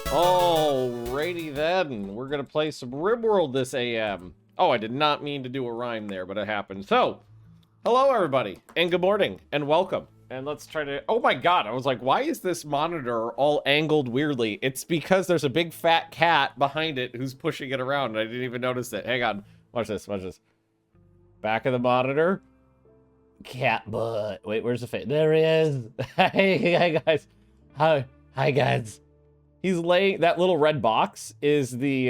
Alrighty then, we're gonna play some Rimworld this AM. Oh, I did not mean to do a rhyme there, but it happened. So, hello everybody, and good morning, and welcome. And let's try to, oh my god, I was like, why is this monitor all angled weirdly? It's because there's a big fat cat behind it who's pushing it around, and I didn't even notice it. Hang on, watch this, watch this. Back of the monitor. Cat butt. Wait, where's the face? There he is. Hey guys. Hi guys. He's laying, that little red box is the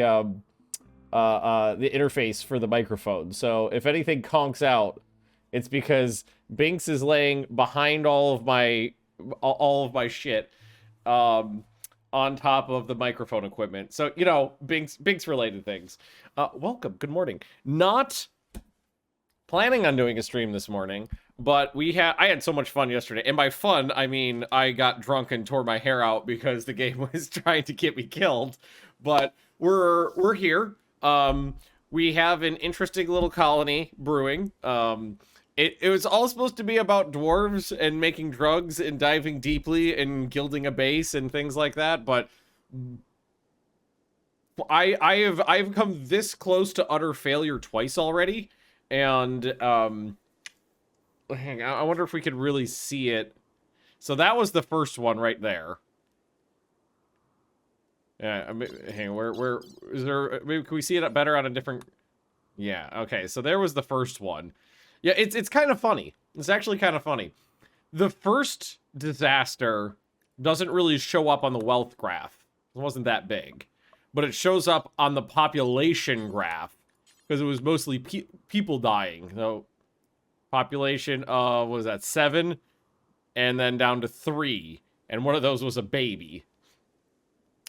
interface for the microphone. So if anything conks out, it's because Binks is laying behind all of my shit on top of the microphone equipment. So, you know, Binks related things. Welcome, good morning. Not planning on doing a stream this morning, but I had so much fun yesterday. And by fun, I mean I got drunk and tore my hair out because the game was trying to get me killed. But we're here. We have an interesting little colony brewing. It was all supposed to be about dwarves and making drugs and diving deeply and gilding a base and things like that, but I've come this close to utter failure twice already. And hang on, I wonder if we could really see it. So that was the first one right there. Yeah, I mean, hang on, where is there? Maybe can we see it better on a different? Yeah, okay. So there was the first one. Yeah, it's kind of funny. It's actually kind of funny. The first disaster doesn't really show up on the wealth graph. It wasn't that big, but it shows up on the population graph. Because it was mostly people dying. So, population, what was that, 7? And then down to 3. And one of those was a baby.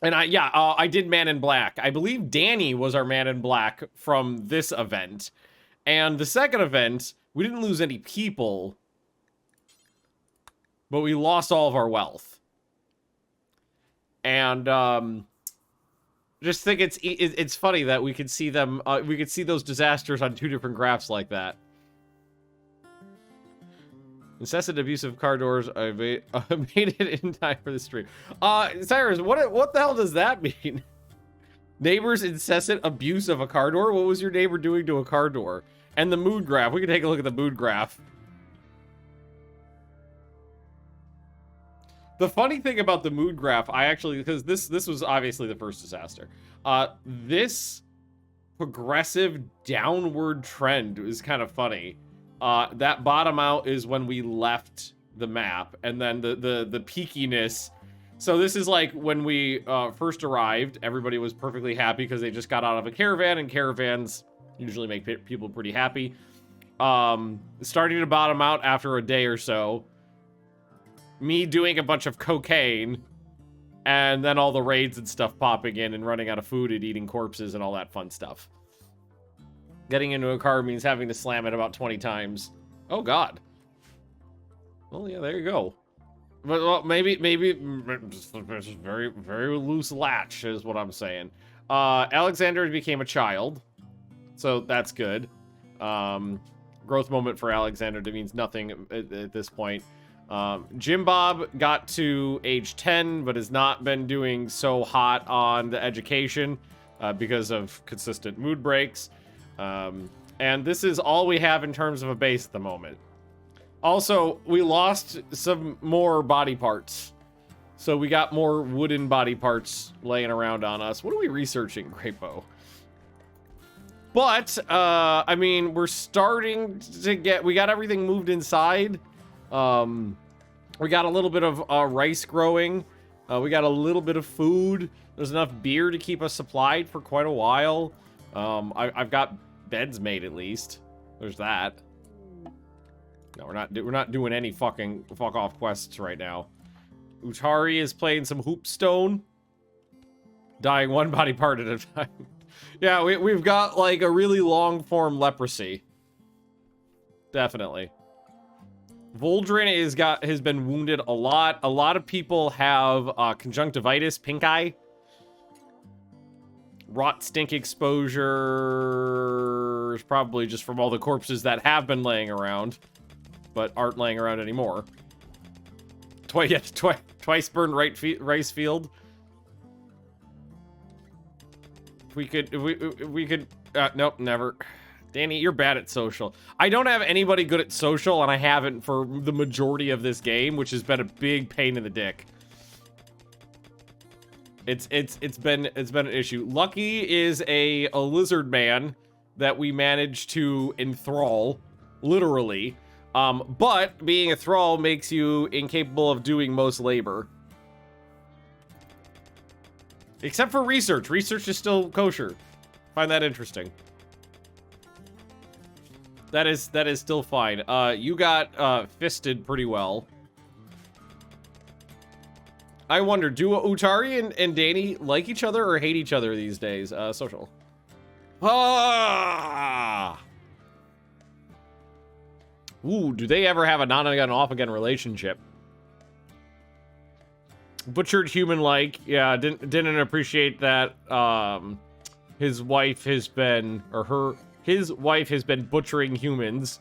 And I did Man in Black. I believe Danny was our Man in Black from this event. And the second event, we didn't lose any people. But we lost all of our wealth. And, just think it's funny that we could see them, we could see those disasters on 2 different graphs like that. Incessant abusive car doors. I made it in time for the stream. Cyrus, what the hell does that mean? Neighbor's incessant abuse of a car door? What was your neighbor doing to a car door? And the mood graph. We can take a look at the mood graph. The funny thing about the mood graph, because this was obviously the first disaster. This progressive downward trend is kind of funny. That bottom out is when we left the map, and then the peakiness. So this is like when we first arrived, everybody was perfectly happy because they just got out of a caravan, and caravans usually make people pretty happy. Starting to bottom out after a day or so. Me doing a bunch of cocaine, and then all the raids and stuff popping in and running out of food and eating corpses and all that fun stuff. Getting into a car means having to slam it about 20 times. Oh, God. Well, yeah, there you go. But well, maybe just very, very loose latch is what I'm saying. Alexander became a child, so that's good. Growth moment for Alexander that means nothing at this point. Jim Bob got to age 10, but has not been doing so hot on the education because of consistent mood breaks. And this is all we have in terms of a base at the moment. Also, we lost some more body parts. So we got more wooden body parts laying around on us. What are we researching, Grapo? But, I mean, we're starting to we got everything moved inside. We got a little bit of rice growing. We got a little bit of food. There's enough beer to keep us supplied for quite a while. I've got beds made at least. There's that. No, we're not doing any fuck off quests right now. Utari is playing some hoopstone. Dying one body part at a time. Yeah, we've got like a really long form leprosy. Definitely. Voldrin has been wounded a lot. A lot of people have conjunctivitis, pink eye. Rot stink exposure is probably just from all the corpses that have been laying around. but aren't laying around anymore. Twice burned rice field. If we could, nope, never. Danny, you're bad at social. I don't have anybody good at social, and I haven't for the majority of this game, which has been a big pain in the dick. It's been an issue. Lucky is a lizard man that we managed to enthrall, literally. But being a thrall makes you incapable of doing most labor. Except for research. Research is still kosher. Find that interesting. That is still fine. You got fisted pretty well. I wonder, do Utari and Danny like each other or hate each other these days? Social. Ah! Ooh, do they ever have a on-again, off-again relationship? Butchered human-like. Yeah, didn't appreciate that. His wife has been, or his wife has been butchering humans.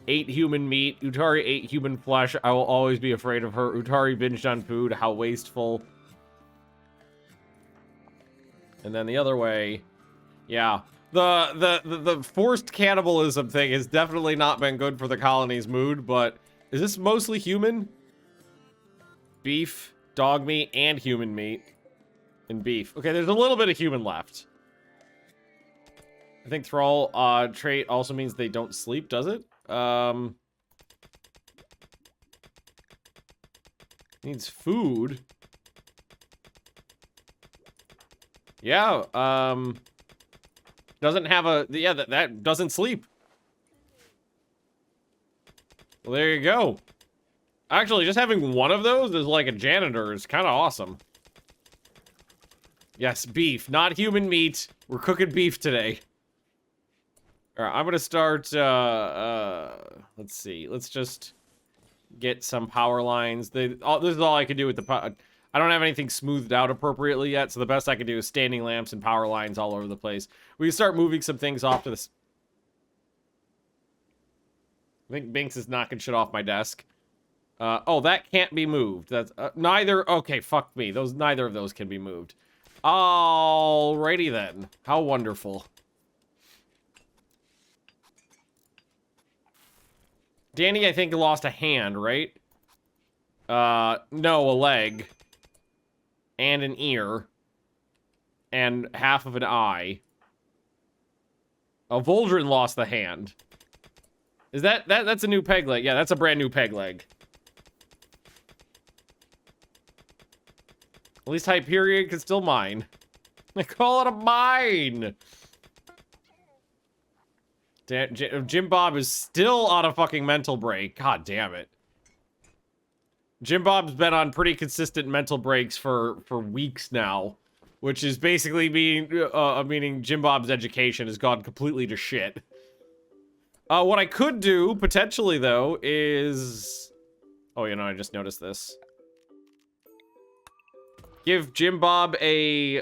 Ate human meat. Utari ate human flesh. I will always be afraid of her. Utari binged on food. How wasteful. And then the other way. Yeah. The forced cannibalism thing has definitely not been good for the colony's mood, but is this mostly human? Beef, dog meat, and human meat. And beef. Okay, there's a little bit of human left. I think thrall trait also means they don't sleep, does it? Needs food. Yeah, doesn't have a, yeah, that doesn't sleep. Well, there you go. Actually, just having one of those as like a janitor is kind of awesome. Yes, beef, not human meat. We're cooking beef today. All right, I'm gonna start, let's see. Let's just get some power lines. This is all I can do with the power. I don't have anything smoothed out appropriately yet, so the best I can do is standing lamps and power lines all over the place. We can start moving some things off to this. I think Binks is knocking shit off my desk. Oh, that can't be moved. That's neither. Okay, fuck me. Neither of those can be moved. Alrighty then. How wonderful. Danny, I think, lost a hand, right? No, a leg. And an ear. And half of an eye. Voldrin lost the hand. Is that's a new peg leg? Yeah, that's a brand new peg leg. At least Hyperion can still mine. They call it a mine! Jim Bob is still on a fucking mental break. God damn it. Jim Bob's been on pretty consistent mental breaks for weeks now. Which is basically meaning Jim Bob's education has gone completely to shit. What I could do, potentially, though, is... Oh, you know, I just noticed this. Give Jim Bob a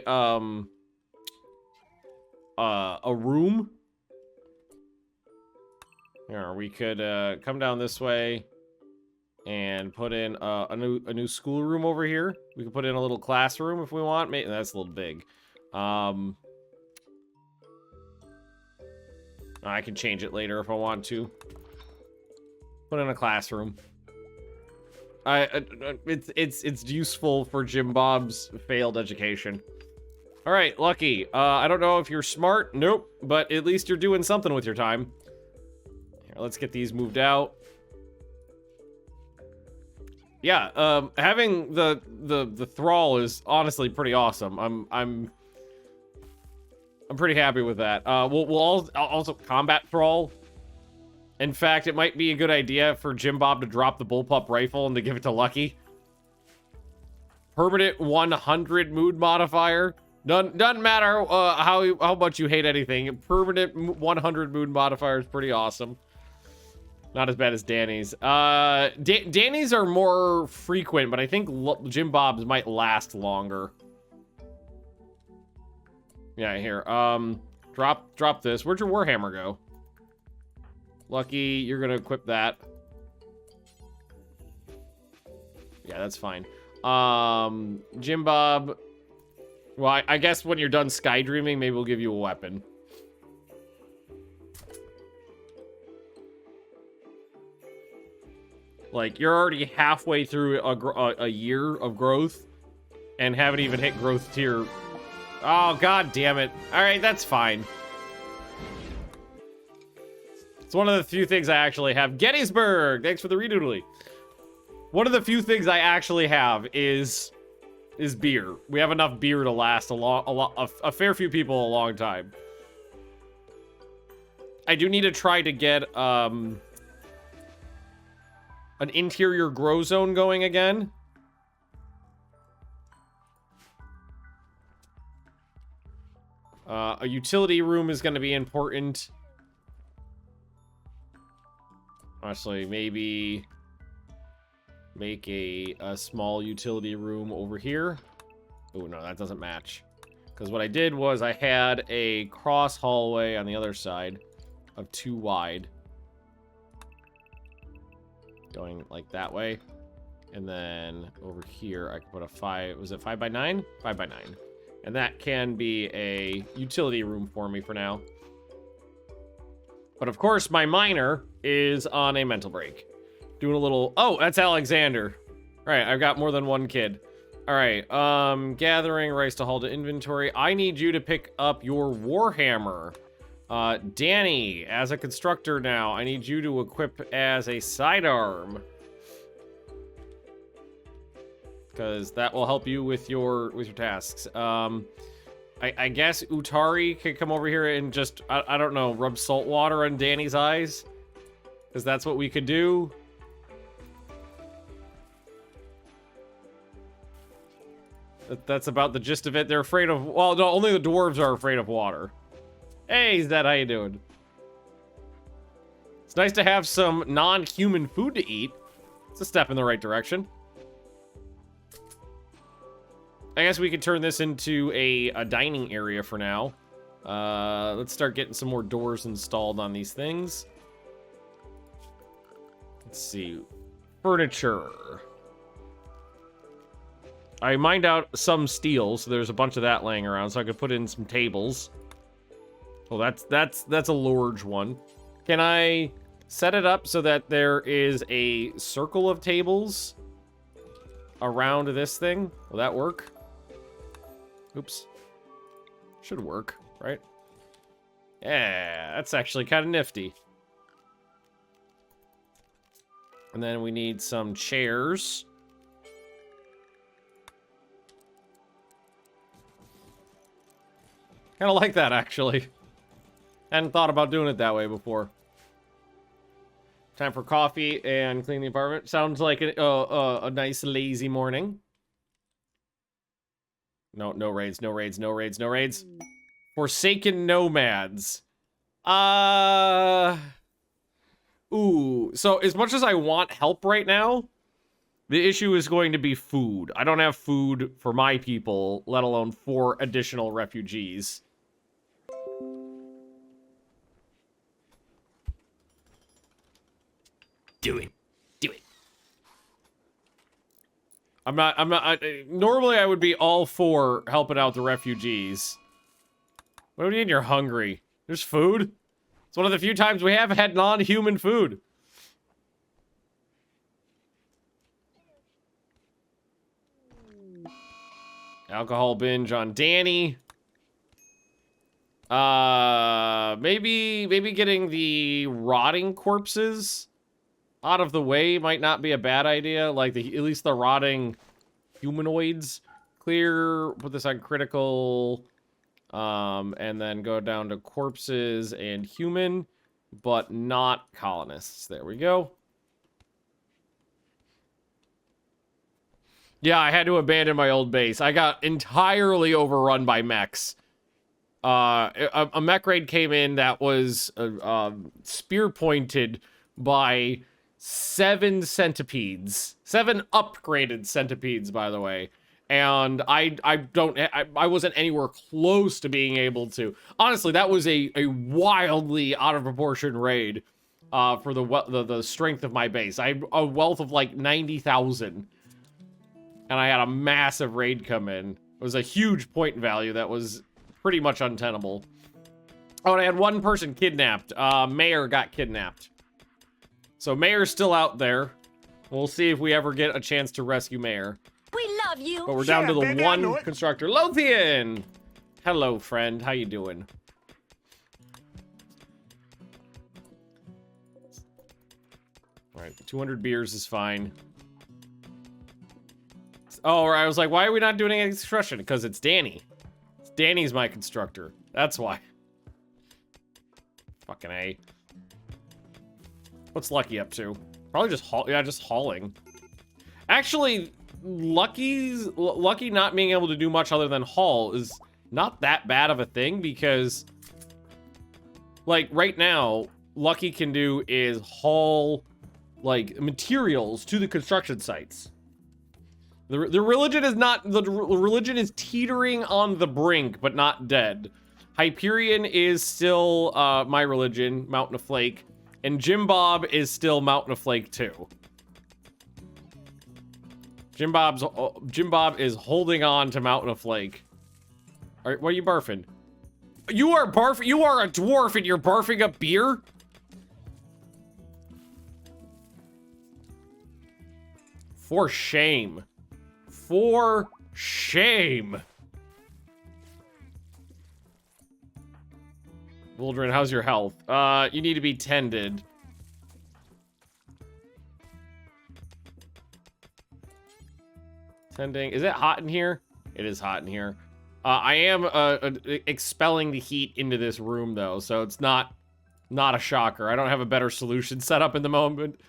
room. Here, we could come down this way and put in a new schoolroom over here. We could put in a little classroom if we want. Maybe that's a little big. I can change it later if I want to. Put in a classroom. It's useful for Jim Bob's failed education. All right, Lucky. I don't know if you're smart. Nope. But at least you're doing something with your time. Here, let's get these moved out. Yeah. Having the thrall is honestly pretty awesome. I'm pretty happy with that. We'll also combat thrall. In fact, it might be a good idea for Jim Bob to drop the bullpup rifle and to give it to Lucky. Permanent 100 mood modifier. Doesn't matter how much you hate anything. Permanent 100 mood modifier is pretty awesome. Not as bad as Danny's. Danny's are more frequent, but I think Jim Bob's might last longer. Yeah, here. Drop this. Where'd your Warhammer go? Lucky, you're gonna equip that. Yeah, that's fine. Jim Bob. Well, I guess when you're done sky dreaming, maybe we'll give you a weapon. Like, you're already halfway through a year of growth and haven't even hit growth tier. Oh, god damn it. Alright, that's fine. It's one of the few things I actually have. Gettysburg! Thanks for the redoodly. One of the few things I actually have is beer. We have enough beer to last a fair few people a long time. I do need to try to get an interior grow zone going again. A utility room is going to be important. Honestly, maybe make a small utility room over here. Oh, no, that doesn't match. Because what I did was I had a cross hallway on the other side of 2 wide. Going like that way. And then over here, I can put a 5... Was it 5 by 9? 5 by 9. And that can be a utility room for me for now. But of course, my miner is on a mental break. Doing a little... Oh, that's Alexander. All right, I've got more than one kid. All right, gathering rice to haul to inventory. I need you to pick up your Warhammer. Danny, as a constructor now, I need you to equip as a sidearm. Because that will help you with your tasks. I guess Utari could come over here and just, I don't know, rub salt water on Danny's eyes. Because that's what we could do. That's about the gist of it. They're afraid of, well, no, only the dwarves are afraid of water. Hey, Zed, how you doing? It's nice to have some non-human food to eat. It's a step in the right direction. I guess we could turn this into a dining area for now. Let's start getting some more doors installed on these things. Let's see. Furniture. I mined out some steel, so there's a bunch of that laying around, so I could put in some tables. Well, that's a large one. Can I set it up so that there is a circle of tables around this thing? Will that work? Oops. Should work, right? Yeah, that's actually kind of nifty. And then we need some chairs. Kind of like that, actually. Hadn't thought about doing it that way before. Time for coffee and clean the apartment. Sounds like a nice lazy morning. No raids, no raids, no raids, no raids. Forsaken nomads. Ooh, so as much as I want help right now, the issue is going to be food. I don't have food for my people, let alone 4 additional refugees. Do it. Do it. Normally I would be all for helping out the refugees. What do you mean you're hungry? There's food? It's one of the few times we have had non-human food. Alcohol binge on Danny. Maybe getting the rotting corpses out of the way might not be a bad idea. Like, at least the rotting humanoids. Clear, put this on critical, and then go down to corpses and human, but not colonists. There we go. Yeah, I had to abandon my old base. I got entirely overrun by mechs. A mech raid came in that was spear-pointed by 7 centipedes. 7 upgraded centipedes, by the way. And I wasn't anywhere close to being able to. Honestly, that was a wildly out of proportion raid. for the strength of my base. I had a wealth of like 90,000. And I had a massive raid come in. It was a huge point value that was pretty much untenable. Oh, and I had one person kidnapped. Mayor got kidnapped. So Mayor's still out there. We'll see if we ever get a chance to rescue Mayor. We love you. But we're down to the one constructor. Lothian! Hello, friend. How you doing? All right, 200 beers is fine. Oh, I was like, why are we not doing any construction? Because it's Danny. Danny's my constructor. That's why. Fucking A. What's Lucky up to? Probably just just hauling. Actually, Lucky not being able to do much other than haul is not that bad of a thing because, like, right now, Lucky can do is haul, like, materials to the construction sites. The religion is not, the religion is teetering on the brink, but not dead. Hyperion is still my religion, Mountain of Flake, and Jim Bob is still Mountain of Flake too. Jim Bob is holding on to Mountain of Flake. All right, what are you barfing? You are a dwarf and you're barfing up beer? For shame. For shame. Wildren, how's your health? You need to be tended. Tending. Is it hot in here? It is hot in here. I am expelling the heat into this room though, so it's not a shocker. I don't have a better solution set up in the moment.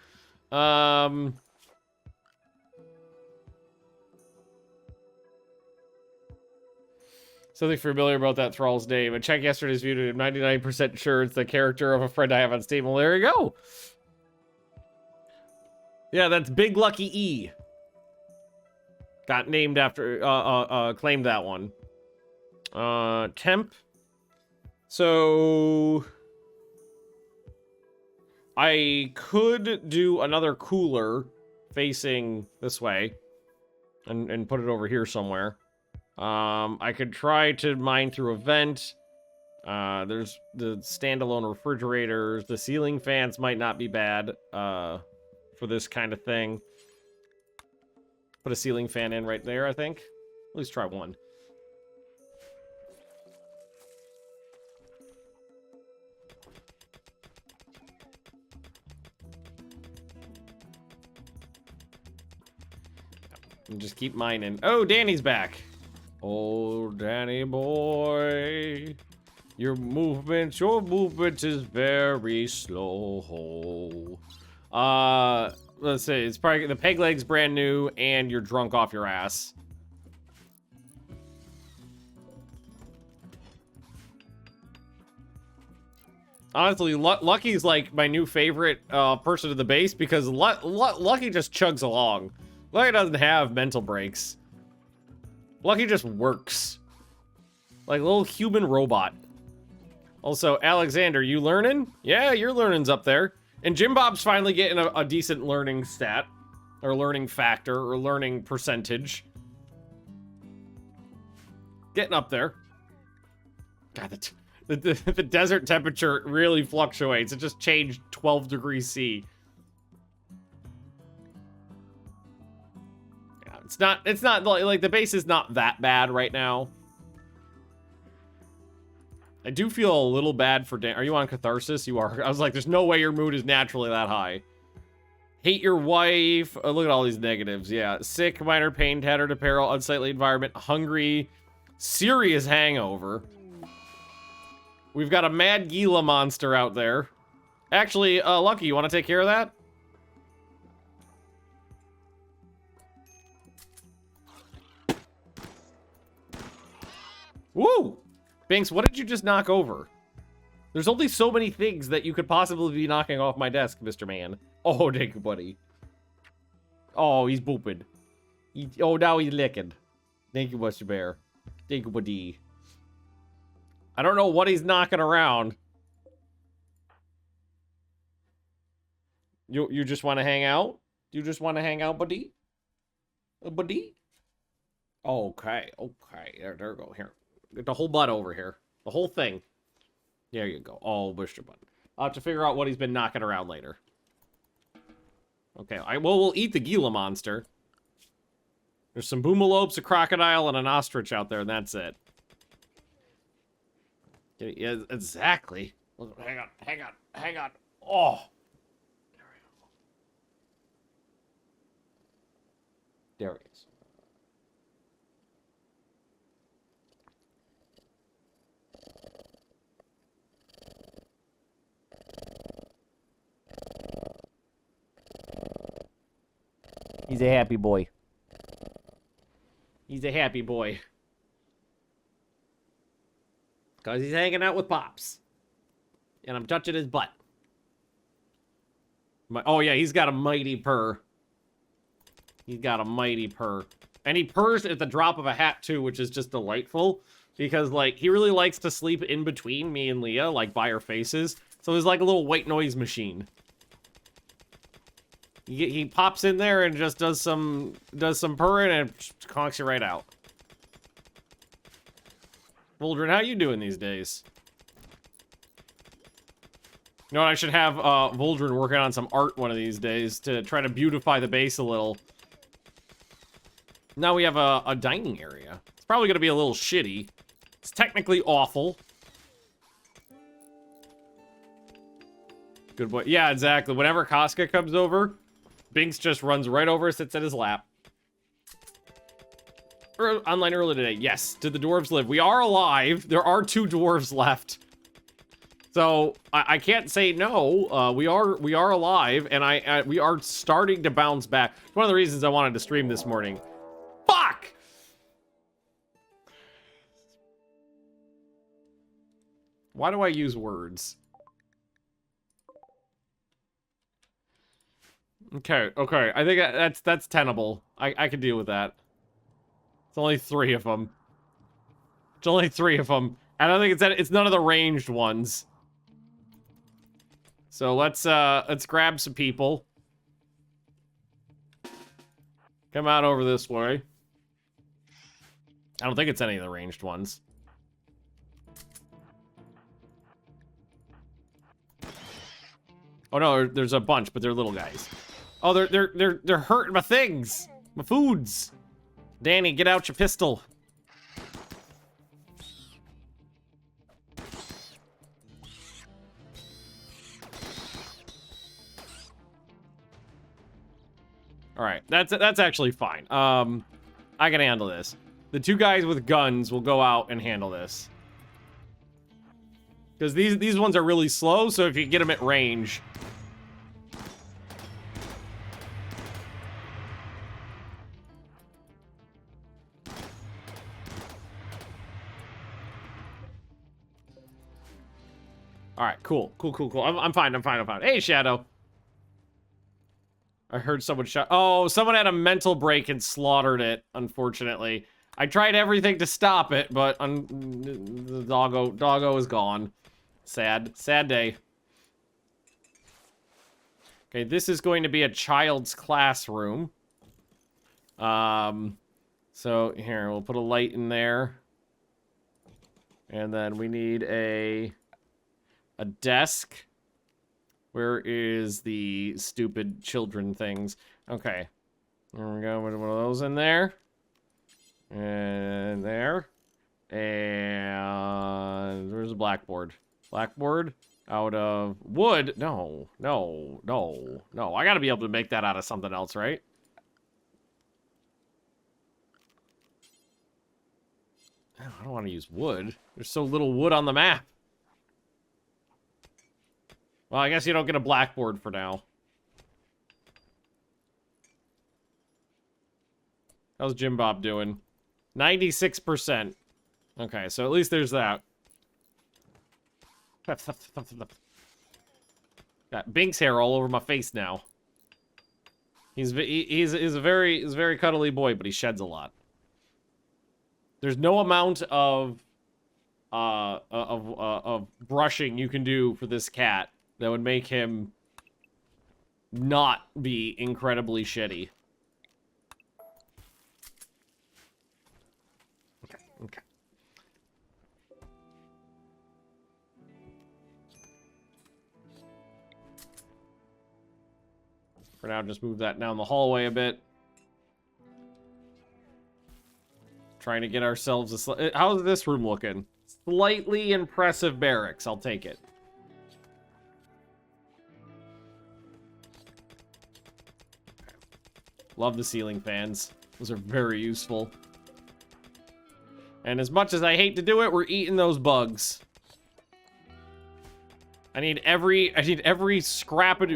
Something familiar about that thrall's name. I checked yesterday's video. I'm 99% sure it's the character of a friend I have on Steam. Well, there you go. Yeah, that's Big Lucky E. Got named after, claimed that one. Temp. So I could do another cooler facing this way and put it over here somewhere. I could try to mine through a vent. There's the standalone refrigerators. The ceiling fans might not be bad, for this kind of thing. Put a ceiling fan in right there, I think. At least try one. And just keep mining. Oh, Danny's back. Oh, Danny boy, your movement is very slow. Let's see, it's probably the peg leg's brand new and you're drunk off your ass. Honestly, Lucky's like my new favorite person to the base because Lucky just chugs along. Lucky doesn't have mental breaks. Lucky just works. Like a little human robot. Also, Alexander, you learning? Yeah, your learning's up there. And Jim Bob's finally getting a decent learning stat. Or learning factor, or learning percentage. Getting up there. God, the desert temperature really fluctuates. It just changed 12 degrees C. It's not like the base is not that bad right now. I do feel a little bad for Dan. Are you on catharsis? You are. I was like, there's no way your mood is naturally that high. Hate your wife. Oh, look at all these negatives. Yeah. Sick, minor pain, tattered apparel, unsightly environment, hungry, serious hangover. We've got a mad Gila monster out there. Actually, Lucky, you want to take care of that? Woo! Binks, what did you just knock over? There's only so many things that you could possibly be knocking off my desk, Mr. Man. Oh, thank you, buddy. Oh, he's booping. Oh, now he's licking. Thank you, Mr. Bear. Thank you, buddy. I don't know what he's knocking around. You just want to hang out? You just want to hang out, buddy? Buddy? Okay, okay. There we go. Here. Get the whole butt over here. The whole thing. There you go. Oh, Mr. Butt. I'll have to figure out what he's been knocking around later. Okay, we'll eat the Gila monster. There's some boomalopes, a crocodile, and an ostrich out there, and that's it. Yeah, exactly. Hang on. Oh! There he is. He's a happy boy. He's a happy boy. Because he's hanging out with Pops. And I'm touching his butt. Oh, yeah, he's got a mighty purr. He's got a mighty purr. And he purrs at the drop of a hat, too, which is just delightful. Because, like, he really likes to sleep in between me and Leah, like, by our faces. So he's like a little white noise machine. He pops in there and just does some purring and conks you right out. Voldrin, how you doing these days? You know what, I should have Voldrin working on some art one of these days to try to beautify the base a little. Now we have a dining area. It's probably going to be a little shitty. It's technically awful. Good boy. Yeah, exactly. Whenever Casca comes over, Binks just runs right over, sits at his lap. Online early today. Yes. Did the dwarves live? We are alive. There are 2 dwarves left. So I can't say no. We are alive, and we are starting to bounce back. It's one of the reasons I wanted to stream this morning. Fuck! Why do I use words? Okay. I think that's tenable. I can deal with that. It's only 3 of them. It's only 3 of them. I don't think it's none of the ranged ones. So let's grab some people. Come out over this way. I don't think it's any of the ranged ones. Oh no, there's a bunch, but they're little guys. Oh, they're hurting my things, my foods. Danny, get out your pistol. All right, that's actually fine. I can handle this. The 2 guys with guns will go out and handle this. Because these ones are really slow, so if you get them at range. All right, cool. I'm fine. Hey, Shadow. I heard someone shot. Oh, someone had a mental break and slaughtered it, unfortunately. I tried everything to stop it, but the doggo is gone. Sad day. Okay, this is going to be a child's classroom. So here, we'll put a light in there. And then we need a desk. Where is the stupid children things? Okay. There we go. Put one of those in there. And there. And where's the blackboard? Blackboard out of wood? No. I gotta be able to make that out of something else, right? I don't want to use wood. There's so little wood on the map. Well, I guess you don't get a blackboard for now. How's Jim Bob doing? 96%. Okay, so at least there's that. Got Bink's hair all over my face now. He's a very cuddly boy, but he sheds a lot. There's no amount of brushing you can do for this cat that would make him not be incredibly shitty. Okay, okay. For now, just move that down the hallway a bit. Trying to get ourselves a... How's this room looking? Slightly impressive barracks. I'll take it. Love the ceiling fans. Those are very useful. And as much as I hate to do it, we're eating those bugs. I need every scrap of...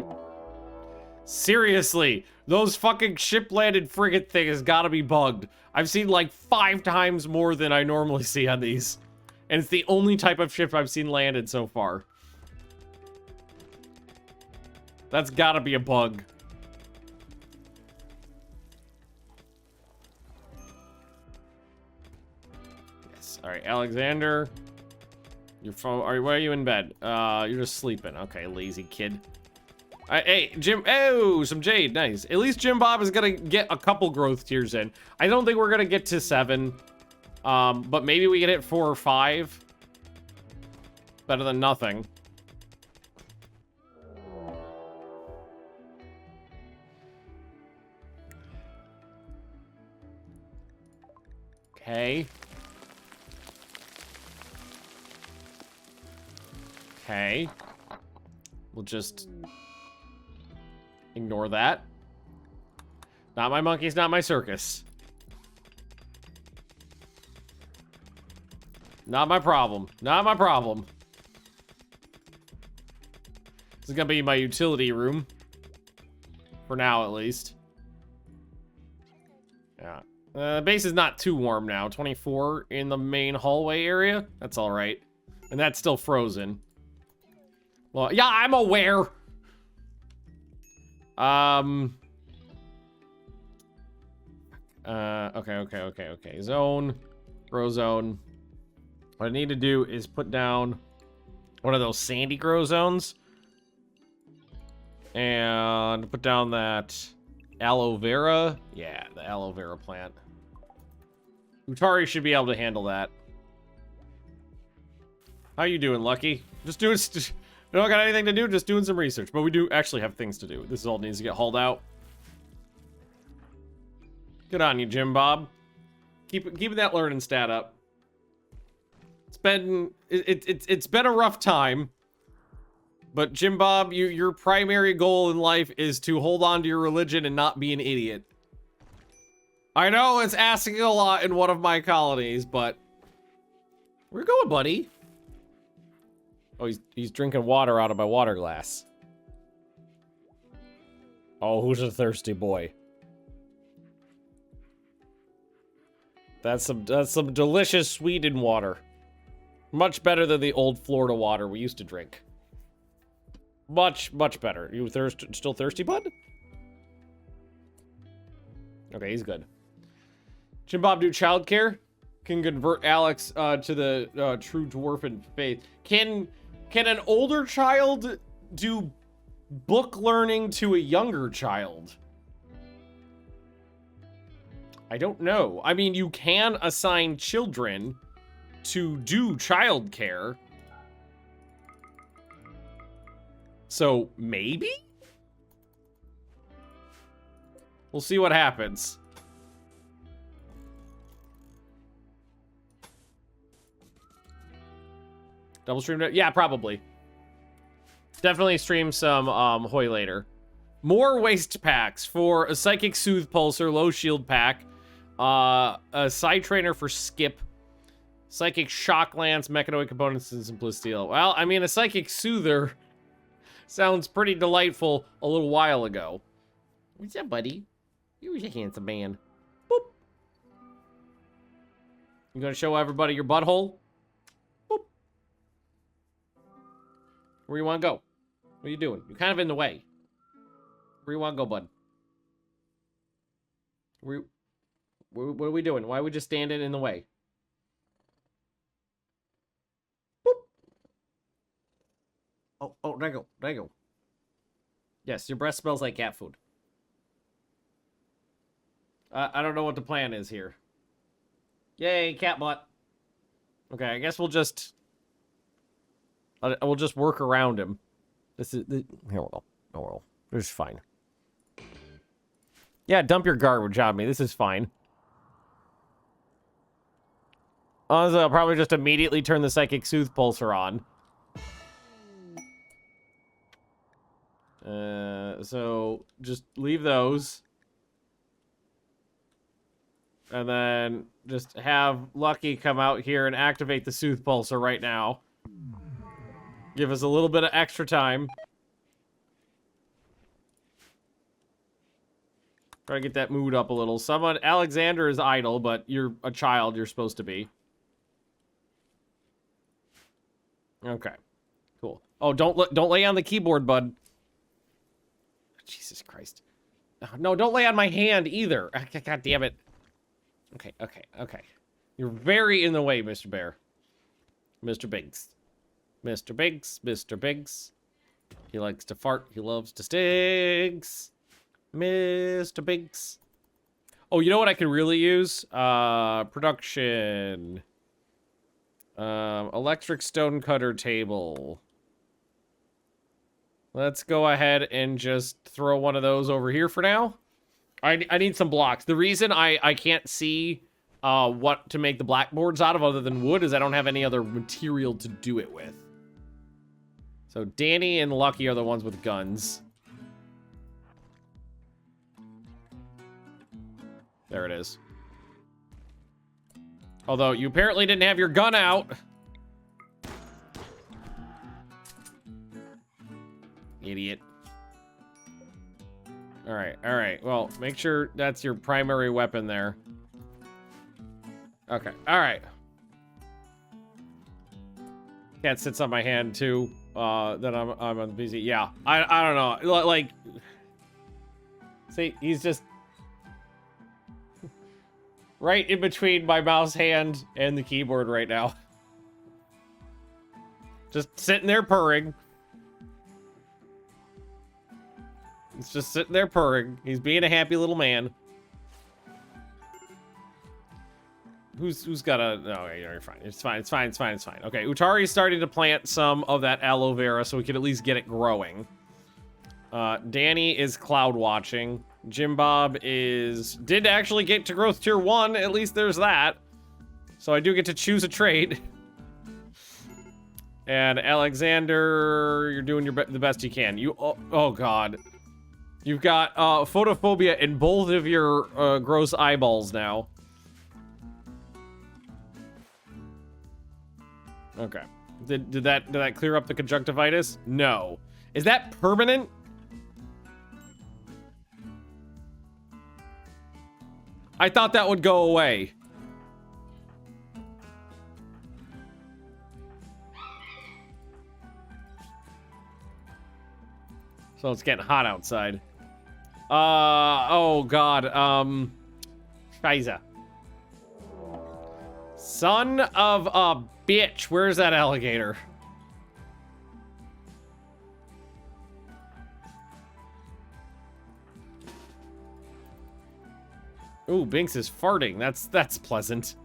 Seriously, those fucking ship-landed frigate thing has gotta be bugged. I've seen like 5 times more than I normally see on these. And it's the only type of ship I've seen landed so far. That's gotta be a bug. Yes, alright, Alexander. Your phone, why are you in bed? You're just sleeping. Okay, lazy kid. Hey, Jim. Oh, some Jade. Nice. At least Jim Bob is going to get a couple growth tiers in. I don't think we're going to get to 7. But maybe we get it 4 or 5. Better than nothing. Okay. Okay. We'll just... ignore that. Not my monkeys, not my circus. Not my problem. Not my problem. This is gonna be my utility room. For now, at least. Yeah. The base is not too warm now. 24 in the main hallway area. That's alright. And that's still frozen. Well, yeah, I'm aware. Okay. Zone. Grow zone. What I need to do is put down one of those sandy grow zones. And put down that aloe vera. Yeah, the aloe vera plant. Utari should be able to handle that. How you doing, Lucky? Just doing... We don't got anything to do, just doing some research. But we do actually have things to do. This all needs to get hauled out. Good on you, Jim Bob. Keeping that learning stat up. It's been a rough time. But Jim Bob, your primary goal in life is to hold on to your religion and not be an idiot. I know it's asking a lot in one of my colonies, but where you going, buddy? Oh, he's drinking water out of my water glass. Oh, who's a thirsty boy? That's some delicious Sweden water. Much better than the old Florida water we used to drink. Much better. You still thirsty, bud? Okay, he's good. Jim Bob do childcare? Can convert Alex to the true dwarven faith. Can an older child do book learning to a younger child? I don't know. I mean, you can assign children to do childcare. So, maybe? We'll see what happens. Double stream? Yeah, probably. Definitely stream some Hoy later. More waste packs for a Psychic Soothe Pulsar, low shield pack. A Side Trainer for Skip. Psychic Shock Lance, Mechanoid Components, and Simplisteel. Well, I mean, a Psychic Soother sounds pretty delightful a little while ago. What's up, buddy? You're a handsome man. Boop. You gonna show everybody your butthole? Boop. Where you wanna go? What are you doing? You're kind of in the way. Where you wanna go, bud? What are we doing? Why are we just standing in the way? Boop. Oh, there you go. There you go. Yes, your breath smells like cat food. I don't know what the plan is here. Yay, cat butt. Okay, I guess we'll just work around him. Here we go. Oh well, this is fine. Yeah, dump your garbage on me. This is fine. Honestly, I'll probably just immediately turn the Psychic Soothe Pulsar on. So just leave those. And then just have Lucky come out here and activate the Soothe Pulsar right now. Give us a little bit of extra time. Try to get that mood up a little. Alexander is idle, but you're a child. You're supposed to be. Okay. Cool. Oh, don't lay on the keyboard, bud. Jesus Christ. No, don't lay on my hand either. God damn it. Okay. You're very in the way, Mr. Bear. Mr. Biggs. Mr. Biggs. He likes to fart. He loves to stigs. Mr. Biggs. Oh, you know what I could really use? Production. Electric stonecutter table. Let's go ahead and just throw one of those over here for now. I need some blocks. The reason I can't see what to make the blackboards out of other than wood is I don't have any other material to do it with. So Danny and Lucky are the ones with guns. There it is. Although you apparently didn't have your gun out. Idiot. All right. Well, make sure that's your primary weapon there. Okay. All right. Cat sits on my hand too. That I'm on the PC. Yeah. I don't know. Like, see, he's just right in between my mouse hand and the keyboard right now. Just sitting there purring. He's just sitting there purring. He's being a happy little man. Who's got a... No, you're fine. It's fine. Okay, Utari's starting to plant some of that aloe vera so we can at least get it growing. Danny is cloud watching. Jim Bob did actually get to growth tier 1. At least there's that. So I do get to choose a trait. And Alexander, you're doing the best you can. Oh god. You've got photophobia in both of your gross eyeballs now. Okay. Did that clear up the conjunctivitis? No. Is that permanent? I thought that would go away. So it's getting hot outside. Oh god, Scheiße. Son of a bitch, where's that alligator? Ooh, Binks is farting. That's pleasant.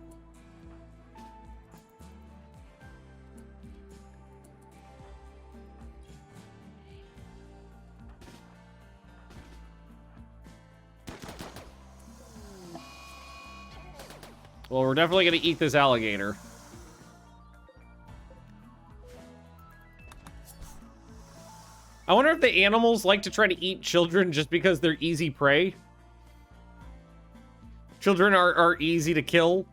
Well, we're definitely gonna eat this alligator. I wonder if the animals like to try to eat children just because they're easy prey. Children are easy to kill.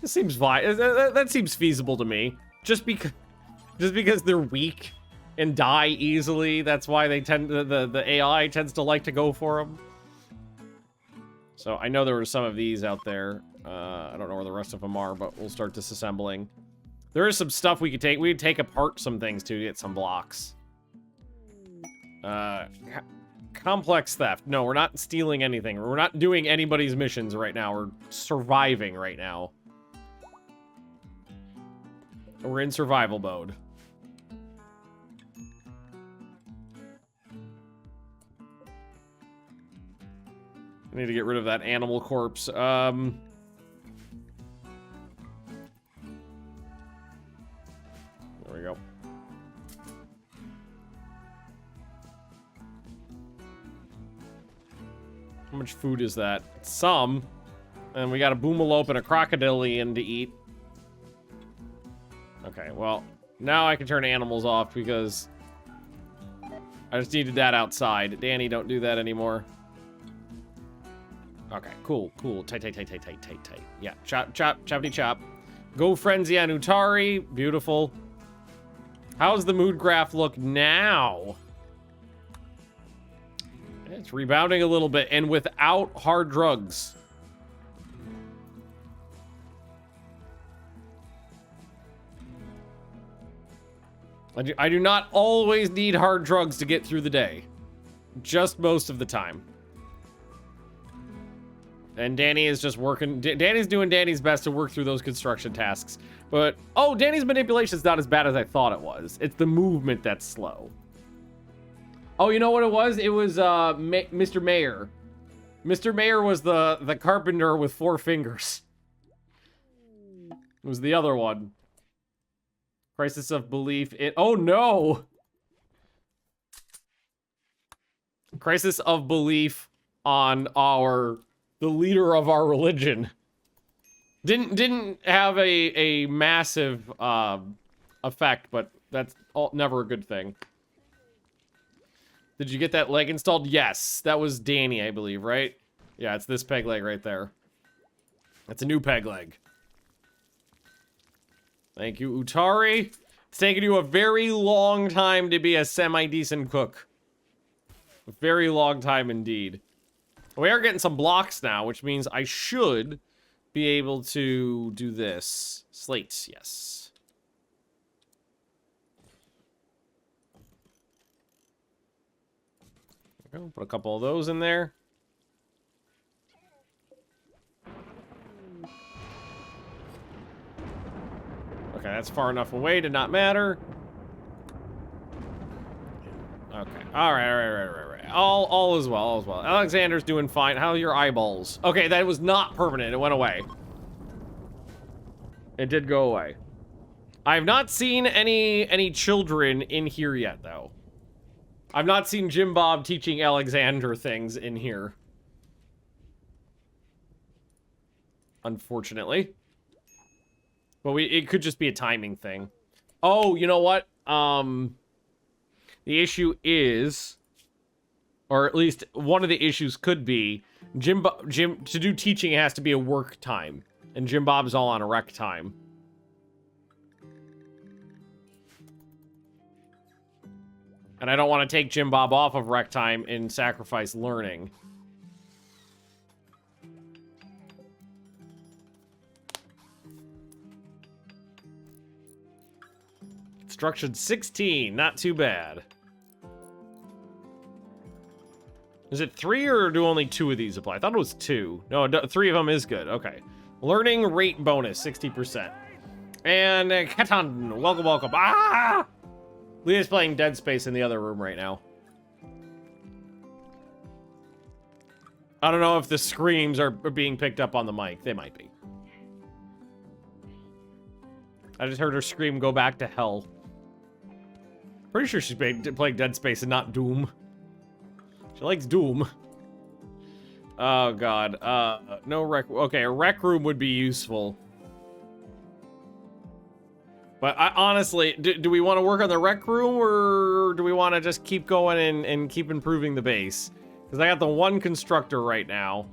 This seems that seems feasible to me. Just because they're weak and die easily, that's why they the AI tends to like to go for them. So I know there were some of these out there. I don't know where the rest of them are, but we'll start disassembling. There is some stuff we could take. We could take apart some things to get some blocks. Complex theft. No, we're not stealing anything. We're not doing anybody's missions right now. We're surviving right now. We're in survival mode. I need to get rid of that animal corpse. There we go. How much food is that? Some. And we got a boomalope and a crocodilian to eat. Okay, well, now I can turn animals off because I just needed that outside. Danny, don't do that anymore. Okay, cool, cool. Tight. Yeah, chop, choppity chop. Go frenzy on Utari. Beautiful. How's the mood graph look now? It's rebounding a little bit, and without hard drugs. I do not always need hard drugs to get through the day. Just most of the time. And Danny is just working. Danny's doing Danny's best to work through those construction tasks. But, oh, Danny's manipulation is not as bad as I thought it was. It's the movement that's slow. Oh, you know what it was? It was Mr. Mayor. Mr. Mayor was the carpenter with 4 fingers. It was the other one. Crisis of belief in... Oh, no! Crisis of belief on the leader of our religion. Didn't have a massive effect, but that's never a good thing. Did you get that leg installed? Yes, that was Danny, I believe, right? Yeah, it's this peg leg right there. That's a new peg leg. Thank you, Utari. It's taken you a very long time to be a semi-decent cook. A very long time indeed. We are getting some blocks now, which means I should be able to do this. Slates, yes. There we go. Put a couple of those in there. Okay, that's far enough away to not matter. Okay. All right. All is well, all is well. Alexander's doing fine. How are your eyeballs? Okay, that was not permanent. It went away. It did go away. I have not seen any children in here yet, though. I've not seen Jim Bob teaching Alexander things in here. Unfortunately. But it could just be a timing thing. Oh, you know what? The issue is, or at least one of the issues could be, Jim to do teaching, it has to be a work time, and Jim Bob's all on a rec time. And I don't want to take Jim Bob off of rec time and sacrifice learning. Construction 16, not too bad. Is it 3 or do only 2 of these apply? I thought it was 2. No, 3 of them is good. Okay. Learning rate bonus, 60%. And Ketan, welcome. Ah! Leah's playing Dead Space in the other room right now. I don't know if the screams are being picked up on the mic. They might be. I just heard her scream, "Go back to hell." Pretty sure she's playing Dead Space and not Doom. She likes Doom. Oh, God. No rec... Okay, a rec room would be useful. But honestly, do we want to work on the rec room, or do we want to just keep going and keep improving the base? Because I got the one constructor right now.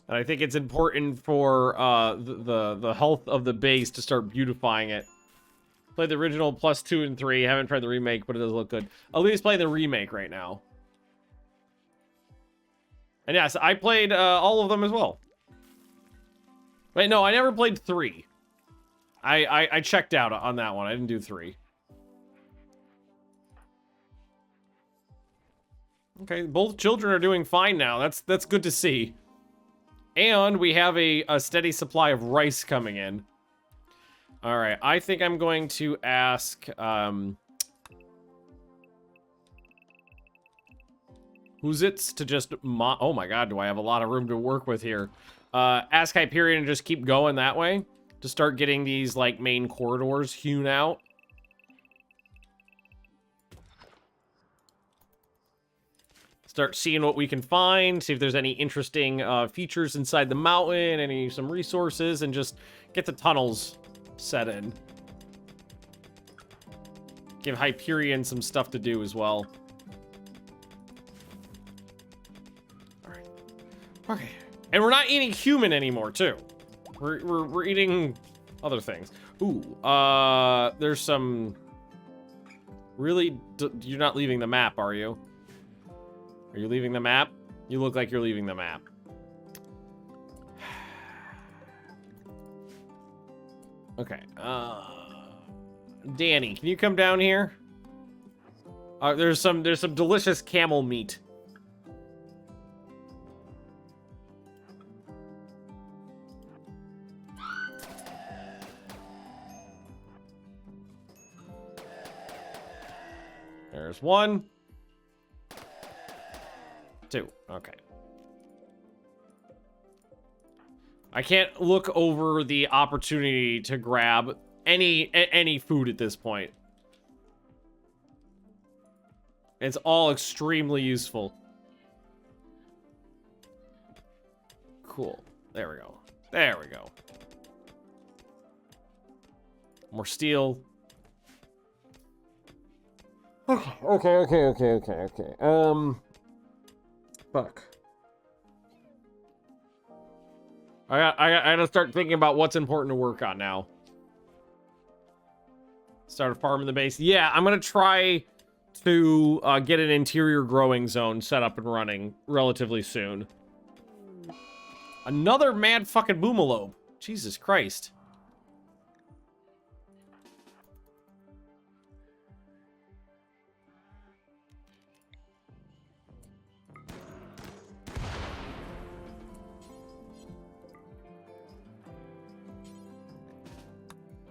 And I think it's important for the health of the base to start beautifying it. Played the original +2 and 3. Haven't tried the remake, but it does look good. Ali's playing the remake right now. And yes, I played all of them as well. Wait, no, I never played 3. I checked out on that one. I didn't do 3. Okay, both children are doing fine now. That's good to see. And we have a steady supply of rice coming in. All right, I think I'm going to ask Who's it's to just oh my god, do I have a lot of room to work with here. Ask Hyperion and just keep going that way to start getting these, like, main corridors hewn out. Start seeing what we can find, see if there's any interesting features inside the mountain, some resources, and just get the tunnels set in. Give Hyperion some stuff to do as well. Alright. Okay. And we're not eating human anymore, too. We're eating other things. Ooh, there's some... Really? You're not leaving the map, are you? Are you leaving the map? You look like you're leaving the map. Okay, Danny, can you come down here? There's some delicious camel meat. There's 1. 2. Okay. I can't look over the opportunity to grab any food at this point. It's all extremely useful. Cool. There we go. There we go. More steel. Okay. Fuck. I gotta start thinking about what's important to work on now. Start farming the base. Yeah, I'm gonna try to get an interior growing zone set up and running relatively soon. Another mad fucking boomalobe. Jesus Christ.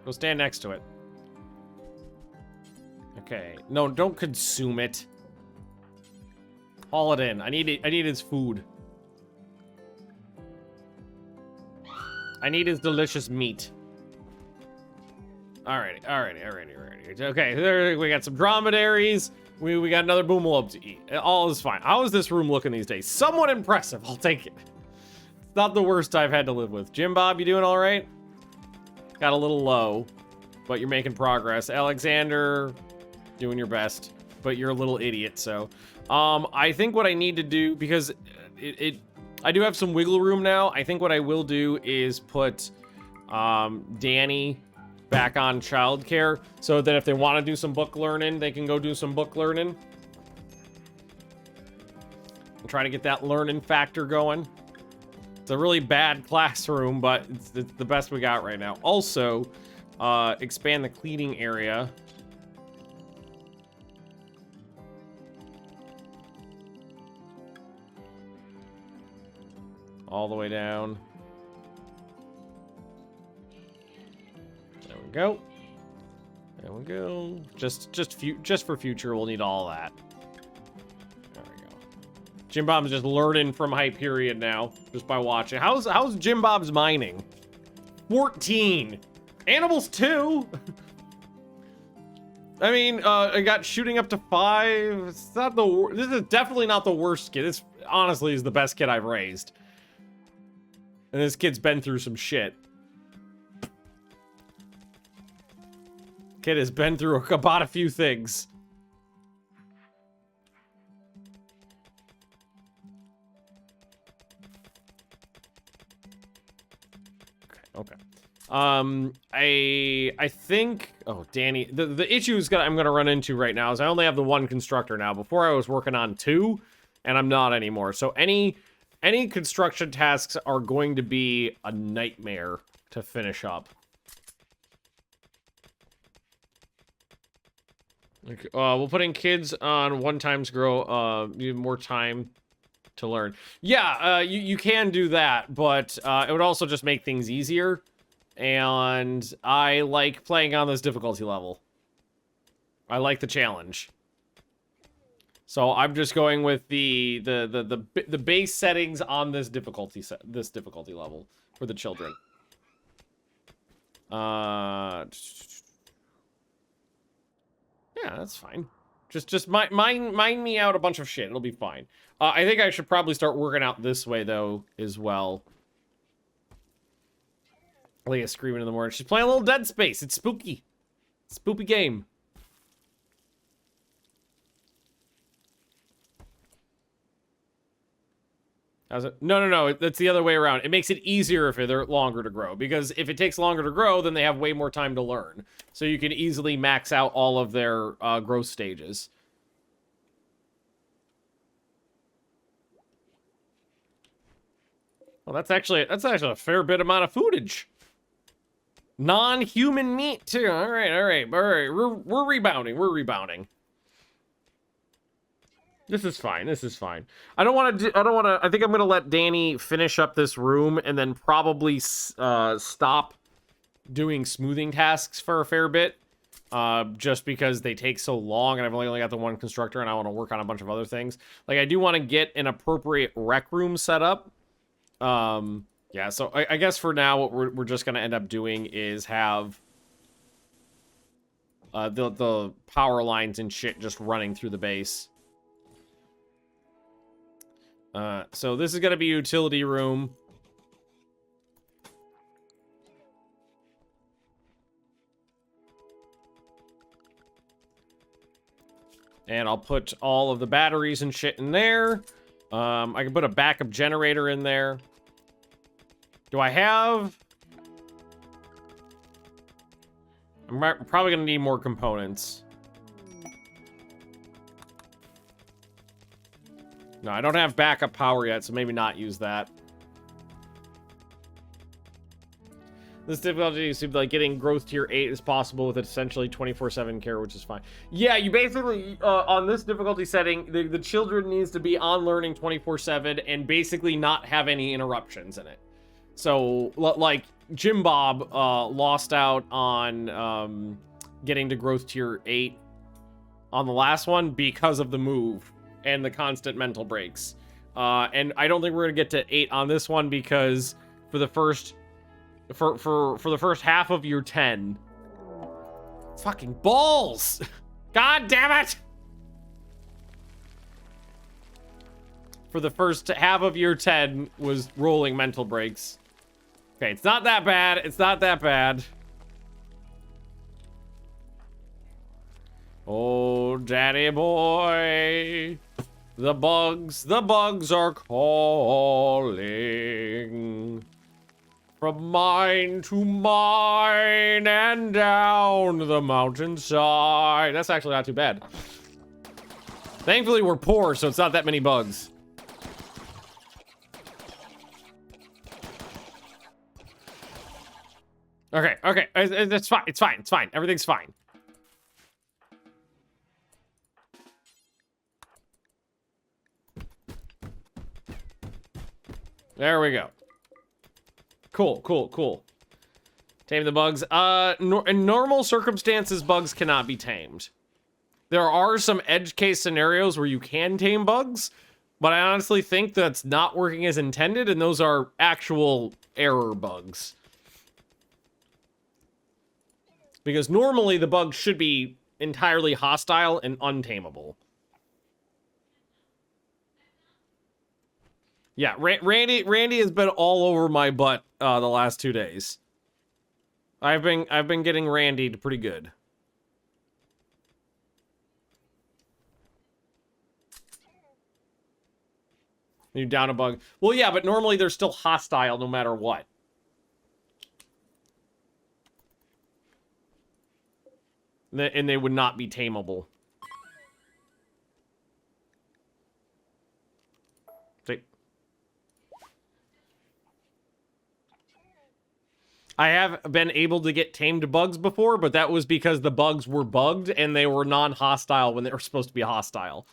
Go stand next to it. Okay. No, don't consume it. Haul it in. I need his food. I need his delicious meat. Alrighty. Okay, there we got some dromedaries. We got another boomalobe to eat. All is fine. How is this room looking these days? Somewhat impressive. I'll take it. It's not the worst I've had to live with. Jim Bob, you doing all right? Got a little low, but you're making progress. Alexander, doing your best, but you're a little idiot, so. I think what I need to do, because I do have some wiggle room now, I think what I will do is put Danny back on childcare, so that if they want to do some book learning, they can go do some book learning. I'm trying to get that learning factor going. It's a really bad classroom, but it's the best we got right now. Also, expand the cleaning area. All the way down. There we go. There we go. Just for future, we'll need all that. Jim Bob's just learning from Hyperion now, just by watching. How's Jim Bob's mining? 14. Animals 2. I mean, I got shooting up to 5. It's not the. This is definitely not the worst kid. This honestly is the best kid I've raised. And this kid's been through some shit. Kid has been through about a few things. Okay. I think. Oh, Danny. The issue I'm gonna run into right now is I only have the 1 constructor now. Before I was working on 2, and I'm not anymore. So any construction tasks are going to be a nightmare to finish up. Okay, we'll put in kids on 1 times grow. You have more time to learn. Yeah, you can do that, but it would also just make things easier. And I like playing on this difficulty level. I like the challenge. So I'm just going with the base settings on this difficulty level for the children. Yeah, that's fine. Just mine me out a bunch of shit. It'll be fine. I think I should probably start working out this way though as well. Leah screaming in the morning. She's playing a little Dead Space. It's spooky. Spooky game. How's it? No. That's the other way around. It makes it easier if they're longer to grow. Because if it takes longer to grow, then they have way more time to learn. So you can easily max out all of their growth stages. Well, that's actually a fair bit amount of foodage. Non-human meat too. All right. We're rebounding. This is fine. I think I'm gonna let Danny finish up this room and then probably stop doing smoothing tasks for a fair bit. Just because they take so long and I've only got the one constructor and I want to work on a bunch of other things. Like I do want to get an appropriate rec room set up. Yeah, so I guess for now what we're just gonna end up doing is have the power lines and shit just running through the base. So this is gonna be utility room. And I'll put all of the batteries and shit in there. I can put a backup generator in there. Do I have... I'm probably gonna need more components. No, I don't have backup power yet, so maybe not use that. This difficulty is like getting growth tier 8 is possible with essentially 24/7 care, which is fine. Yeah, you basically, on this difficulty setting, the children needs to be on learning 24/7 and basically not have any interruptions in it. So, like, Jim Bob lost out on getting to growth tier 8 on the last one because of the move and the constant mental breaks. And I don't think we're gonna get to 8 on this one because for the first half of year 10, fucking balls. God damn it. For the first half of year 10 was rolling mental breaks. Okay, it's not that bad. Oh, daddy boy. The bugs are calling. From mine to mine and down the mountainside. That's actually not too bad. Thankfully, we're poor, so it's not that many bugs. Okay. It's fine. Everything's fine. There we go. Cool. Tame the bugs. In normal circumstances, bugs cannot be tamed. There are some edge case scenarios where you can tame bugs, but I honestly think that's not working as intended, and those are actual error bugs. Because normally the bugs should be entirely hostile and untamable. Yeah, Randy has been all over my butt the last 2 days. I've been getting Randied pretty good. You down a bug. Well, yeah, but normally they're still hostile no matter what. And they would not be tameable. See? I have been able to get tamed bugs before, but that was because the bugs were bugged and they were non-hostile when they were supposed to be hostile.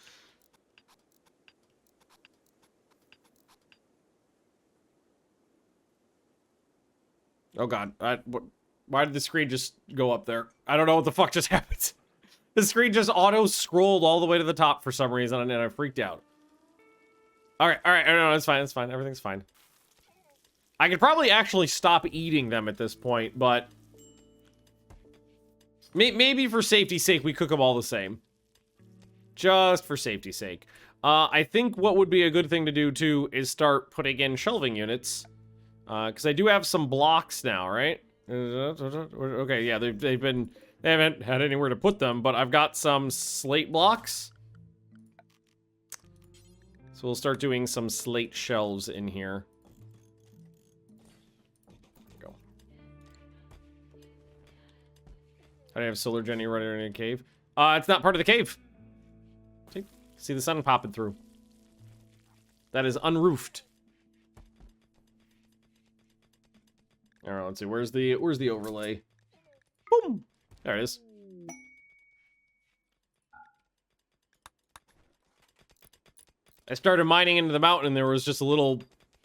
Oh god, why did the screen just go up there? I don't know what the fuck just happened. The screen just auto-scrolled all the way to the top for some reason, and I freaked out. Alright, no, it's fine, it's fine. Everything's fine. I could probably actually stop eating them at this point, but... maybe for safety's sake, we cook them all the same. Just for safety's sake. I think what would be a good thing to do, too, is start putting in shelving units. Because I do have some blocks now, right? Okay, yeah, they haven't had anywhere to put them, but I've got some slate blocks. So we'll start doing some slate shelves in here. Go. I have solar generator in a cave. It's not part of the cave. See the sun popping through. That is unroofed. All right, let's see. Where's the overlay? Boom. There it is. I started mining into the mountain and there was just a little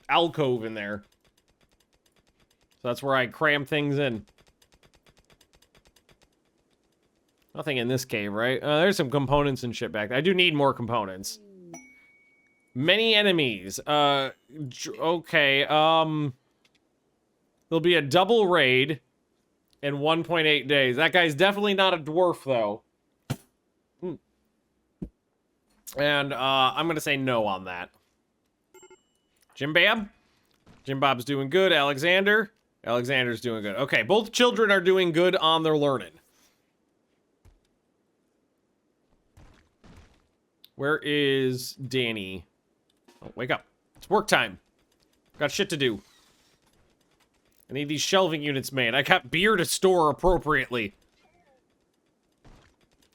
alcove in there. So that's where I cram things in. Nothing in this cave, right? There's some components and shit back there. I do need more components. Many enemies. Okay, there'll be a double raid in 1.8 days. That guy's definitely not a dwarf, though. And, I'm gonna say no on that. Jim Bab? Jim Bob's doing good. Alexander's doing good. Okay, both children are doing good on their learning. Where is Danny? Oh, wake up. It's work time. Got shit to do. I need these shelving units made. I got beer to store appropriately.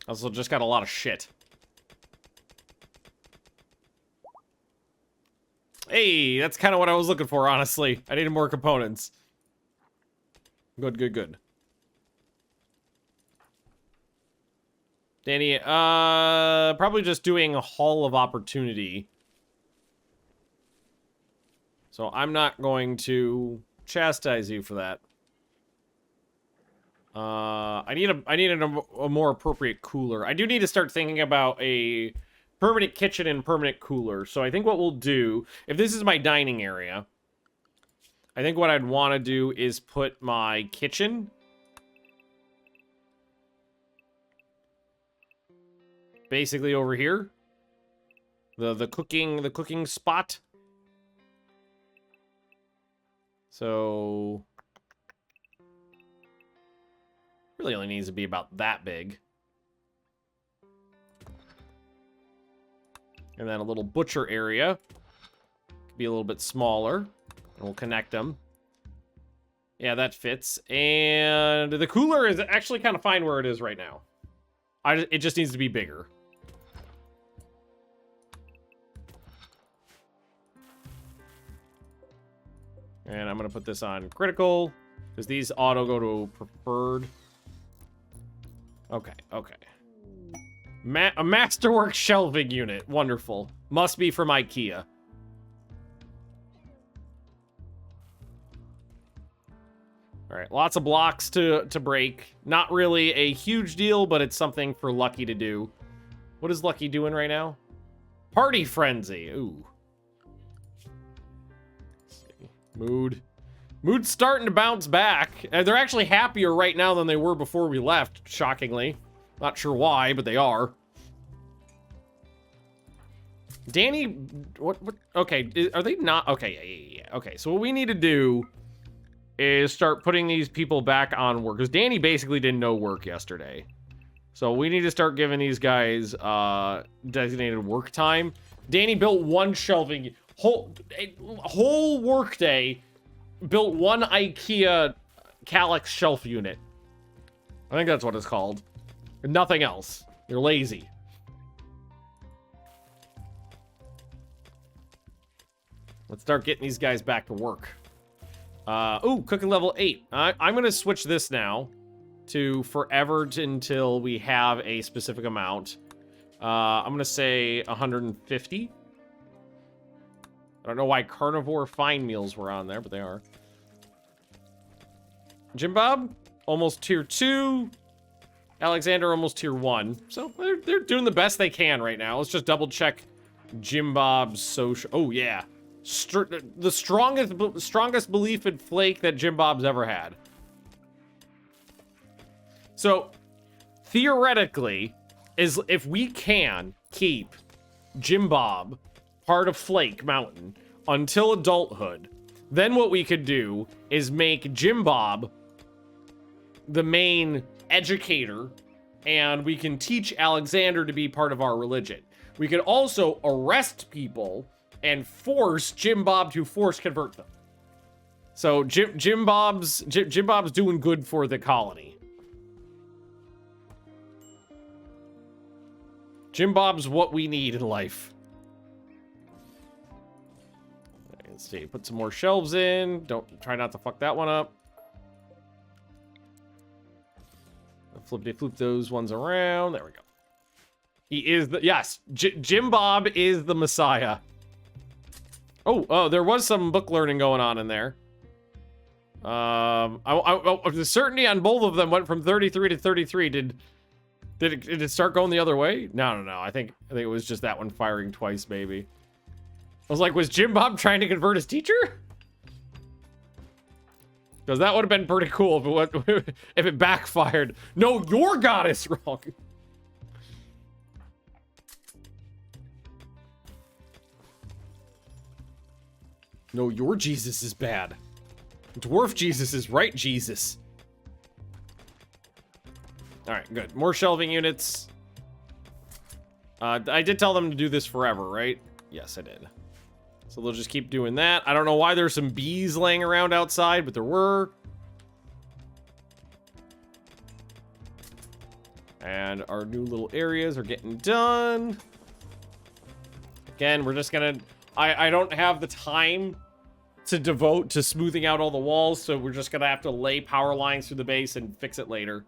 Also just got a lot of shit. Hey, that's kind of what I was looking for, honestly. I needed more components. Good. Danny, probably just doing a Hall of Opportunity. So I'm not going to chastise you for that. I need a more appropriate cooler. I do need to start thinking about a permanent kitchen and permanent cooler. So I think what we'll do, if this is my dining area, I think what I'd want to do is put my kitchen basically over here. The cooking spot. So really only needs to be about that big. And then a little butcher area. Could be a little bit smaller. And we'll connect them. Yeah, that fits. And the cooler is actually kind of fine where it is right now. It just needs to be bigger. And I'm going to put this on critical, because these auto go to preferred. Okay. A Masterwork shelving unit. Wonderful. Must be from IKEA. Alright, lots of blocks to break. Not really a huge deal, but it's something for Lucky to do. What is Lucky doing right now? Party Frenzy. Ooh. Mood's starting to bounce back. They're actually happier right now than they were before we left, shockingly. Not sure why, but they are. Danny, what, okay, are they not? Okay, yeah. Okay, so what we need to do is start putting these people back on work, because Danny basically didn't know work yesterday. So we need to start giving these guys designated work time. Danny built one shelving, whole work day, built one IKEA Calyx shelf unit. I think that's what it's called. Nothing else. You're lazy. Let's start getting these guys back to work. Ooh, cooking level 8. I'm going to switch this now to forever until we have a specific amount. I'm going to say 150. I don't know why carnivore fine meals were on there, but they are. Jim Bob, almost tier 2. Alexander almost tier 1. So they're doing the best they can right now. Let's just double check Jim Bob's social. Oh, yeah. The strongest belief in Flake that Jim Bob's ever had. So, theoretically, is if we can keep Jim Bob part of Flake Mountain until adulthood, then what we could do is make Jim Bob the main educator, and we can teach Alexander to be part of our religion. We could also arrest people and force Jim Bob to force convert them. So Jim Bob's doing good for the colony. Jim Bob's what we need in life. Let's see, put some more shelves in. Try not to fuck that one up. Flip those ones around. There we go. He is the, yes, Jim Bob is the Messiah. Oh, there was some book learning going on in there. The certainty on both of them went from 33 to 33. Did it start going the other way? No. I think it was just that one firing twice, maybe. I was like, was Jim Bob trying to convert his teacher? Because that would have been pretty cool if it backfired. No, your god is wrong. No, your Jesus is bad. Dwarf Jesus is right, Jesus. Alright, good. More shelving units. I did tell them to do this forever, right? Yes, I did. So they'll just keep doing that. I don't know why there's some bees laying around outside, but there were. And our new little areas are getting done. Again, we're just gonna... I don't have the time to devote to smoothing out all the walls, so we're just gonna have to lay power lines through the base and fix it later.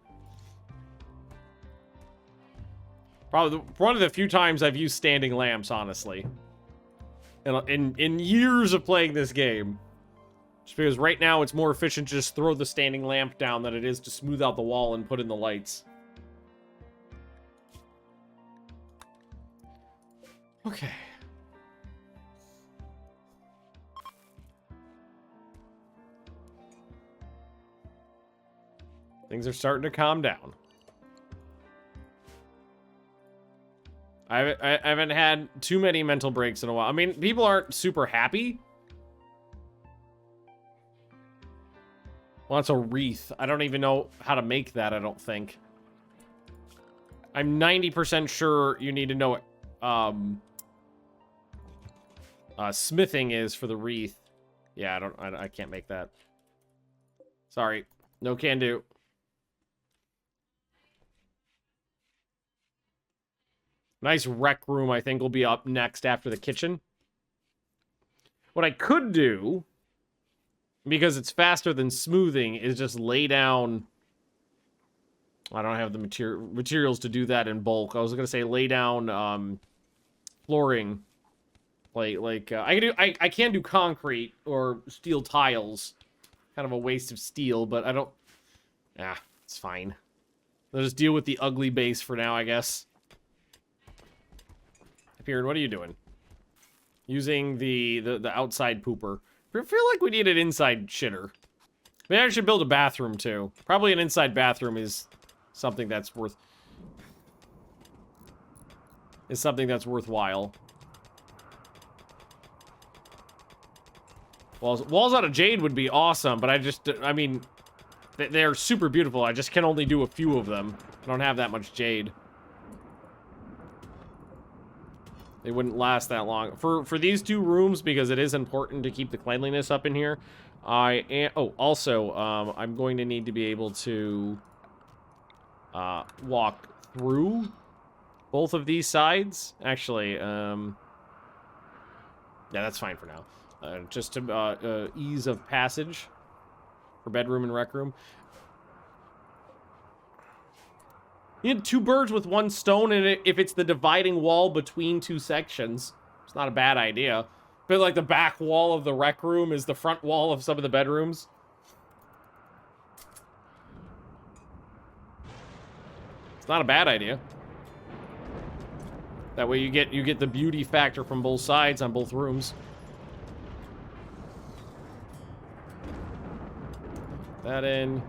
Probably one of the few times I've used standing lamps, honestly. In years of playing this game. Just because right now it's more efficient to just throw the standing lamp down than it is to smooth out the wall and put in the lights. Okay. Things are starting to calm down. I haven't had too many mental breaks in a while. I mean, people aren't super happy. Well, that's a wreath. I don't even know how to make that, I don't think. I'm 90% sure you need to know what smithing is for the wreath. Yeah, I can't make that. Sorry. No can do. Nice rec room, I think, will be up next after the kitchen. What I could do, because it's faster than smoothing, is just lay down... I don't have the materials to do that in bulk. I was going to say lay down flooring. I can do concrete or steel tiles. Kind of a waste of steel, but I don't... Ah, it's fine. I'll just deal with the ugly base for now, I guess. Pyrian, what are you doing? Using the outside pooper. I feel like we need an inside shitter. Maybe I should build a bathroom too. Probably an inside bathroom is something that's worthwhile. Walls out of Jade would be awesome, but I mean, they're super beautiful. I just can only do a few of them. I don't have that much Jade. They wouldn't last that long. For these two rooms, because it is important to keep the cleanliness up in here, also, I'm going to need to be able to walk through both of these sides. Actually, yeah, that's fine for now. Just to ease of passage for bedroom and rec room. You need two birds with one stone, and if it's the dividing wall between two sections, it's not a bad idea. But like the back wall of the rec room is the front wall of some of the bedrooms. It's not a bad idea. That way you get the beauty factor from both sides on both rooms. That in.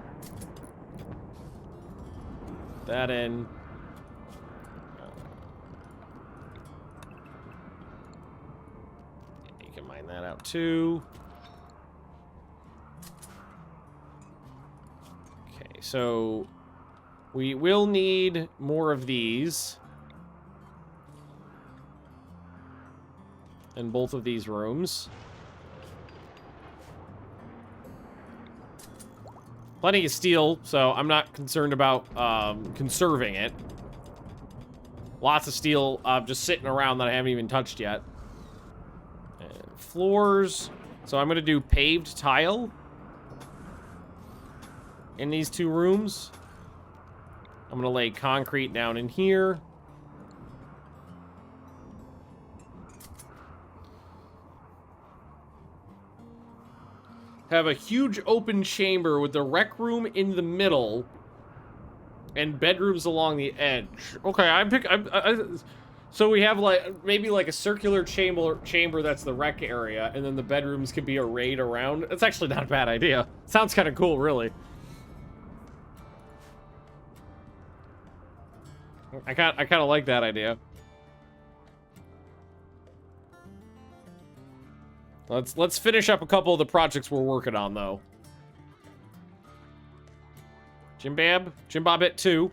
That in. You can mine that out too. Okay, so we will need more of these in both of these rooms. Plenty of steel, so I'm not concerned about conserving it. Lots of steel just sitting around that I haven't even touched yet. And floors. So I'm going to do paved tile in these two rooms. I'm going to lay concrete down in here. Have a huge open chamber with the rec room in the middle and bedrooms along the edge. Okay, so we have like maybe like a circular chamber that's the rec area, and then the bedrooms could be arrayed around. That's actually not a bad idea. Sounds kind of cool, really. I kind of like that idea. Let's finish up a couple of the projects we're working on, though. Jimbob hit 2.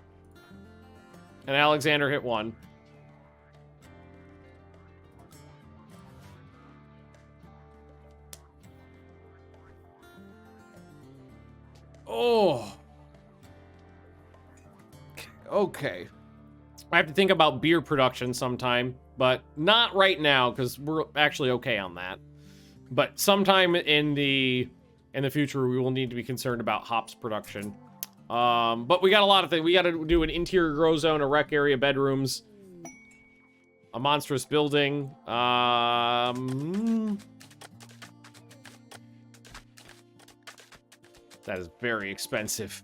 And Alexander hit 1. Oh. Okay. I have to think about beer production sometime, but not right now, because we're actually okay on that. But sometime in the future, we will need to be concerned about hops production. But we got a lot of things. We got to do an interior grow zone, a rec area, bedrooms, a monstrous building. That is very expensive.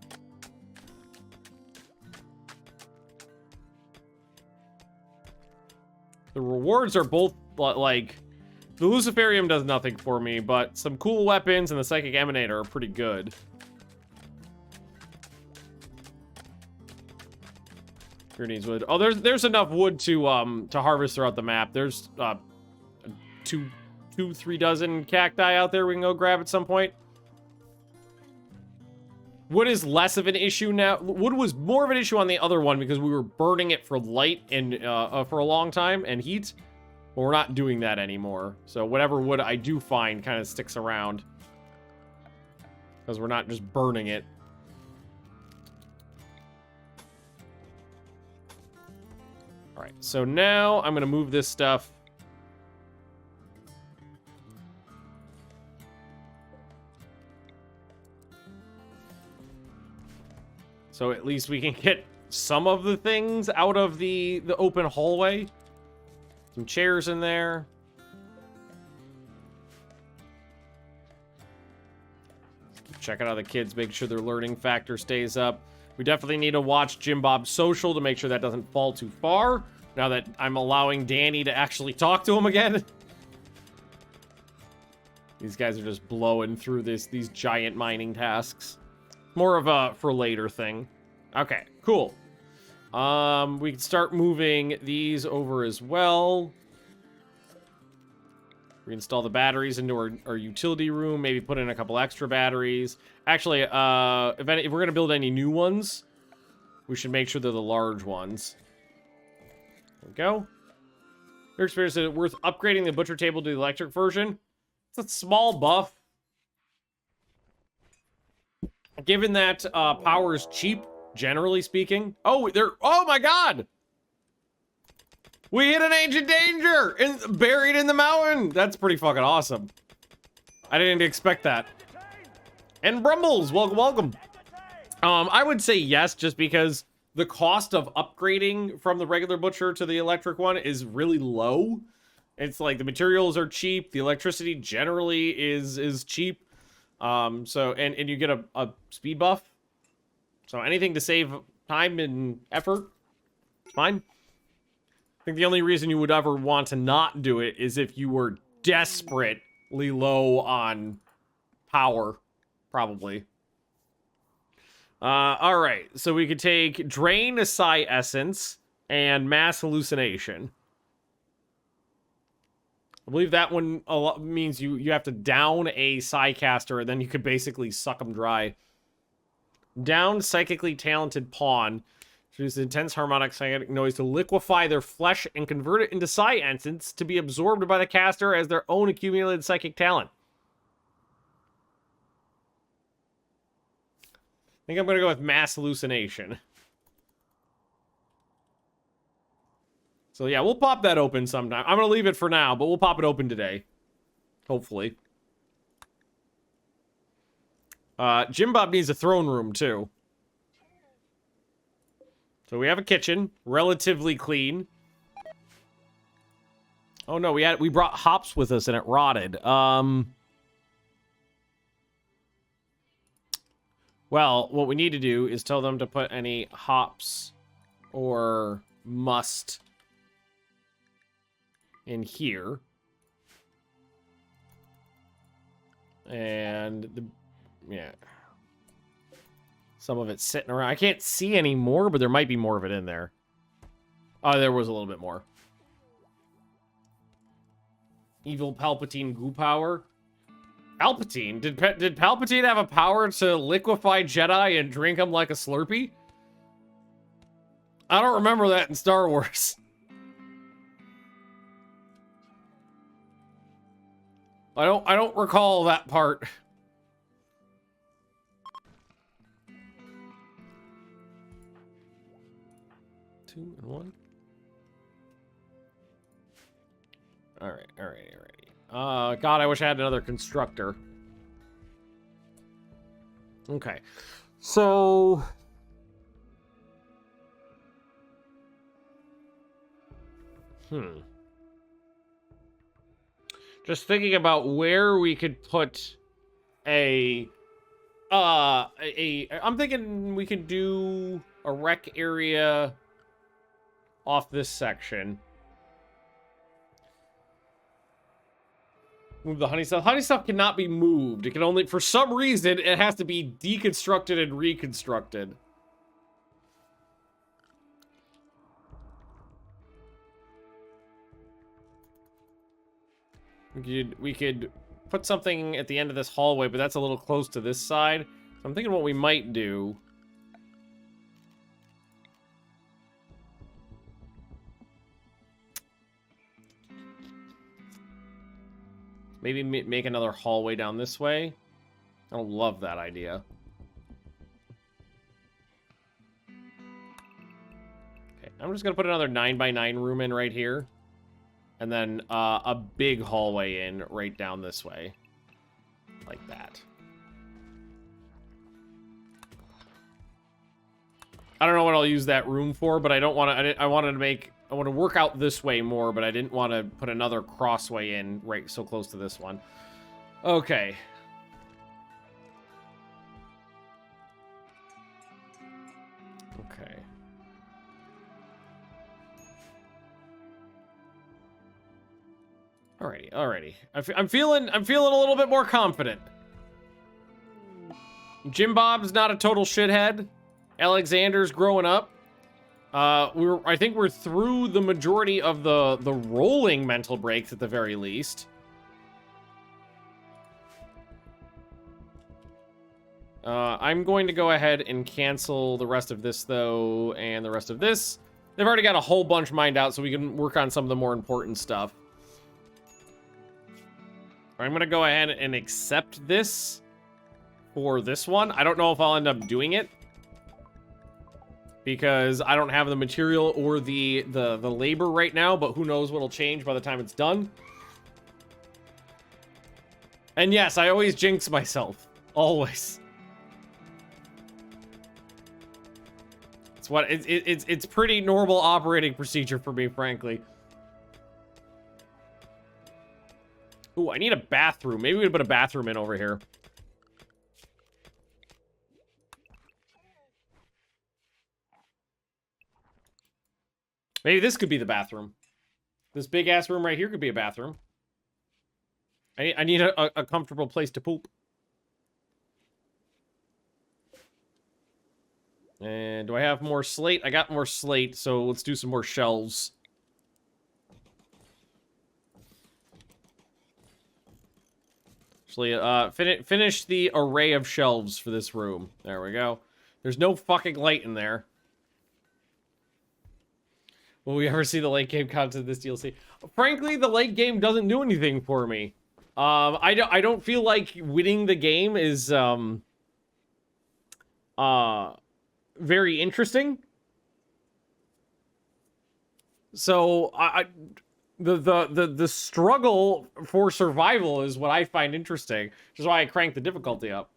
The rewards are both like... The Luciferium does nothing for me, but some cool weapons and the Psychic Emanator are pretty good. Here needs wood. Oh, there's enough wood to harvest throughout the map. There's 3 dozen cacti out there we can go grab at some point. Wood is less of an issue now. Wood was more of an issue on the other one because we were burning it for light and for a long time and heat. But we're not doing that anymore. So whatever wood I do find kind of sticks around. Because we're not just burning it. Alright, so now I'm going to move this stuff. So at least we can get some of the things out of the open hallway. Some chairs in there. Keep checking out the kids, make sure their learning factor stays up. We definitely need to watch Jim Bob's social to make sure that doesn't fall too far. Now that I'm allowing Danny to actually talk to him again. These guys are just blowing through these giant mining tasks. More of a for later thing. Okay, cool. We can start moving these over as well. Reinstall the batteries into our utility room. Maybe put in a couple extra batteries. Actually, if we're going to build any new ones, we should make sure they're the large ones. There we go. Your experience, is it worth upgrading the butcher table to the electric version? It's a small buff. Given that power is cheap, generally speaking. Oh, my god! We hit an ancient danger! Buried in the mountain! That's pretty fucking awesome. I didn't expect that. And Brumbles, welcome, welcome. I would say yes, just because the cost of upgrading from the regular butcher to the electric one is really low. It's like the materials are cheap, the electricity generally is cheap. So you get a speed buff. So anything to save time and effort. It's fine. I think the only reason you would ever want to not do it is if you were desperately low on power, probably. All right, so we could take Drain a Psi Essence and Mass Hallucination. I believe that one means you have to down a Psi caster, and then you could basically suck them dry. Down Psychically Talented Pawn. Produce intense harmonic psychic noise to liquefy their flesh and convert it into Psi Essence to be absorbed by the caster as their own accumulated psychic talent. I think I'm going to go with Mass Hallucination. So yeah, we'll pop that open sometime. I'm going to leave it for now, but we'll pop it open today. Hopefully. Jim Bob needs a throne room, too. So we have a kitchen, relatively clean. Oh no, we brought hops with us and it rotted. Well, what we need to do is tell them to put any hops or must in here. And yeah. Some of it's sitting around. I can't see any more, but there might be more of it in there. Oh, there was a little bit more. Evil Palpatine goo power. Palpatine? Did Palpatine have a power to liquefy Jedi and drink them like a Slurpee? I don't remember that in Star Wars. I don't recall that part. Two and one. Alright. God, I wish I had another constructor. Okay. So... Just thinking about where we could put I'm thinking we could do a rec area off this section. Move the honey stuff. Honey stuff cannot be moved. It can only, for some reason, it has to be deconstructed and reconstructed. We could put something at the end of this hallway, but that's a little close to this side. So I'm thinking what we might do. Maybe make another hallway down this way. I don't love that idea. Okay, I'm just gonna put another 9x9 room in right here. And then a big hallway in right down this way. Like that. I don't know what I'll use that room for, but I don't want to... I want to work out this way more, but I didn't want to put another crossway in right so close to this one. Okay. Okay. Alrighty. I'm feeling a little bit more confident. Jim Bob's not a total shithead. Alexander's growing up. I think we're through the majority of the rolling mental breaks at the very least. I'm going to go ahead and cancel the rest of this though, and the rest of this. They've already got a whole bunch mined out, so we can work on some of the more important stuff. I'm gonna go ahead and accept this for this one. I don't know if I'll end up doing it, because I don't have the material or the labor right now, but who knows what'll change by the time it's done. And yes, I always jinx myself. Always. It's pretty normal operating procedure for me, frankly. Ooh, I need a bathroom. Maybe we could put a bathroom in over here. Maybe this could be the bathroom. This big-ass room right here could be a bathroom. I need a comfortable place to poop. And do I have more slate? I got more slate, so let's do some more shelves. Actually, finish the array of shelves for this room. There we go. There's no fucking light in there. Will we ever see the late game content of this DLC? Frankly, the late game doesn't do anything for me. I don't feel like winning the game is very interesting. So the struggle for survival is what I find interesting, which is why I cranked the difficulty up.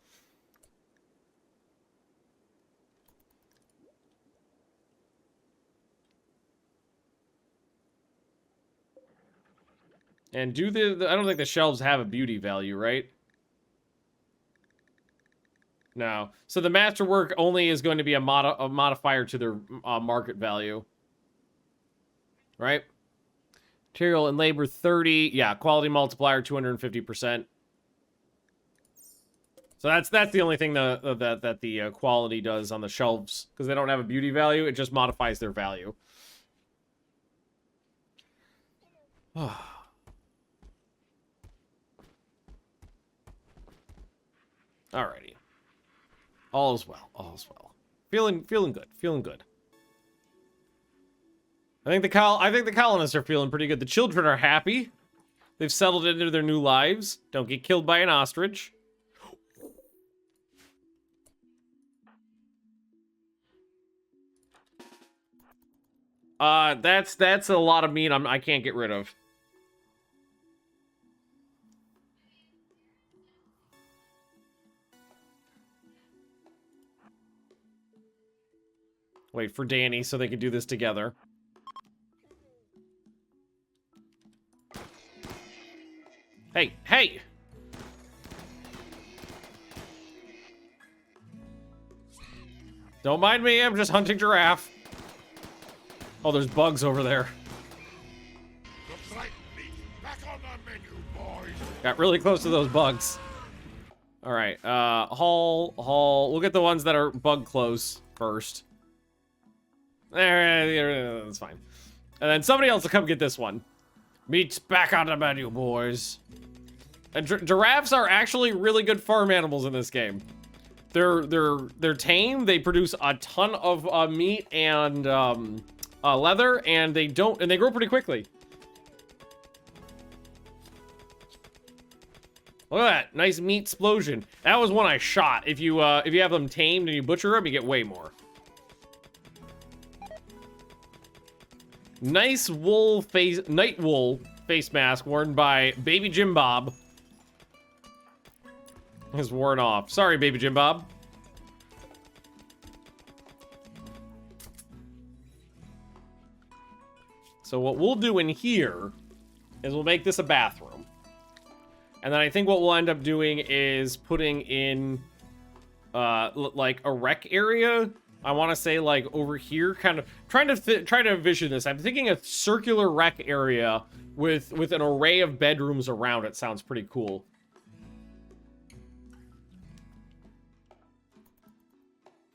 And do I don't think the shelves have a beauty value, right? No. So the masterwork only is going to be a modifier to their market value. Right? Material and labor 30. Yeah, quality multiplier 250%. So that's the only thing that the quality does on the shelves, because they don't have a beauty value. It just modifies their value. Alrighty. All is well. All is well. Feeling good. Feeling good. I think the colonists are feeling pretty good. The children are happy. They've settled into their new lives. Don't get killed by an ostrich. That's a lot of meat I can't get rid of. Wait for Danny so they can do this together. Hey, hey! Don't mind me, I'm just hunting giraffe. Oh, there's bugs over there. Back on the menu, boys. Got really close to those bugs. Alright, haul. We'll get the ones that are bug close first. There, that's fine. And then somebody else will come get this one. Meat's back on the menu, boys. And giraffes are actually really good farm animals in this game. They're tame. They produce a ton of meat and leather, and they grow pretty quickly. Look at that nice meat explosion. That was one I shot. If you have them tamed and you butcher them, you get way more. Nice night wool face mask worn by Baby Jim Bob. Has worn off. Sorry, Baby Jim Bob. So what we'll do in here is we'll make this a bathroom. And then I think what we'll end up doing is putting in like a rec area. I want to say like over here, kind of trying to envision this. I'm thinking a circular rec area with an array of bedrooms around it. Sounds pretty cool.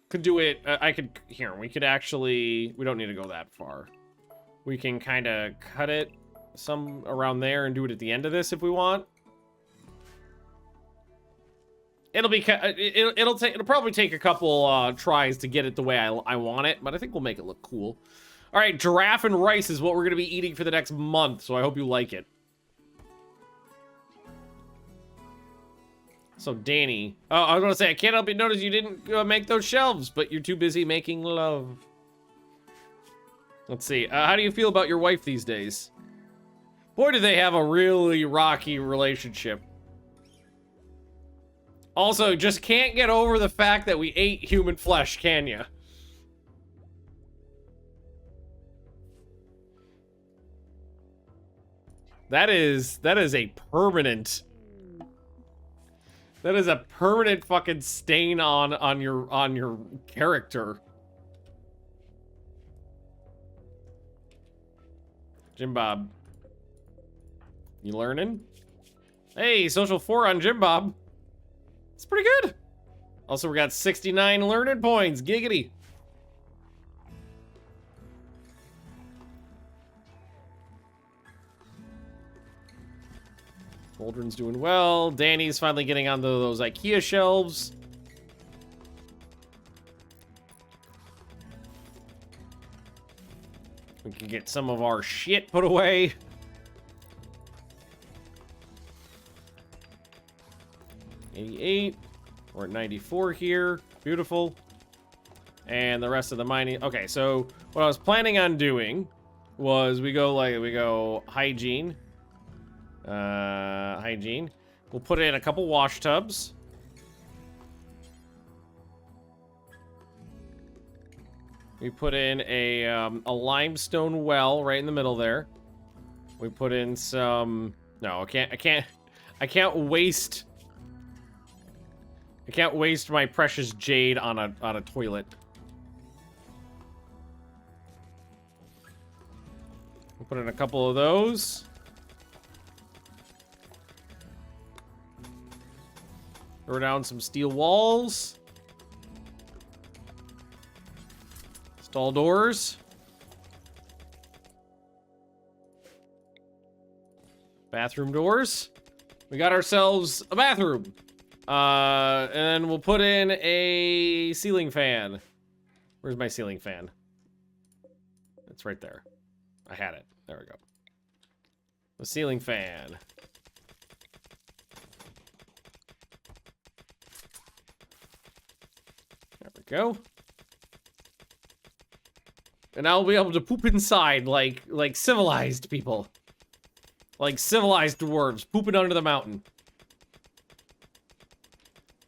Could do it. We could actually, we don't need to go that far. We can kind of cut it some around there and do it at the end of this if we want. It'll probably take a couple tries to get it the way I want it, but I think we'll make it look cool. All right, giraffe and rice is what we're gonna be eating for the next month, so I hope you like it. So Danny, oh, I was gonna say I can't help but notice you didn't make those shelves, but you're too busy making love. Let's see. How do you feel about your wife these days? Boy, do they have a really rocky relationship. Also, just can't get over the fact that we ate human flesh, can ya? That is a permanent. That is a permanent fucking stain on your character. Jim Bob. You learning? Hey, social 4 on Jim Bob. It's pretty good. Also, we got 69 learning points. Giggity. Aldrin's doing well. Danny's finally getting onto those IKEA shelves. We can get some of our shit put away. $88. We're at 94 here. Beautiful. And the rest of the mining. Okay, so what I was planning on doing was we go hygiene. Hygiene. We'll put in a couple wash tubs. We put in a limestone well right in the middle there. We put in some. No, I can't waste my precious jade on a toilet. We'll put in a couple of those. Throw down some steel walls. Stall doors. Bathroom doors. We got ourselves a bathroom. And then we'll put in a ceiling fan. Where's my ceiling fan? It's right there. I had it. There we go. The ceiling fan. There we go. And I'll be able to poop inside like civilized people. Like civilized dwarves pooping under the mountain.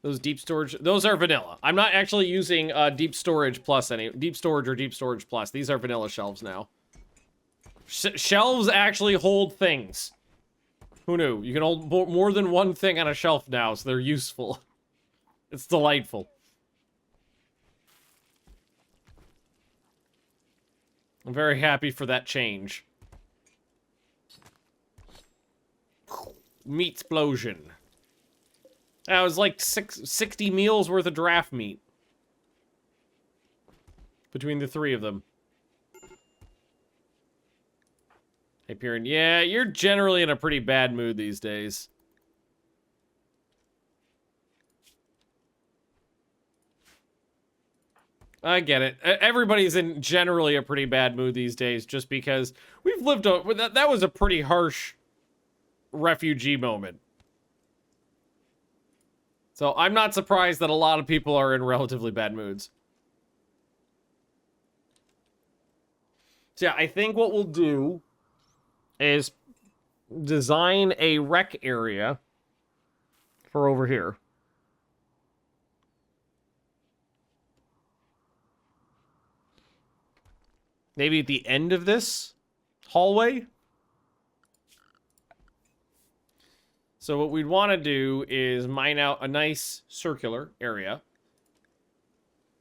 Those deep storage, those are vanilla. I'm not actually using deep storage plus deep storage or deep storage plus. These are vanilla shelves now. Shelves actually hold things. Who knew? You can hold more than one thing on a shelf now, so they're useful. It's delightful. I'm very happy for that change. Meat explosion. That was like 60 meals worth of draft meat. Between the three of them. Hyperion, yeah, you're generally in a pretty bad mood these days. I get it. Everybody's in generally a pretty bad mood these days just because we've lived that was a pretty harsh refugee moment. So I'm not surprised that a lot of people are in relatively bad moods. So yeah, I think what we'll do is design a rec area for over here. Maybe at the end of this hallway. So what we'd want to do is mine out a nice circular area.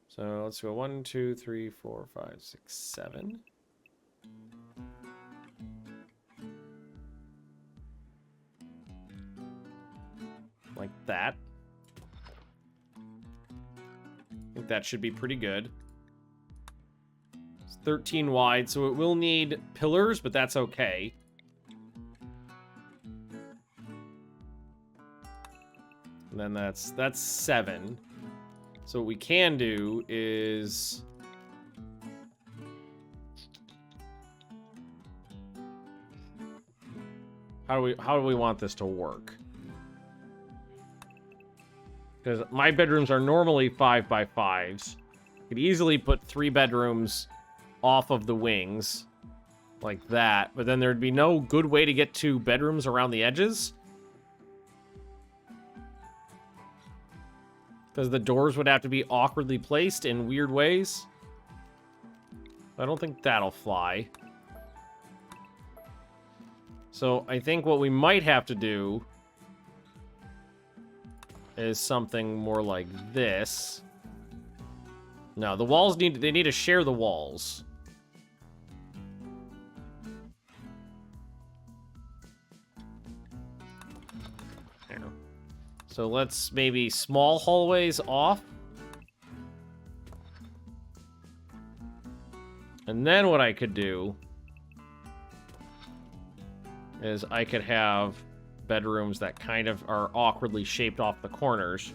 So let's go 1, 2, 3, 4, 5, 6, 7. Like that. I think that should be pretty good. It's 13 wide, so it will need pillars, but that's okay. And then that's 7. So what we can do is how do we want this to work? Because my bedrooms are normally 5 by 5s. Could easily put 3 bedrooms off of the wings like that, but then there'd be no good way to get 2 bedrooms around the edges. Because the doors would have to be awkwardly placed in weird ways. I don't think that'll fly. So I think what we might have to do is something more like this. No, the walls need to share the walls. There. So let's maybe small hallways off. And then what I could do is I could have bedrooms that kind of are awkwardly shaped off the corners.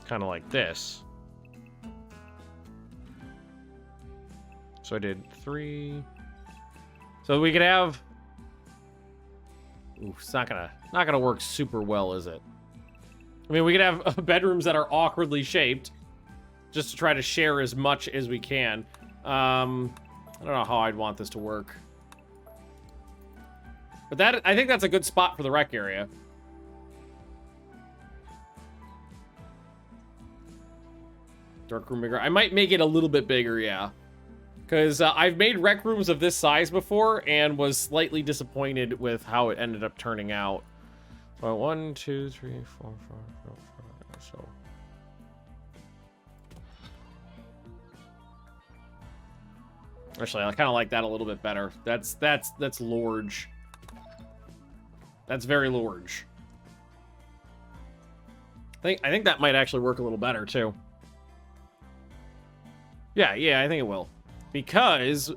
Kind of like this. So I did 3. So we could have... Ooh, it's not gonna work super well, is it? I mean, we could have bedrooms that are awkwardly shaped, just to try to share as much as we can. I don't know how I'd want this to work. But that, I think that's a good spot for the rec area. Dark room bigger. I might make it a little bit bigger, yeah. Because I've made rec rooms of this size before and was slightly disappointed with how it ended up turning out. So 1, 2, 3, 4, 5, 6, 7. So. Actually, I kind of like that a little bit better. That's large. That's very large. I think that might actually work a little better too. Yeah, I think it will. Because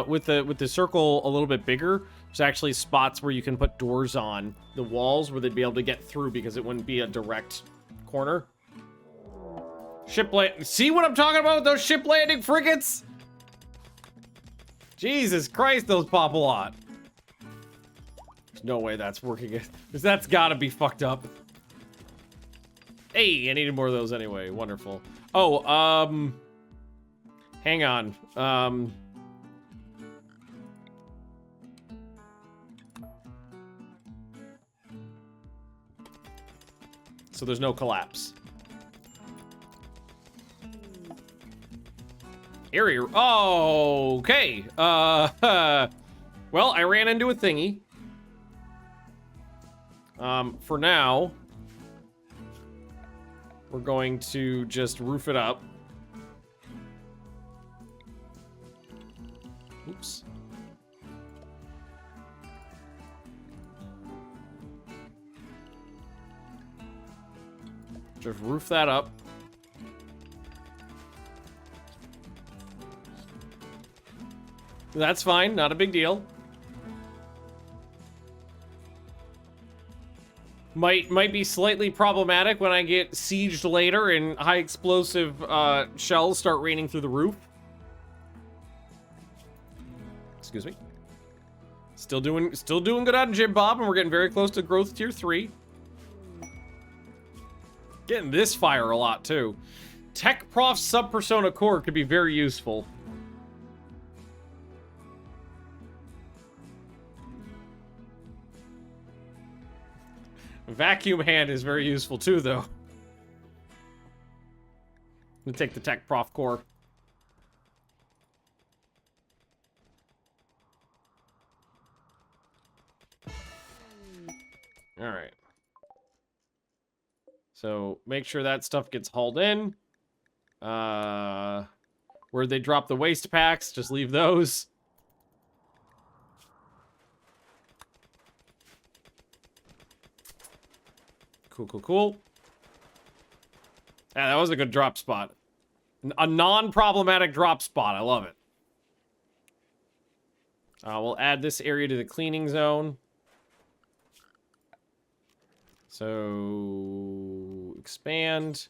with the circle a little bit bigger, there's actually spots where you can put doors on the walls where they'd be able to get through because it wouldn't be a direct corner. Ship land. See what I'm talking about with those ship landing frigates? Jesus Christ, those pop a lot. There's no way that's working. That's gotta be fucked up. Hey, I needed more of those anyway. Wonderful. Oh, hang on. So there's no collapse. Area. Oh, okay. Well, I ran into a thingy. For now, we're going to just roof it up. Oops. Just roof that up. That's fine, not a big deal. Might be slightly problematic when I get sieged later and high explosive shells start raining through the roof. Excuse me. Still doing good on Jib Bob, and we're getting very close to growth tier 3. Getting this fire a lot too. Tech Prof Sub Persona Core could be very useful. Vacuum hand is very useful too, though. I'm gonna take the Tech Prof core. Alright. So, make sure that stuff gets hauled in. Where they drop the waste packs, just leave those. Cool. Yeah, that was a good drop spot. A non-problematic drop spot. I love it. We'll add this area to the cleaning zone. So, expand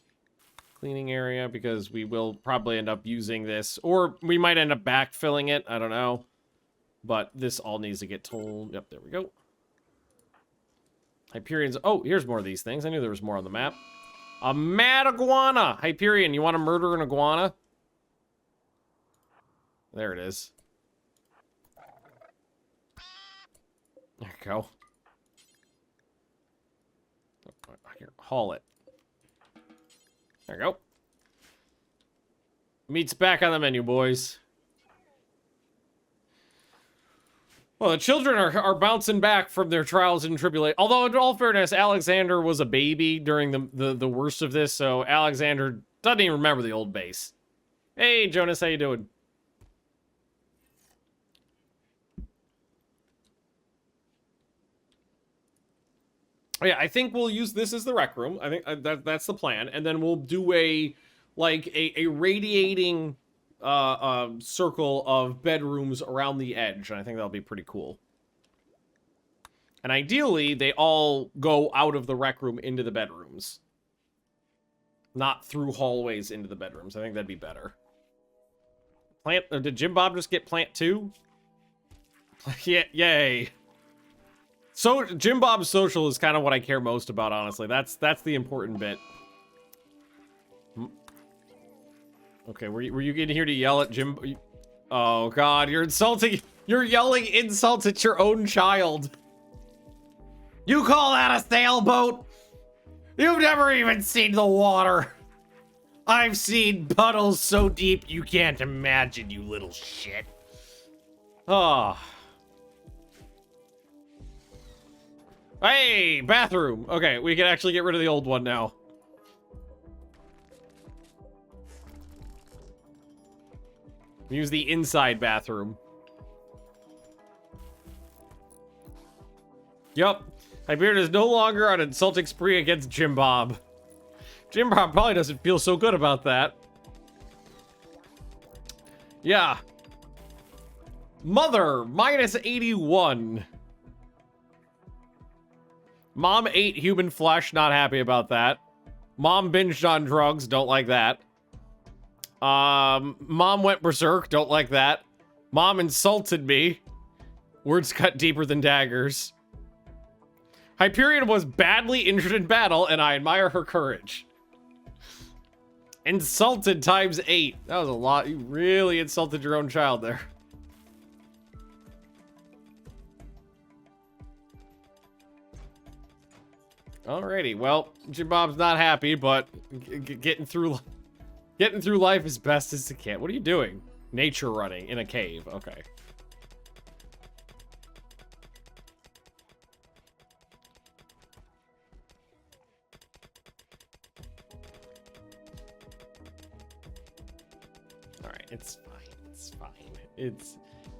cleaning area because we will probably end up using this. Or we might end up backfilling it. I don't know. But this all needs to get told. Yep, there we go. Hyperion's... Oh, here's more of these things. I knew there was more on the map. A mad iguana! Hyperion, you want to murder an iguana? There it is. There you go. Here, haul it. There you go. Meat's back on the menu, boys. Well, the children are bouncing back from their trials and tribulations. Although, in all fairness, Alexander was a baby during the worst of this, so Alexander doesn't even remember the old base. Hey, Jonas, how you doing? Yeah, I think we'll use this as the rec room. I think that's the plan. And then we'll do a radiating circle of bedrooms around the edge. And I think that'll be pretty cool. And ideally, they all go out of the rec room into the bedrooms. Not through hallways into the bedrooms. I think that'd be better. Plant, did Jim Bob just get plant 2? Yeah, yay. So Jim Bob's social is kind of what I care most about, honestly. That's the important bit. Okay, were you getting here to yell at Jim? Oh God, you're insulting. You're yelling insults at your own child. You call that a sailboat? You've never even seen the water. I've seen puddles so deep you can't imagine, you little shit. Oh. Hey, bathroom. Okay, we can actually get rid of the old one now. Use the inside bathroom. Yup. Hyperion is no longer on an insulting spree against Jim Bob. Jim Bob probably doesn't feel so good about that. Yeah. Mother, minus 81. Mom ate human flesh, not happy about that. Mom binged on drugs, don't like that. Mom went berserk, don't like that. Mom insulted me. Words cut deeper than daggers. Hyperion was badly injured in battle, and I admire her courage. Insulted times 8. That was a lot. You really insulted your own child there. Alrighty, well, Jim Bob's not happy, but getting through life as best as he can. What are you doing? Nature running in a cave. Okay. Alright, it's fine. It's fine.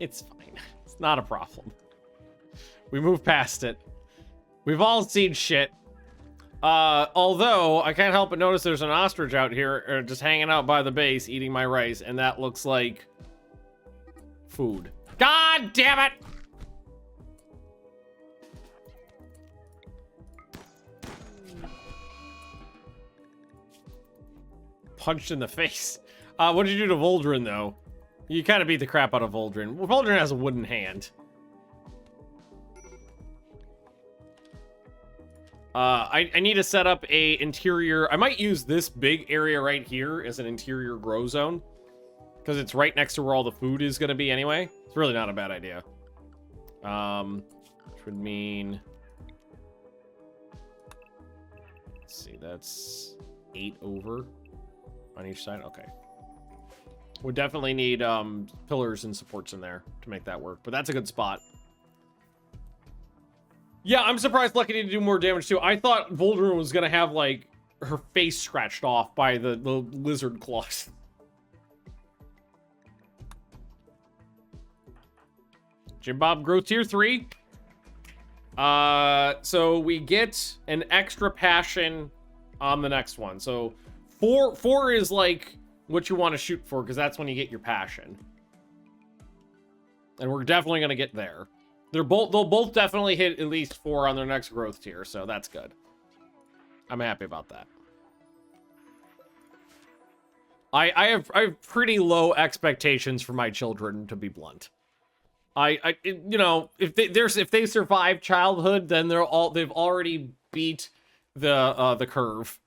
It's fine. It's not a problem. We move past it. We've all seen shit. Although, I can't help but notice there's an ostrich out here just hanging out by the base eating my rice, and that looks like food. God damn it! Punched in the face. What did you do to Voldrin, though? You kind of beat the crap out of Voldrin. Well, Voldrin has a wooden hand. I need to set up a interior. I might use this big area right here as an interior grow zone, because it's right next to where all the food is going to be anyway. It's really not a bad idea. Which would mean, let's see, that's 8 over on each side. Okay. We definitely need pillars and supports in there to make that work, but that's a good spot. Yeah, I'm surprised Lucky didn't do more damage too. I thought Voldrin was gonna have like her face scratched off by the lizard claws. Jim Bob grow tier 3. So we get an extra passion on the next one. So 4 is like what you want to shoot for, because that's when you get your passion. And we're definitely gonna get there. They'll both definitely hit at least 4 on their next growth tier, so that's good. I'm happy about that. I have pretty low expectations for my children, to be blunt. You know, if they survive childhood, then they've already beat the curve.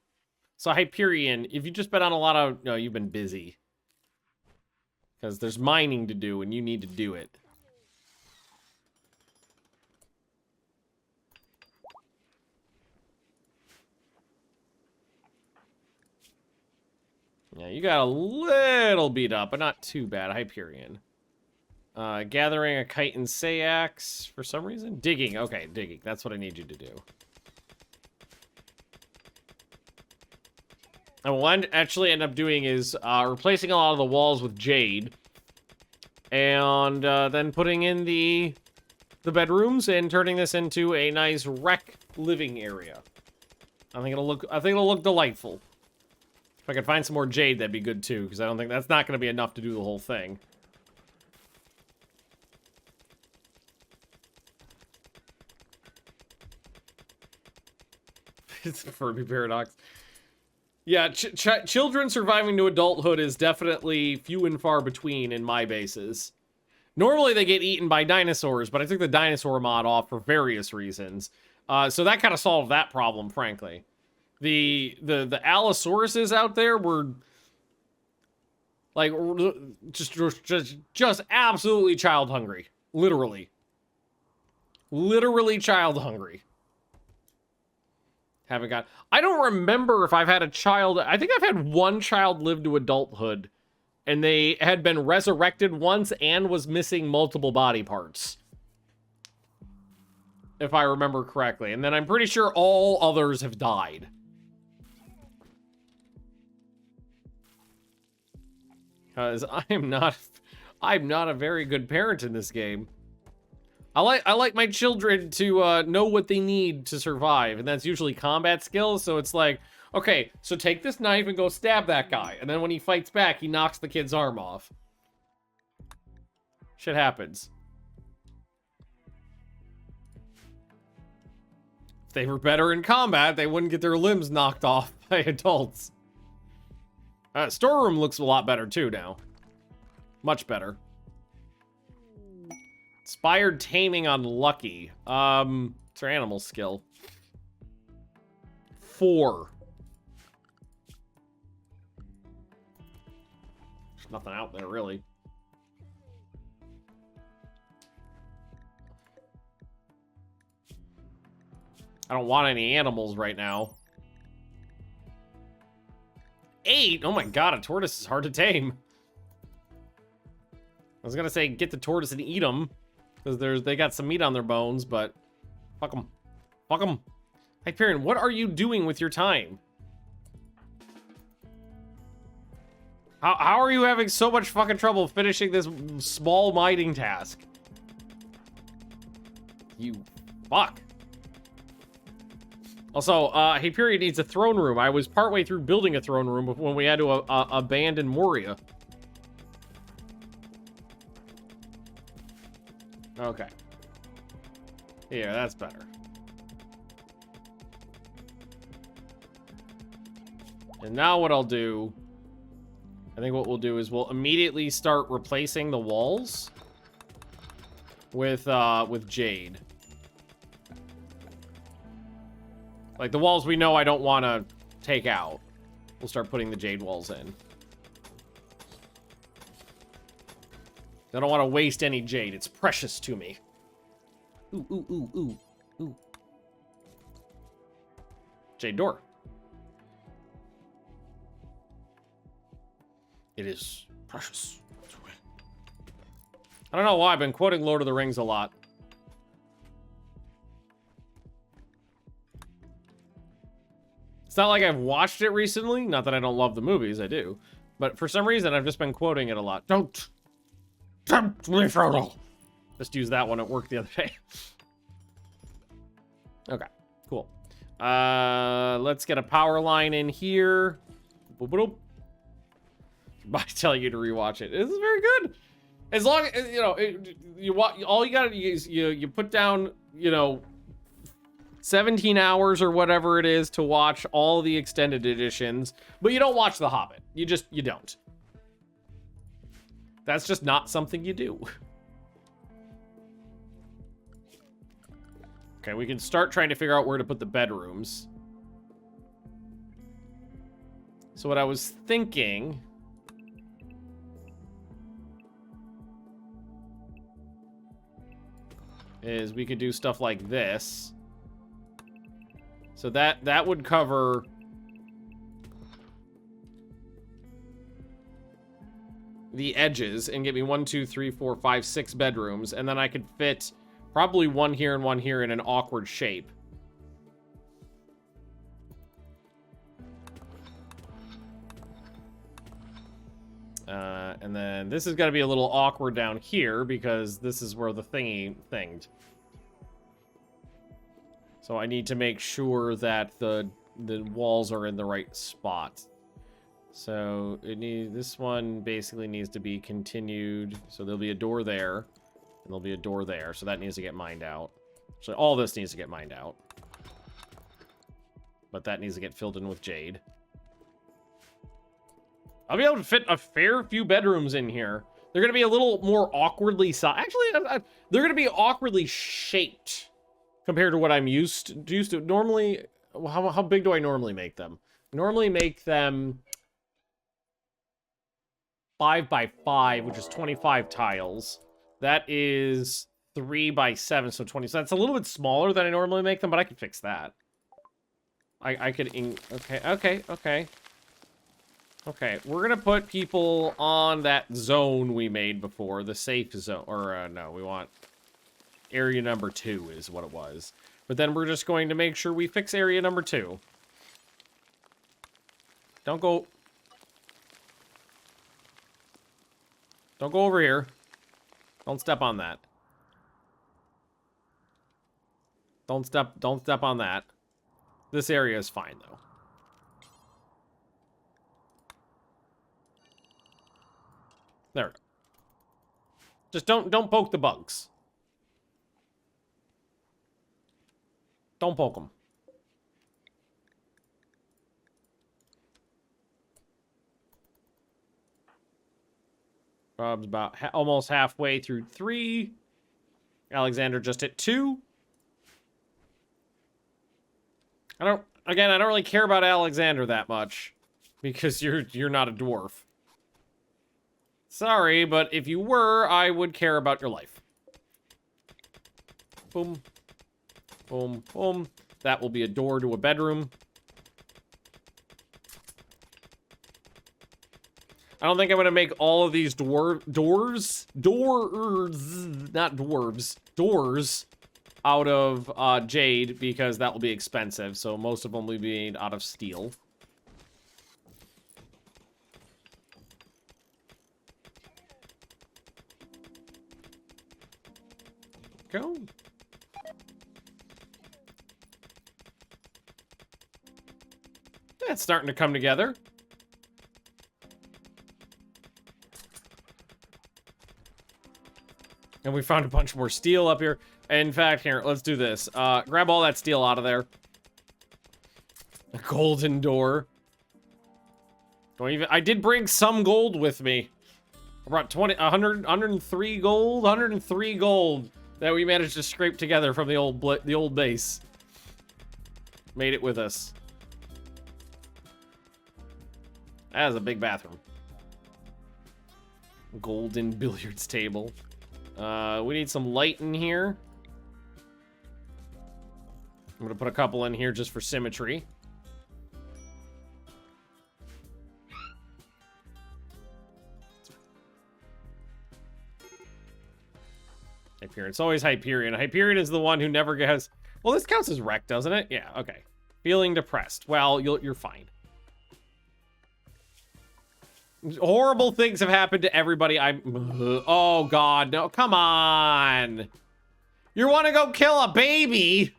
So Hyperion, if you've just been on a lot of, no, you've been busy, because there's mining to do and you need to do it. Yeah, you got a little beat up, but not too bad. Hyperion. Gathering a kite and sayax for some reason. Digging. Okay, digging. That's what I need you to do. And what we'll actually end up doing is replacing a lot of the walls with Jade. And then putting in the bedrooms and turning this into a nice rec living area. I think it'll look delightful. If I could find some more jade, that'd be good too, because I don't think that's not going to be enough to do the whole thing. It's a Furby paradox. Yeah, children surviving to adulthood is definitely few and far between in my bases. Normally they get eaten by dinosaurs, but I took the dinosaur mod off for various reasons. So that kind of solved that problem, frankly. The Allosauruses out there were like just absolutely child hungry. Literally child hungry. Haven't got... I don't remember if I've had a child... I think I've had one child live to adulthood, and they had been resurrected once and was missing multiple body parts. If I remember correctly. And then I'm pretty sure all others have died. Because I'm not a very good parent in this game. I like my children to know what they need to survive, and that's usually combat skills. So it's like, okay, so take this knife and go stab that guy, and then when he fights back, he knocks the kid's arm off. Shit happens. If they were better in combat, they wouldn't get their limbs knocked off by adults. Storeroom looks a lot better too now. Much better. Inspired taming on Lucky. It's her animal skill. 4. There's nothing out there, really. I don't want any animals right now. 8? Oh my god, a tortoise is hard to tame. I was gonna say get the tortoise and eat them. Because they got some meat on their bones, but fuck them. Fuck them. Hyperion, what are you doing with your time? How are you having so much fucking trouble finishing this small mining task? You fuck. Also, Hyperion needs a throne room. I was partway through building a throne room when we had to abandon Moria. Okay. Yeah, that's better. And now what I'll do... I think what we'll do is we'll immediately start replacing the walls with Jade. Like, the walls we know I don't want to take out. We'll start putting the Jade walls in. I don't want to waste any Jade. It's precious to me. Ooh, ooh, ooh, ooh, ooh. Jade door. It is precious. I don't know why I've been quoting Lord of the Rings a lot. It's not like I've watched it recently. Not that I don't love the movies, I do. But for some reason, I've just been quoting it a lot. Don't tempt me, Frodo. Just used that one at work the other day. Okay, cool. Let's get a power line in here. Boop, boop, boop. I tell you to rewatch it. This is very good. As long as, you know, all you gotta do is you put down, you know, 17 hours or whatever it is to watch all the extended editions, but you don't watch The Hobbit. You don't. That's just not something you do. Okay, we can start trying to figure out where to put the bedrooms. So what I was thinking is we could do stuff like this. So that would cover the edges and get me 1, 2, 3, 4, 5, 6 bedrooms, and then I could fit probably one here and one here in an awkward shape. And then this is going to be a little awkward down here because this is where the thingy thinged. So I need to make sure that the walls are in the right spot. So this one basically needs to be continued. So there'll be a door there, and there'll be a door there. So that needs to get mined out. So all this needs to get mined out. But that needs to get filled in with Jade. I'll be able to fit a fair few bedrooms in here. They're going to be a little more awkwardly sized. Actually, they're going to be awkwardly shaped compared to what I'm used to. Normally, how big do I normally make them? I normally make them 5 by 5, which is 25 tiles. That is 3 by 7, so 20. So that's a little bit smaller than I normally make them, but I can fix that. I could... Okay, we're gonna put people on that zone we made before, the safe zone. Or, no, we want... Area number 2 is what it was. But then we're just going to make sure we fix area number 2. Don't go over here. Don't step on that. Don't step on that. This area is fine, though. There we go. Just don't poke the bugs. Don't poke them. Rob's about almost halfway through 3. Alexander just hit 2. I don't really care about Alexander that much because you're not a dwarf. Sorry, but if you were, I would care about your life. Boom. Boom, boom. That will be a door to a bedroom. I don't think I'm going to make all of these doors, not dwarves, doors out of Jade because that will be expensive. So most of them will be made out of steel. Go. It's starting to come together. And we found a bunch more steel up here. In fact, here, let's do this. Grab all that steel out of there. A golden door. I did bring some gold with me. I brought 103 gold, 103 gold that we managed to scrape together from the old base. Made it with us. That is a big bathroom. Golden billiards table. We need some light in here. I'm gonna put a couple in here just for symmetry. Hyperion. It's always Hyperion. Hyperion is the one who never gets... Well, this counts as wreck, doesn't it? Yeah, okay. Feeling depressed. Well, you're fine. Horrible things have happened to everybody. Oh, God. No, come on. You want to go kill a baby?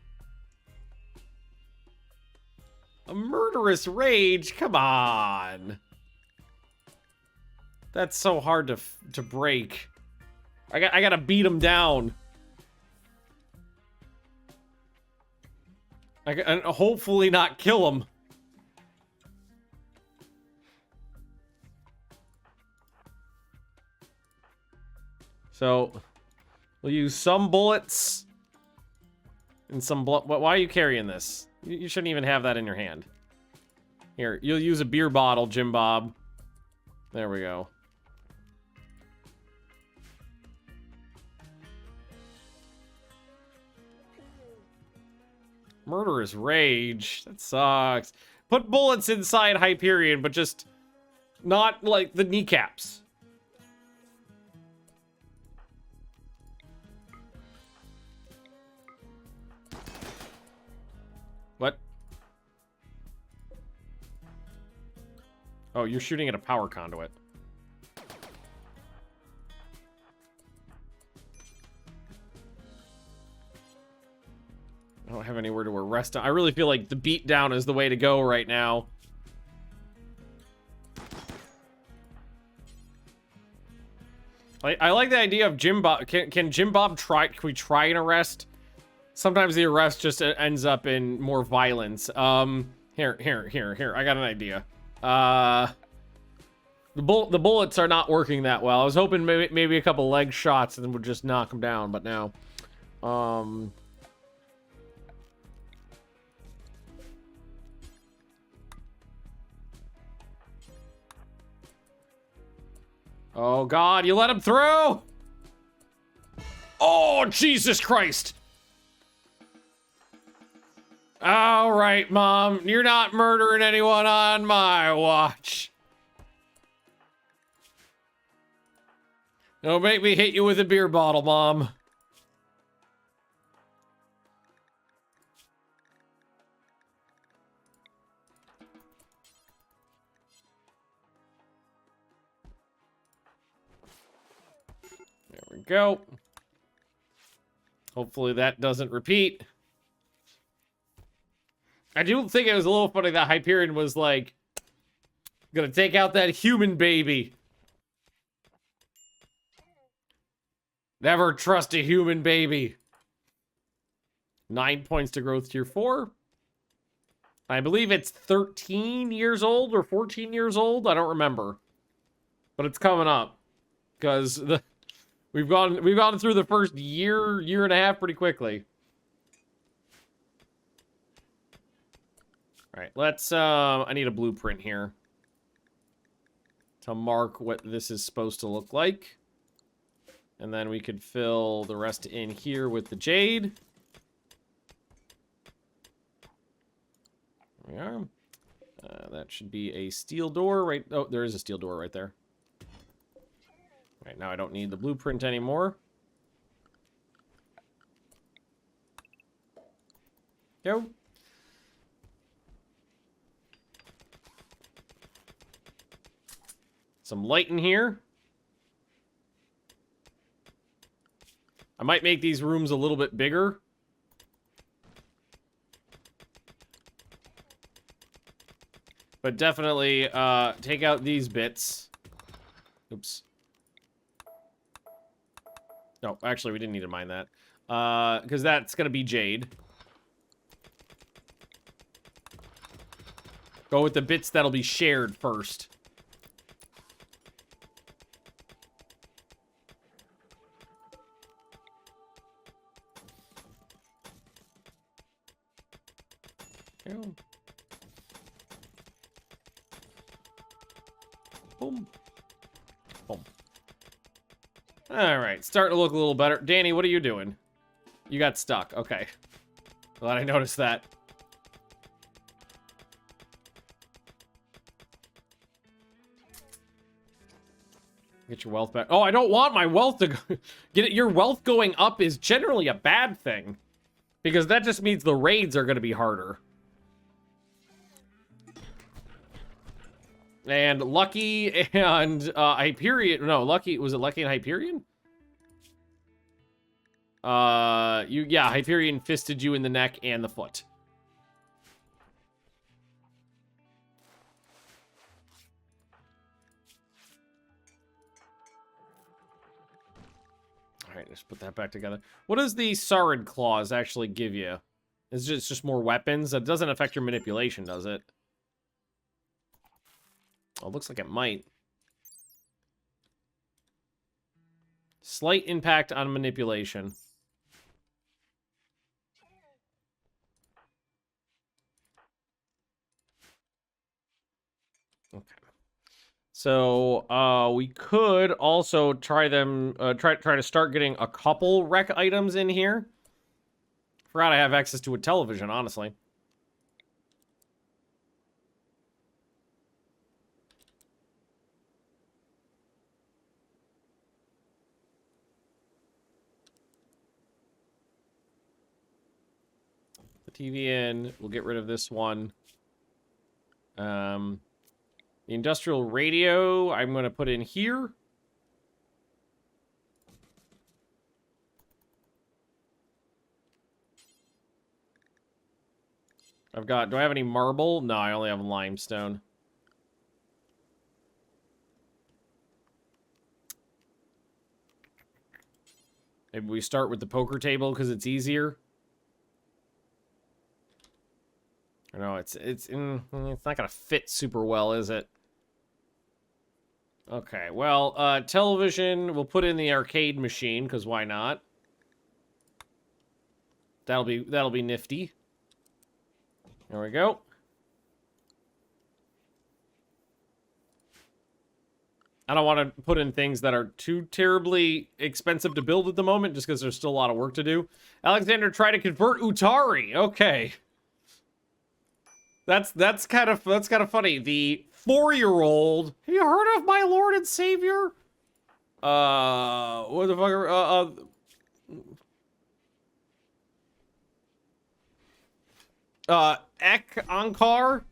A murderous rage? Come on. That's so hard to break. I gotta beat him down. And hopefully not kill him. So, we'll use some bullets and some blood. Why are you carrying this? You shouldn't even have that in your hand. Here, you'll use a beer bottle, Jim Bob. There we go. Murderous rage. That sucks. Put bullets inside Hyperion, but just not like the kneecaps. What? Oh, you're shooting at a power conduit. I don't have anywhere to arrest him. I really feel like the beatdown is the way to go right now. I like the idea of Jim Bob. Can Jim Bob try? Can we try an arrest? Sometimes the arrest just ends up in more violence. Here. I got an idea. The bullets are not working that well. I was hoping maybe a couple leg shots and then would just knock him down, but no. Oh God, you let him through! Oh, Jesus Christ! All right, Mom, you're not murdering anyone on my watch. Don't make me hit you with a beer bottle, Mom. There we go. Hopefully that doesn't repeat. I do think it was a little funny that Hyperion was like, gonna take out that human baby. Never trust a human baby. 9 points to growth tier 4. I believe it's 13 years old or 14 years old. I don't remember. But it's coming up. Because we've gone through the first year and a half pretty quickly. Alright, let's I need a blueprint here to mark what this is supposed to look like. And then we could fill the rest in here with the Jade. There we are. That should be a steel door right... Oh, there is a steel door right there. Right, now I don't need the blueprint anymore. Go. Some light in here. I might make these rooms a little bit bigger. But definitely take out these bits. Oops. No, actually, we didn't need to mine that. Because that's going to be Jade. Go with the bits that'll be shared first. Boom. Boom. Alright, starting to look a little better. Danny, what are you doing? You got stuck. Okay. Glad I noticed that. Get your wealth back. Oh, I don't want my wealth to go. Get it. Your wealth going up is generally a bad thing. Because that just means the raids are going to be harder. And Lucky and Hyperion. No, Lucky. Was it Lucky and Hyperion? Yeah, Hyperion fisted you in the neck and the foot. Alright, let's put that back together. What does the Sarid Claws actually give you? It's just more weapons? That doesn't affect your manipulation, does it? Oh, looks like it might. Slight impact on manipulation. Okay. So, we could also try to start getting a couple rec items in here. Forgot I have access to a television, honestly. TV in. We'll get rid of this one. The industrial radio, I'm going to put in here. I've got, do I have any marble? No, I only have limestone. Maybe we start with the poker table because it's easier. I know it's not gonna fit super well, is it? Okay, well, television, we'll put in the arcade machine, because why not? That'll be nifty. There we go. I don't want to put in things that are too terribly expensive to build at the moment, just because there's still a lot of work to do. Alexander tried to convert Utari. Okay. That's kind of funny. The 4-year-old. Have you heard of my Lord and Savior? What the fuck? Ek Ankar?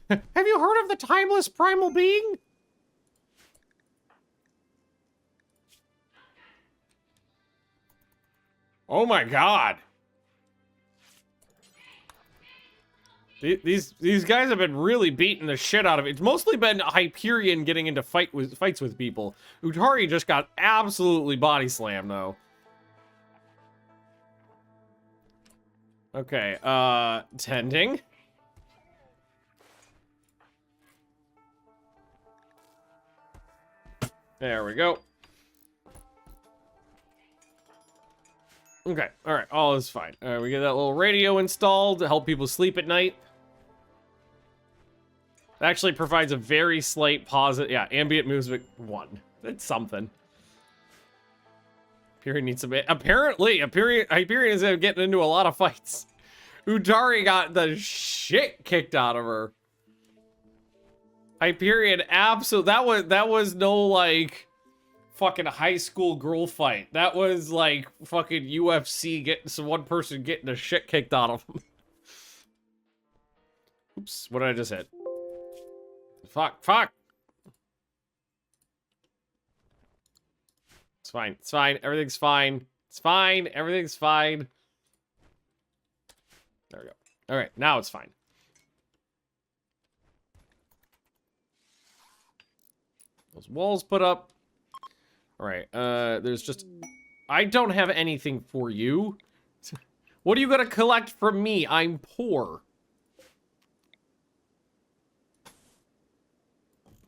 Have you heard of the timeless primal being? Oh my god. These guys have been really beating the shit out of it. It's mostly been Hyperion getting into fights with people. Utari just got absolutely body slammed though. Okay, tending. There we go. Okay, alright, all is fine. Alright, we get that little radio installed to help people sleep at night. It actually provides a very slight positive. Yeah, ambient music 1. That's something. Hyperion needs some. Apparently, Hyperion is getting into a lot of fights. Utari got the shit kicked out of her. Hyperion absolutely. That was no like fucking high school girl fight. That was like fucking UFC getting one person getting the shit kicked out of them. Oops, what did I just hit? Fuck. It's fine. It's fine. Everything's fine. It's fine. Everything's fine. There we go. All right, now it's fine. Those walls put up. All right, there's just... I don't have anything for you. What are you gonna collect from me? I'm poor.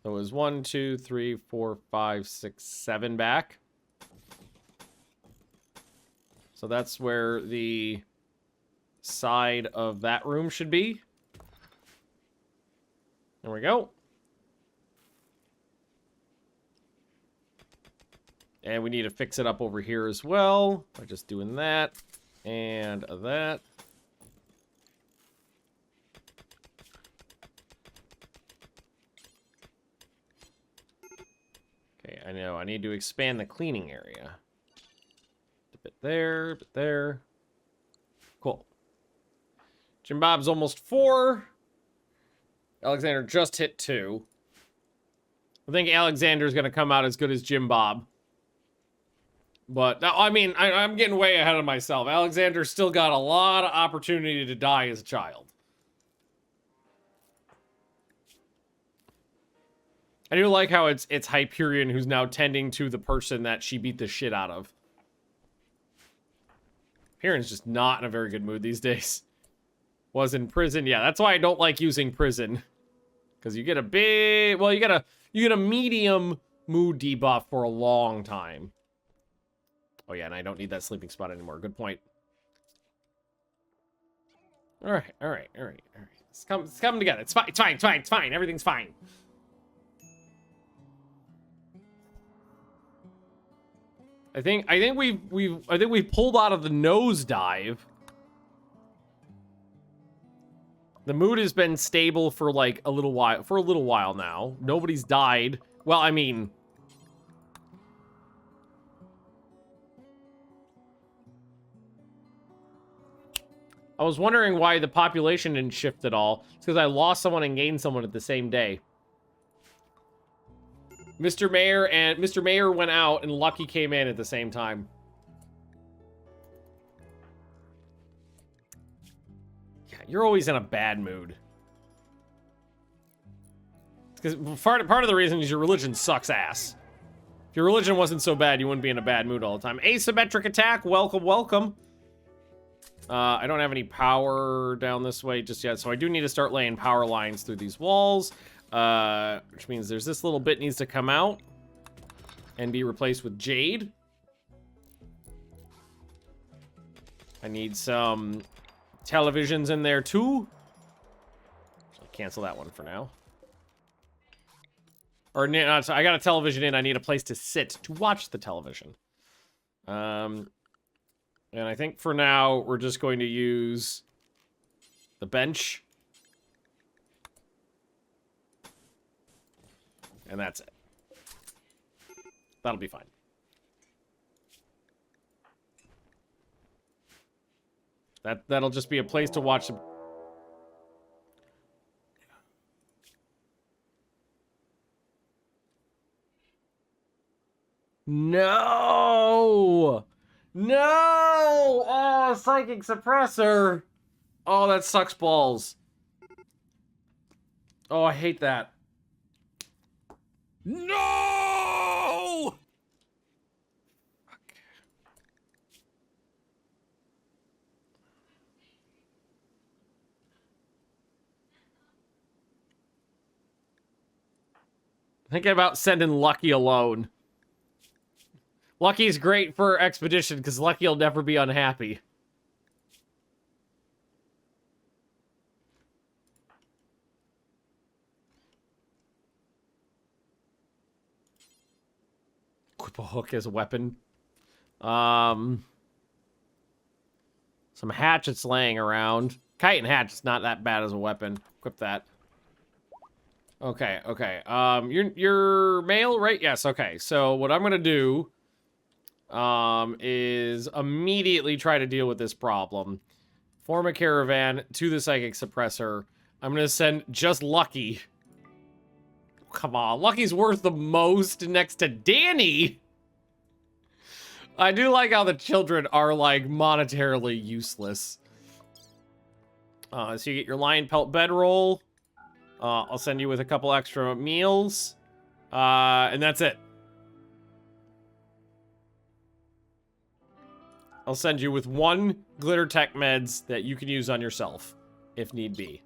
So it was 1, 2, 3, 4, 5, 6, 7 back. So that's where the side of that room should be. There we go. And we need to fix it up over here as well by just doing that and that. Okay, I know. I need to expand the cleaning area. A bit there, a bit there. Cool. Jim Bob's almost 4. Alexander just hit 2. I think Alexander's going to come out as good as Jim Bob. But, I mean, I'm getting way ahead of myself. Alexander's still got a lot of opportunity to die as a child. I do like how it's Hyperion who's now tending to the person that she beat the shit out of. Hyperion's just not in a very good mood these days. Was in prison. Yeah, that's why I don't like using prison. Because you get a big... Well, you get a medium mood debuff for a long time. Oh yeah, and I don't need that sleeping spot anymore. Good point. Alright. It's coming together. It's fine. Everything's fine. I think we've pulled out of the nosedive. The mood has been stable for like a little while now. Nobody's died. Well, I mean, I was wondering why the population didn't shift at all. It's because I lost someone and gained someone at the same day. Mr. Mayor went out and Lucky came in at the same time. You're always in a bad mood. Because part of the reason is your religion sucks ass. If your religion wasn't so bad, you wouldn't be in a bad mood all the time. Asymmetric attack, welcome, welcome. I don't have any power down this way just yet, so I do need to start laying power lines through these walls, which means there's this little bit needs to come out and be replaced with Jade. I need some televisions in there too. I'll cancel that one for now. Or no, so I got a television in. I need a place to sit to watch the television. And I think for now we're just going to use the bench. And that's it. That'll be fine. That'll just be a place to watch some. No! No! Oh, psychic suppressor. Oh, that sucks balls. Oh, I hate that. No! Thinking about sending Lucky alone. Lucky's great for expedition because Lucky will never be unhappy. Equip a hook as a weapon. Some hatchets laying around. Kite and hatchet's not that bad as a weapon. Equip that. Okay, okay. You're male, right? Yes, okay. So what I'm gonna do is immediately try to deal with this problem. Form a caravan to the psychic suppressor. I'm gonna send just Lucky. Come on, Lucky's worth the most next to Danny. I do like how the children are like monetarily useless. So you get your lion pelt bedroll. I'll send you with a couple extra meals. And that's it. I'll send you with 1 glitter tech meds that you can use on yourself, if need be.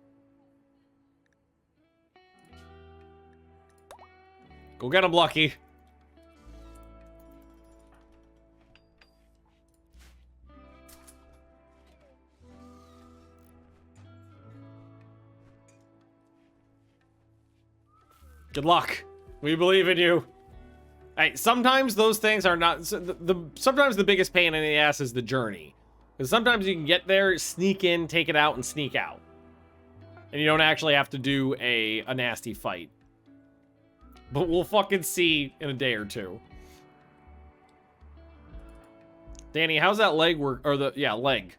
Go get him, Lucky. Good luck. We believe in you. Hey, sometimes those things are not... sometimes the biggest pain in the ass is the journey. Because sometimes you can get there, sneak in, take it out, and sneak out. And you don't actually have to do a nasty fight. But we'll fucking see in a day or two. Danny, how's that leg work? Or the... yeah, leg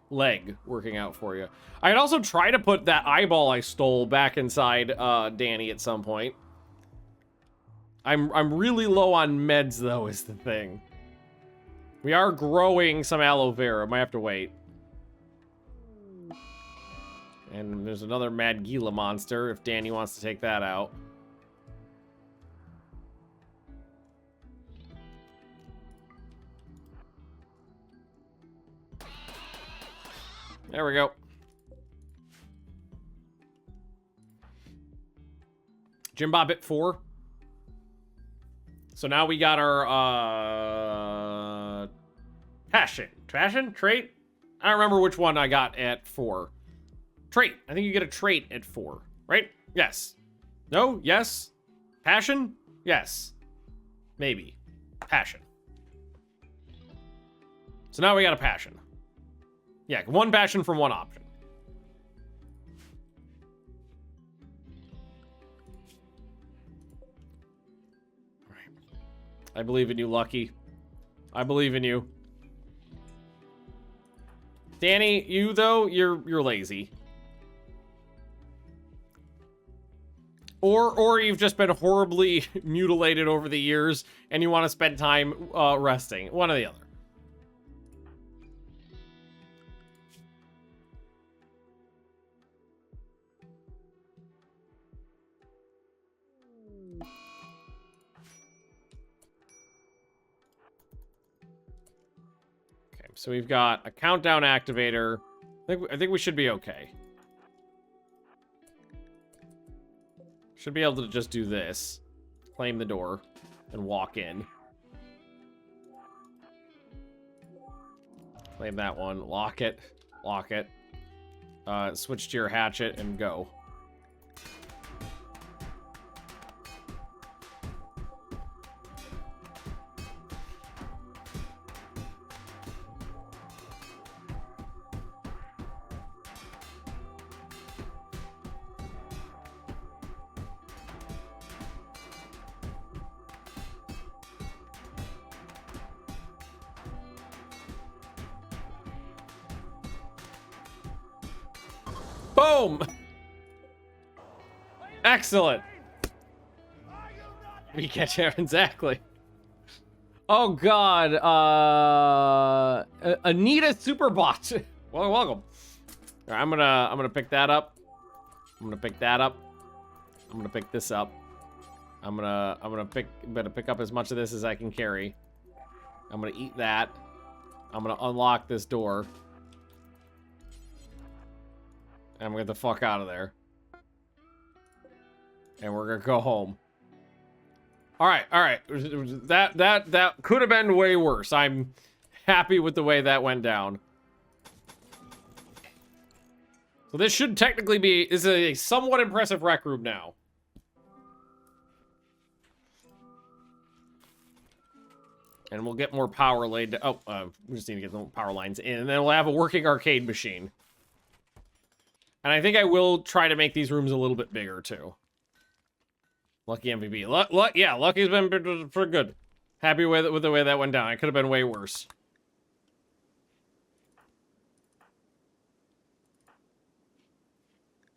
working out for you. I'd also try to put that eyeball I stole back inside Danny at some point. I'm really low on meds, though, is the thing. We are growing some aloe vera. Might have to wait. And there's another Mad Gila monster, if Danny wants to take that out. There we go. Jim Bob at 4. So now we got our, passion, trait? I don't remember which one I got at 4. Trait. I think you get a trait at 4, right? Yes. No? Yes? Passion? Yes. Maybe. Passion. So now we got a passion. Yeah, 1 passion from 1 option. I believe in you, Lucky. I believe in you. Danny, you though, you're lazy. Or you've just been horribly mutilated over the years and you want to spend time resting. One or the other. so we've got a countdown activator. I think we should be okay. Should be able to just do this. Claim the door and walk in. Claim that one. Lock it. Lock it. Switch to your hatchet and go. Boom! Excellent. We catch him exactly. Oh god, Anita Superbot. Well, welcome. All right, I'm gonna pick that up. I'm gonna pick that up. I'm gonna pick this up. I'm gonna pick up as much of this as I can carry. I'm gonna eat that. I'm gonna unlock this door. And I'm gonna get the fuck out of there. And we're gonna go home. Alright. That could have been way worse. I'm happy with the way that went down. So this should technically be... This is a somewhat impressive rec room now. And we'll get more power laid... we just need to get the power lines in. And then we'll have a working arcade machine. And I think I will try to make these rooms a little bit bigger, too. Lucky MVP. Yeah, Lucky's been pretty good. Happy with the way that went down. It could have been way worse.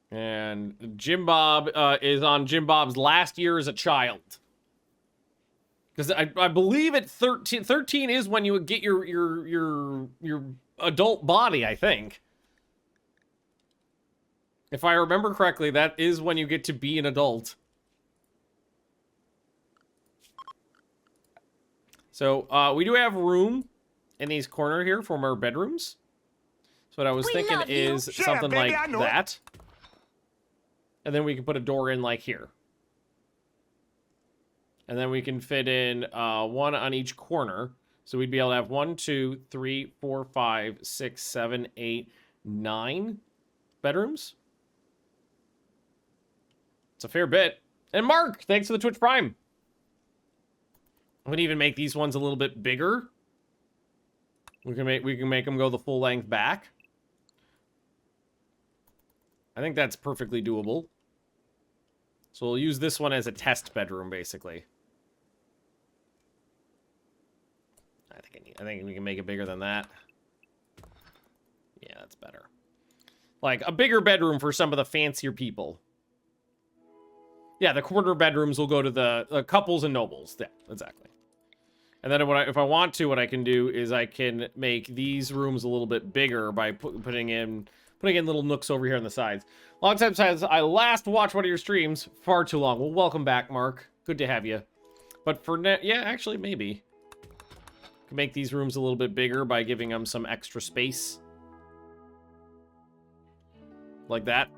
And Jim Bob is on Jim Bob's last year as a child. Because I believe at 13... 13 is when you would get your adult body, I think. If I remember correctly, that is when you get to be an adult. So, we do have room in these corner here for more bedrooms. So what I was thinking is something like that. And then we can put a door in like here. And then we can fit in one on each corner. So we'd be able to have 1, 2, 3, 4, 5, 6, 7, 8, 9 bedrooms. It's a fair bit. And Mark, thanks for the Twitch Prime. We can even make these ones a little bit bigger. We can make them go the full length back. I think that's perfectly doable. So we'll use this one as a test bedroom, basically. I think we can make it bigger than that. Yeah, that's better. Like a bigger bedroom for some of the fancier people. Yeah, the corner bedrooms will go to the couples and nobles. Yeah, exactly. And then if I want to, what I can do is I can make these rooms a little bit bigger by putting in little nooks over here on the sides. Long time since I last watched one of your streams. Far too long. Well, welcome back, Mark. Good to have you. But for now, yeah, actually, maybe. Can make these rooms a little bit bigger by giving them some extra space. Like that.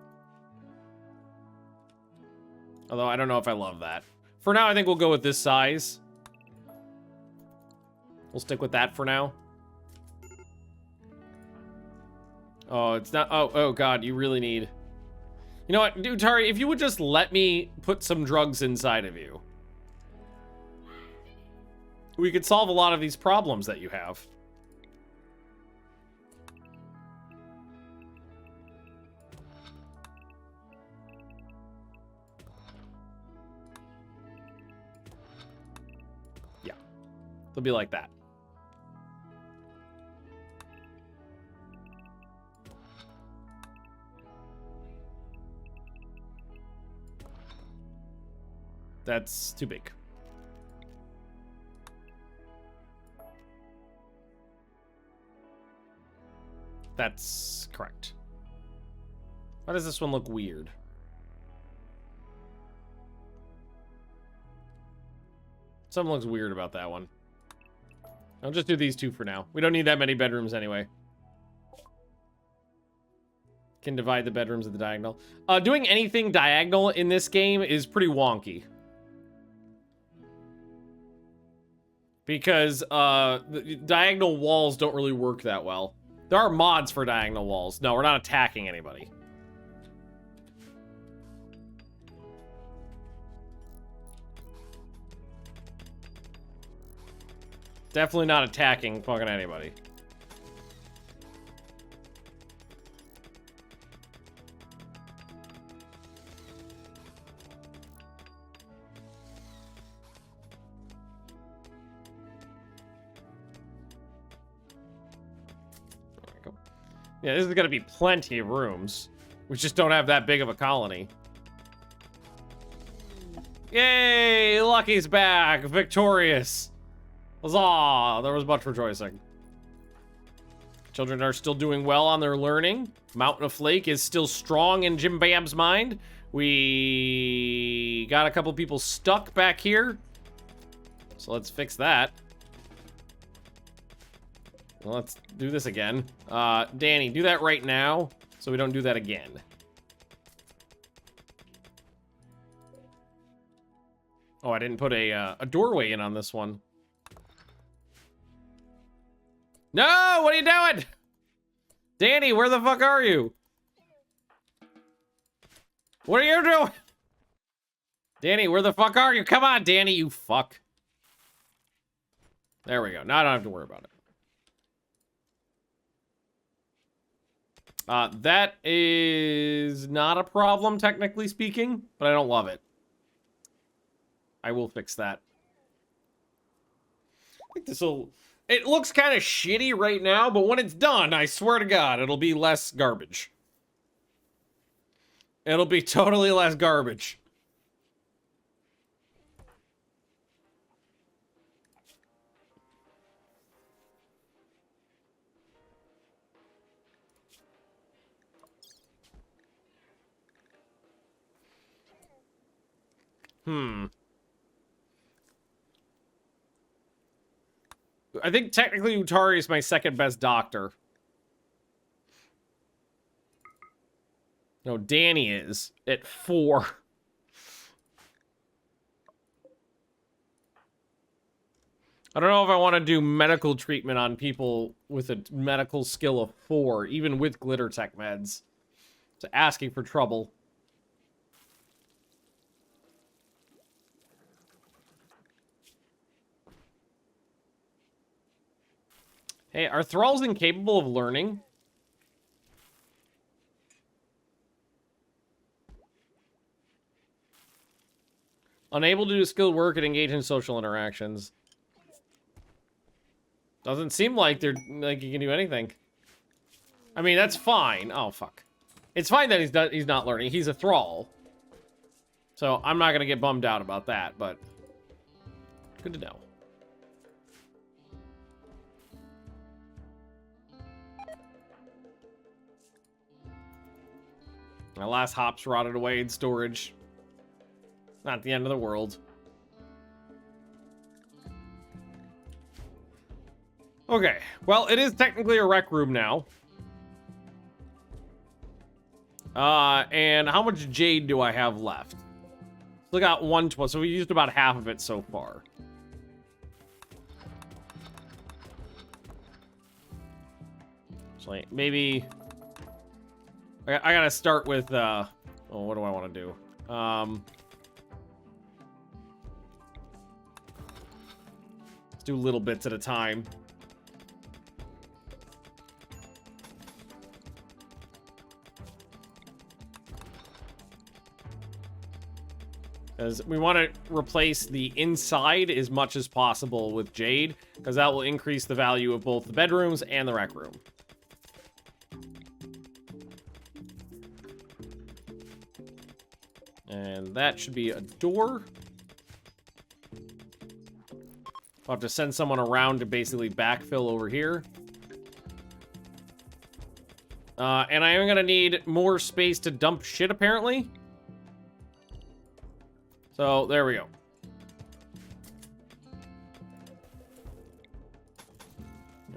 Although, I don't know if I love that. For now, I think we'll go with this size. We'll stick with that for now. Oh, it's not... Oh, God, you really need... You know what, dude, Tari, if you would just let me put some drugs inside of you, we could solve a lot of these problems that you have. Yeah. They'll be like that. That's too big. That's correct. Why does this one look weird? Something looks weird about that one. I'll just do these two for now. We don't need that many bedrooms anyway. Can divide the bedrooms at the diagonal. Doing anything diagonal in this game is pretty wonky. Because the diagonal walls don't really work that well. There are mods for diagonal walls. No, we're not attacking anybody. Definitely not attacking fucking anybody. Yeah, this is gonna be plenty of rooms. We just don't have that big of a colony. Yay! Lucky's back! Victorious! Huzzah! There was much rejoicing. Children are still doing well on their learning. Mountain of Flake is still strong in Jim Bam's mind. We got a couple people stuck back here. So let's fix that. Well, let's do this again. Danny, do that right now so we don't do that again. Oh, I didn't put a doorway in on this one. No, what are you doing? Danny, where the fuck are you? What are you doing? Danny, where the fuck are you? Come on, Danny, you fuck. There we go. Now I don't have to worry about it. That is not a problem, technically speaking, but I don't love it. I will fix that. I think this'll... It looks kind of shitty right now, but when it's done, I swear to God, it'll be less garbage. It'll be totally less garbage. I think technically Utari is my second best doctor. No, Danny is at 4. I don't know if I want to do medical treatment on people with a medical skill of 4, even with glitter tech meds. It's asking for trouble. Hey, are thralls incapable of learning? Unable to do skilled work and engage in social interactions. Doesn't seem like they're like you can do anything. I mean, that's fine. Oh fuck. It's fine that he's not learning. He's a thrall. So I'm not gonna get bummed out about that, but good to know. My last hops rotted away in storage. Not the end of the world. Okay, well, it is technically a rec room now. And how much Jade do I have left? Still got 112, so we used about half of it so far. So like, maybe... I gotta start with, oh, what do I want to do? Let's do little bits at a time. Because we want to replace the inside as much as possible with Jade, because that will increase the value of both the bedrooms and the rec room. And that should be a door. I'll have to send someone around to basically backfill over here. And I am going to need more space to dump shit, apparently. So, there we go.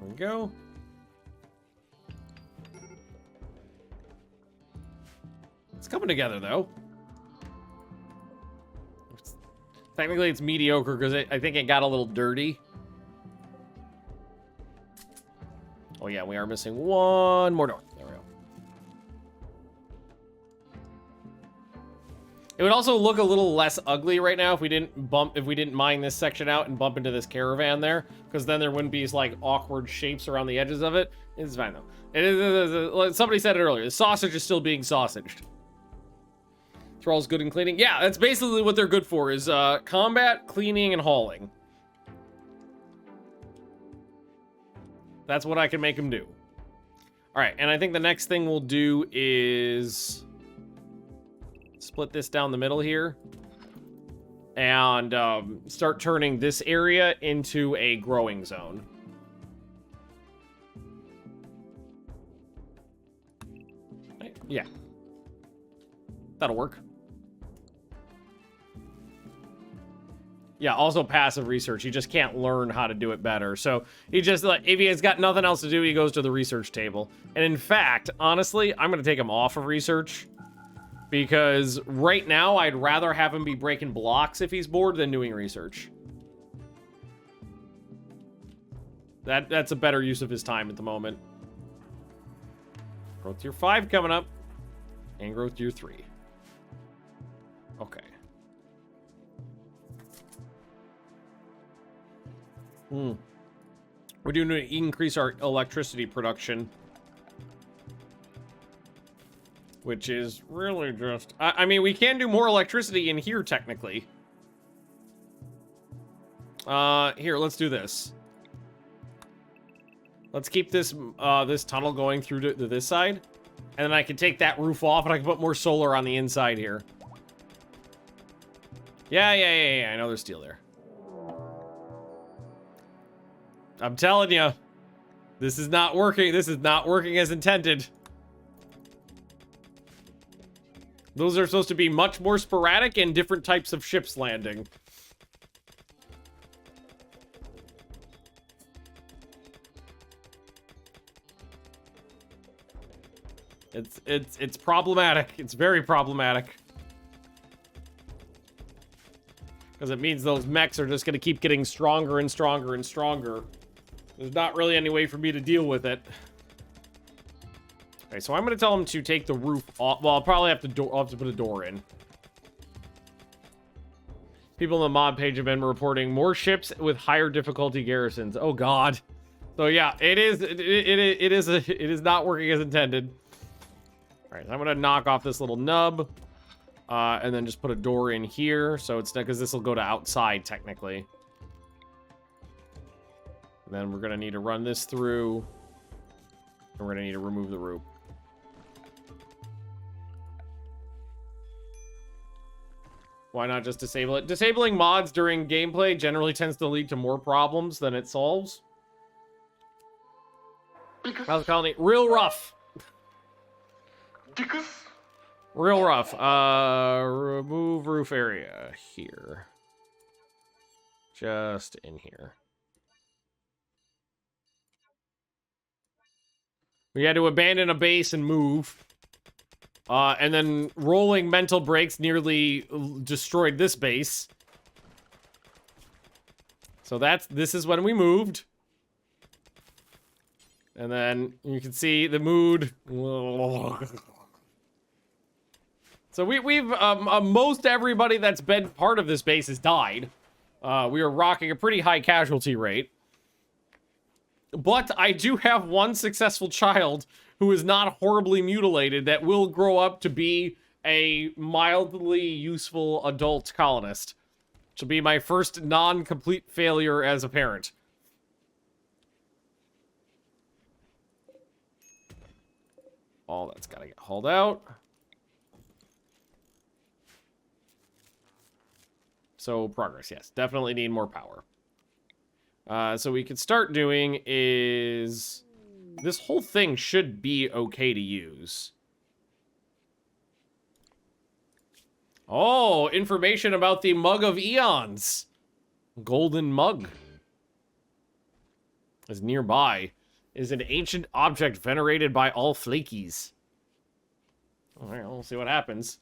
we go. It's coming together, though. Technically, it's mediocre because I think it got a little dirty. Oh, yeah, we are missing one more door. There we go. It would also look a little less ugly right now if we didn't mine this section out and bump into this caravan there, because then there wouldn't be like awkward shapes around the edges of it. It's fine though. It is, somebody said it earlier. The sausage is still being sausaged. Thrall's good in cleaning. Yeah, that's basically what they're good for, is combat, cleaning, and hauling. That's what I can make them do. All right, and I think the next thing we'll do is split this down the middle here and start turning this area into a growing zone. Yeah. That'll work. Yeah, also passive research. He just can't learn how to do it better. So he just, like, if he has got nothing else to do, he goes to the research table. And in fact, honestly, I'm going to take him off of research. Because right now, I'd rather have him be breaking blocks if he's bored than doing research. That's a better use of his time at the moment. Growth tier 5 coming up. And growth tier 3. Okay. We're doing to increase our electricity production. Which is really just... I mean, we can do more electricity in here, technically. Here, let's do this. Let's keep this this tunnel going through to this side. And then I can take that roof off, and I can put more solar on the inside here. Yeah. I know there's steel there. I'm telling you. This is not working. This is not working as intended. Those are supposed to be much more sporadic and different types of ships landing. It's problematic. It's very problematic. Because it means those mechs are just going to keep getting stronger and stronger and stronger. There's not really any way for me to deal with it. Okay, so I'm going to tell him to take the roof off. Well, I'll probably have to, I'll have to put a door in. People on the mod page have been reporting more ships with higher difficulty garrisons. Oh, God. So, yeah, it is not working as intended. All right, so I'm going to knock off this little nub. And then just put a door in here. So it's not, because this will go to outside, technically. And then we're going to need to run this through. And we're going to need to remove the roof. Why not just disable it? Disabling mods during gameplay generally tends to lead to more problems than it solves. How's the colony? Real rough. Real rough. Remove roof area here. Just in here. We had to abandon a base and move. And then rolling mental breaks nearly destroyed this base. So this is when we moved. And then you can see the mood. So we've most everybody that's been part of this base has died. We are rocking a pretty high casualty rate. But I do have one successful child who is not horribly mutilated that will grow up to be a mildly useful adult colonist. Which will be my first non-complete failure as a parent. All that's gotta get hauled out. So progress, yes. Definitely need more power. So we could start doing is... This whole thing should be okay to use. Oh, information about the Mug of Eons. Golden Mug is nearby. is an ancient object venerated by all flakies. All right, we'll see what happens.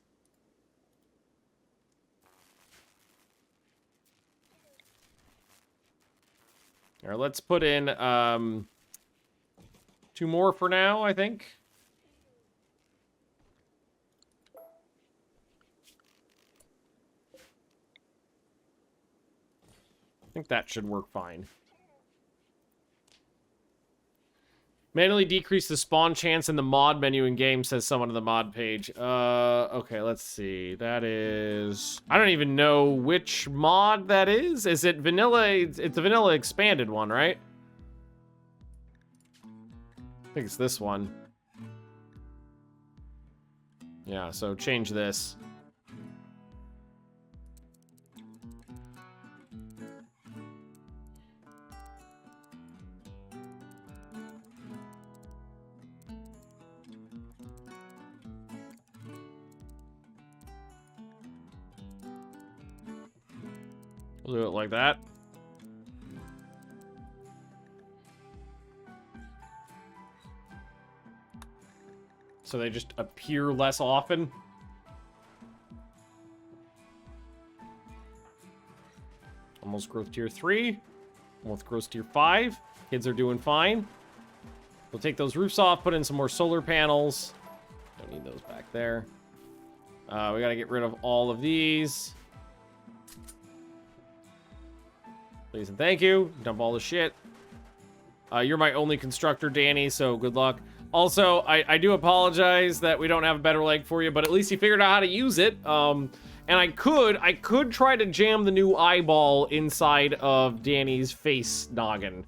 All right, let's put in 2 more for now, I think. I think that should work fine. Manually decrease the spawn chance in the mod menu in game, says someone on the mod page. Okay, let's see. That is... I don't even know which mod that is. Is it vanilla? It's the vanilla expanded one, right? I think it's this one. Yeah, so change this. We'll do it like that. So they just appear less often. Almost growth tier 3. Almost growth tier 5. Kids are doing fine. We'll take those roofs off, put in some more solar panels. Don't need those back there. We gotta get rid of all of these. Please and thank you. Dump all the shit. You're my only constructor, Danny, so good luck. Also, I do apologize that we don't have a better leg for you, but at least you figured out how to use it. And I could try to jam the new eyeball inside of Danny's face noggin.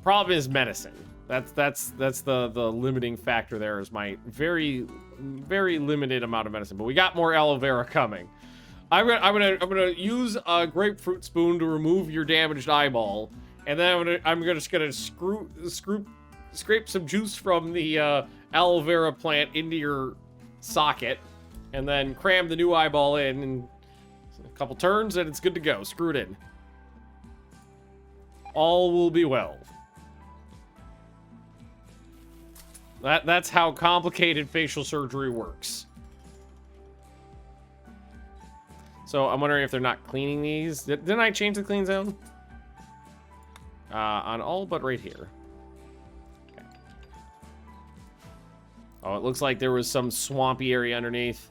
Problem is medicine. That's the limiting factor there, is my very, very limited amount of medicine. But we got more aloe vera coming. I'm gonna use a grapefruit spoon to remove your damaged eyeball, and then I'm just gonna scrape some juice from the aloe vera plant into your socket, and then cram the new eyeball in, and a couple turns, and it's good to go. Screw it in. All will be well. That's how complicated facial surgery works. So I'm wondering if they're not cleaning these. Didn't I change the clean zone? On all but right here. Okay. Oh, it looks like there was some swampy area underneath.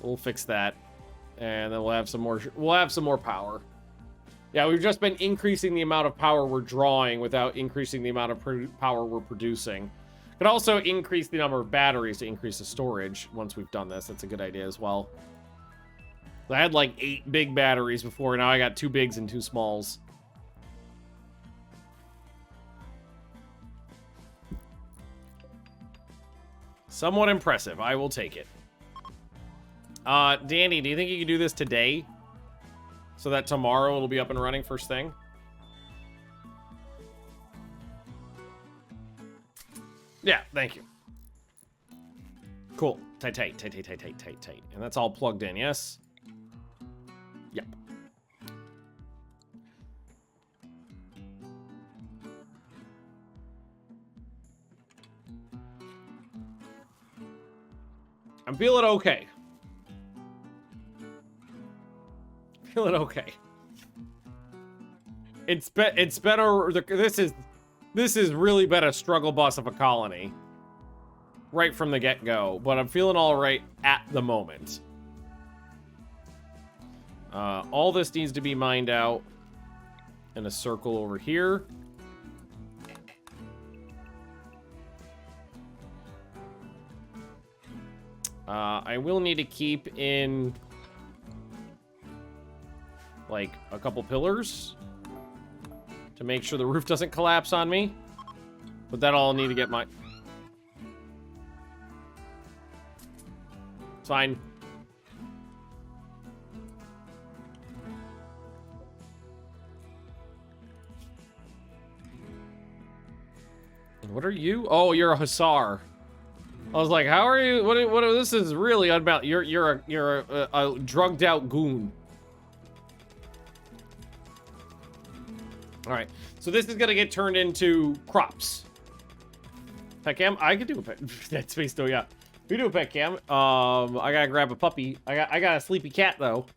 We'll fix that, and then we'll have some more power. Yeah, we've just been increasing the amount of power we're drawing without increasing the amount of power we're producing. Could also increase the number of batteries to increase the storage once we've done this. That's a good idea as well. I had like 8 big batteries before. Now I got 2 bigs and 2 smalls. Somewhat impressive. I will take it. Danny, do you think you can do this today? So that tomorrow it'll be up and running first thing? Yeah, thank you. Cool. Tight. And that's all plugged in, yes? Yep. I'm feeling okay. Feeling okay. It's been this is really been a struggle bus of a colony. Right from the get-go, but I'm feeling all right at the moment. All this needs to be mined out in a circle over here. I will need to keep in like a couple pillars to make sure the roof doesn't collapse on me. But that'll all need to get my... It's fine. What are you? Oh, you're a hussar. I was like, how are you? What this is really about. You're a drugged out goon. All right, so this is gonna get turned into crops. Pet cam? I could do a pet. Dead space though, yeah. We do a pet cam. I gotta grab a puppy. I got a sleepy cat though.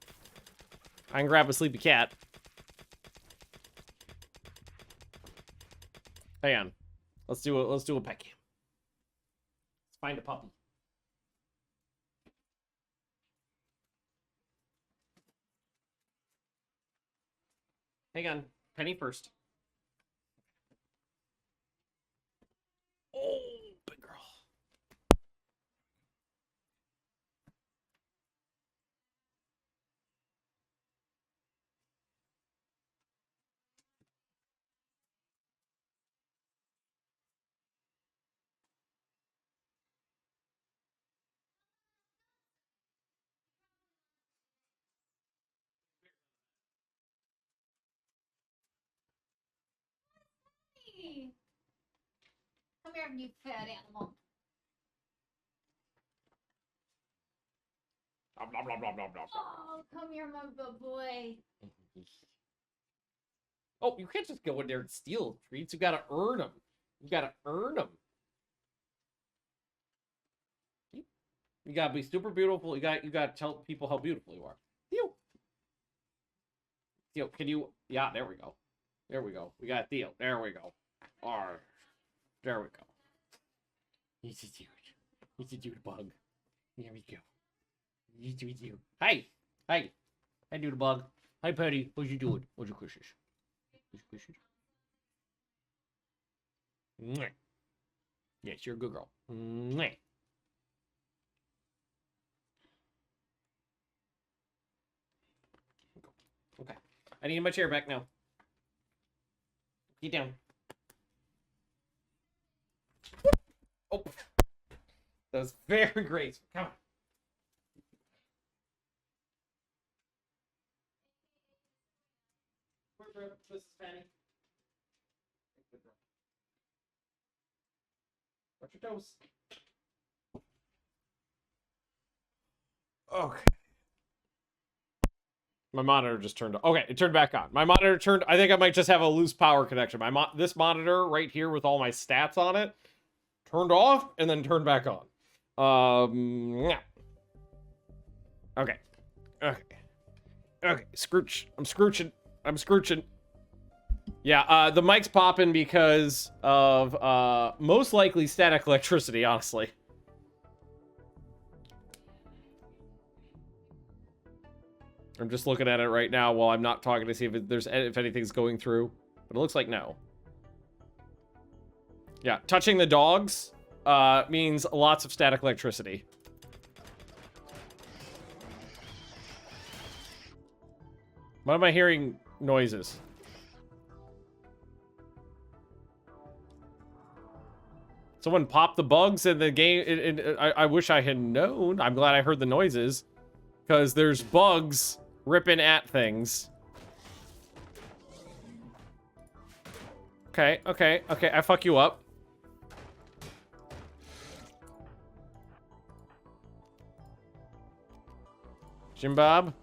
I can grab a sleepy cat. Hang on. Let's do a pet cam. Let's find a puppy. Hang on. Penny first. Oh, big girl. Come here, you fat animal. Blah, blah, blah, blah, blah, blah. Oh, come here, my good boy. Oh, you can't just go in there and steal treats. You gotta earn them. You gotta earn them. You gotta be super beautiful. You gotta tell people how beautiful you are. Theo. Theo, can you? Yeah, there we go. There we go. We got Theo. There we go. Arr. There we go. He's a dude. He's a dude bug. There we go. You. Hey. Hey. Hey, dude bug. Hi, Patty. What you doing? What's your kisses? Yes, you're a good girl. Okay. I need my chair back now. Get down. Oh. That was very great. Come on. This is Fanny. Watch your toes. Okay. My monitor just turned on. Okay, it turned back on. My monitor turned. I think I might just have a loose power connection. This monitor right here with all my stats on it turned off and then turned back on. Yeah. Okay. Scrooch. I'm scrooching. Yeah, the mic's popping because of most likely static electricity, honestly. I'm just looking at it right now while I'm not talking to see if anything's going through, but it looks like no. Yeah, touching the dogs means lots of static electricity. Why am I hearing noises? Someone popped the bugs in the game. I wish I had known. I'm glad I heard the noises. Because there's bugs ripping at things. Okay. I fuck you up. Jim Bob.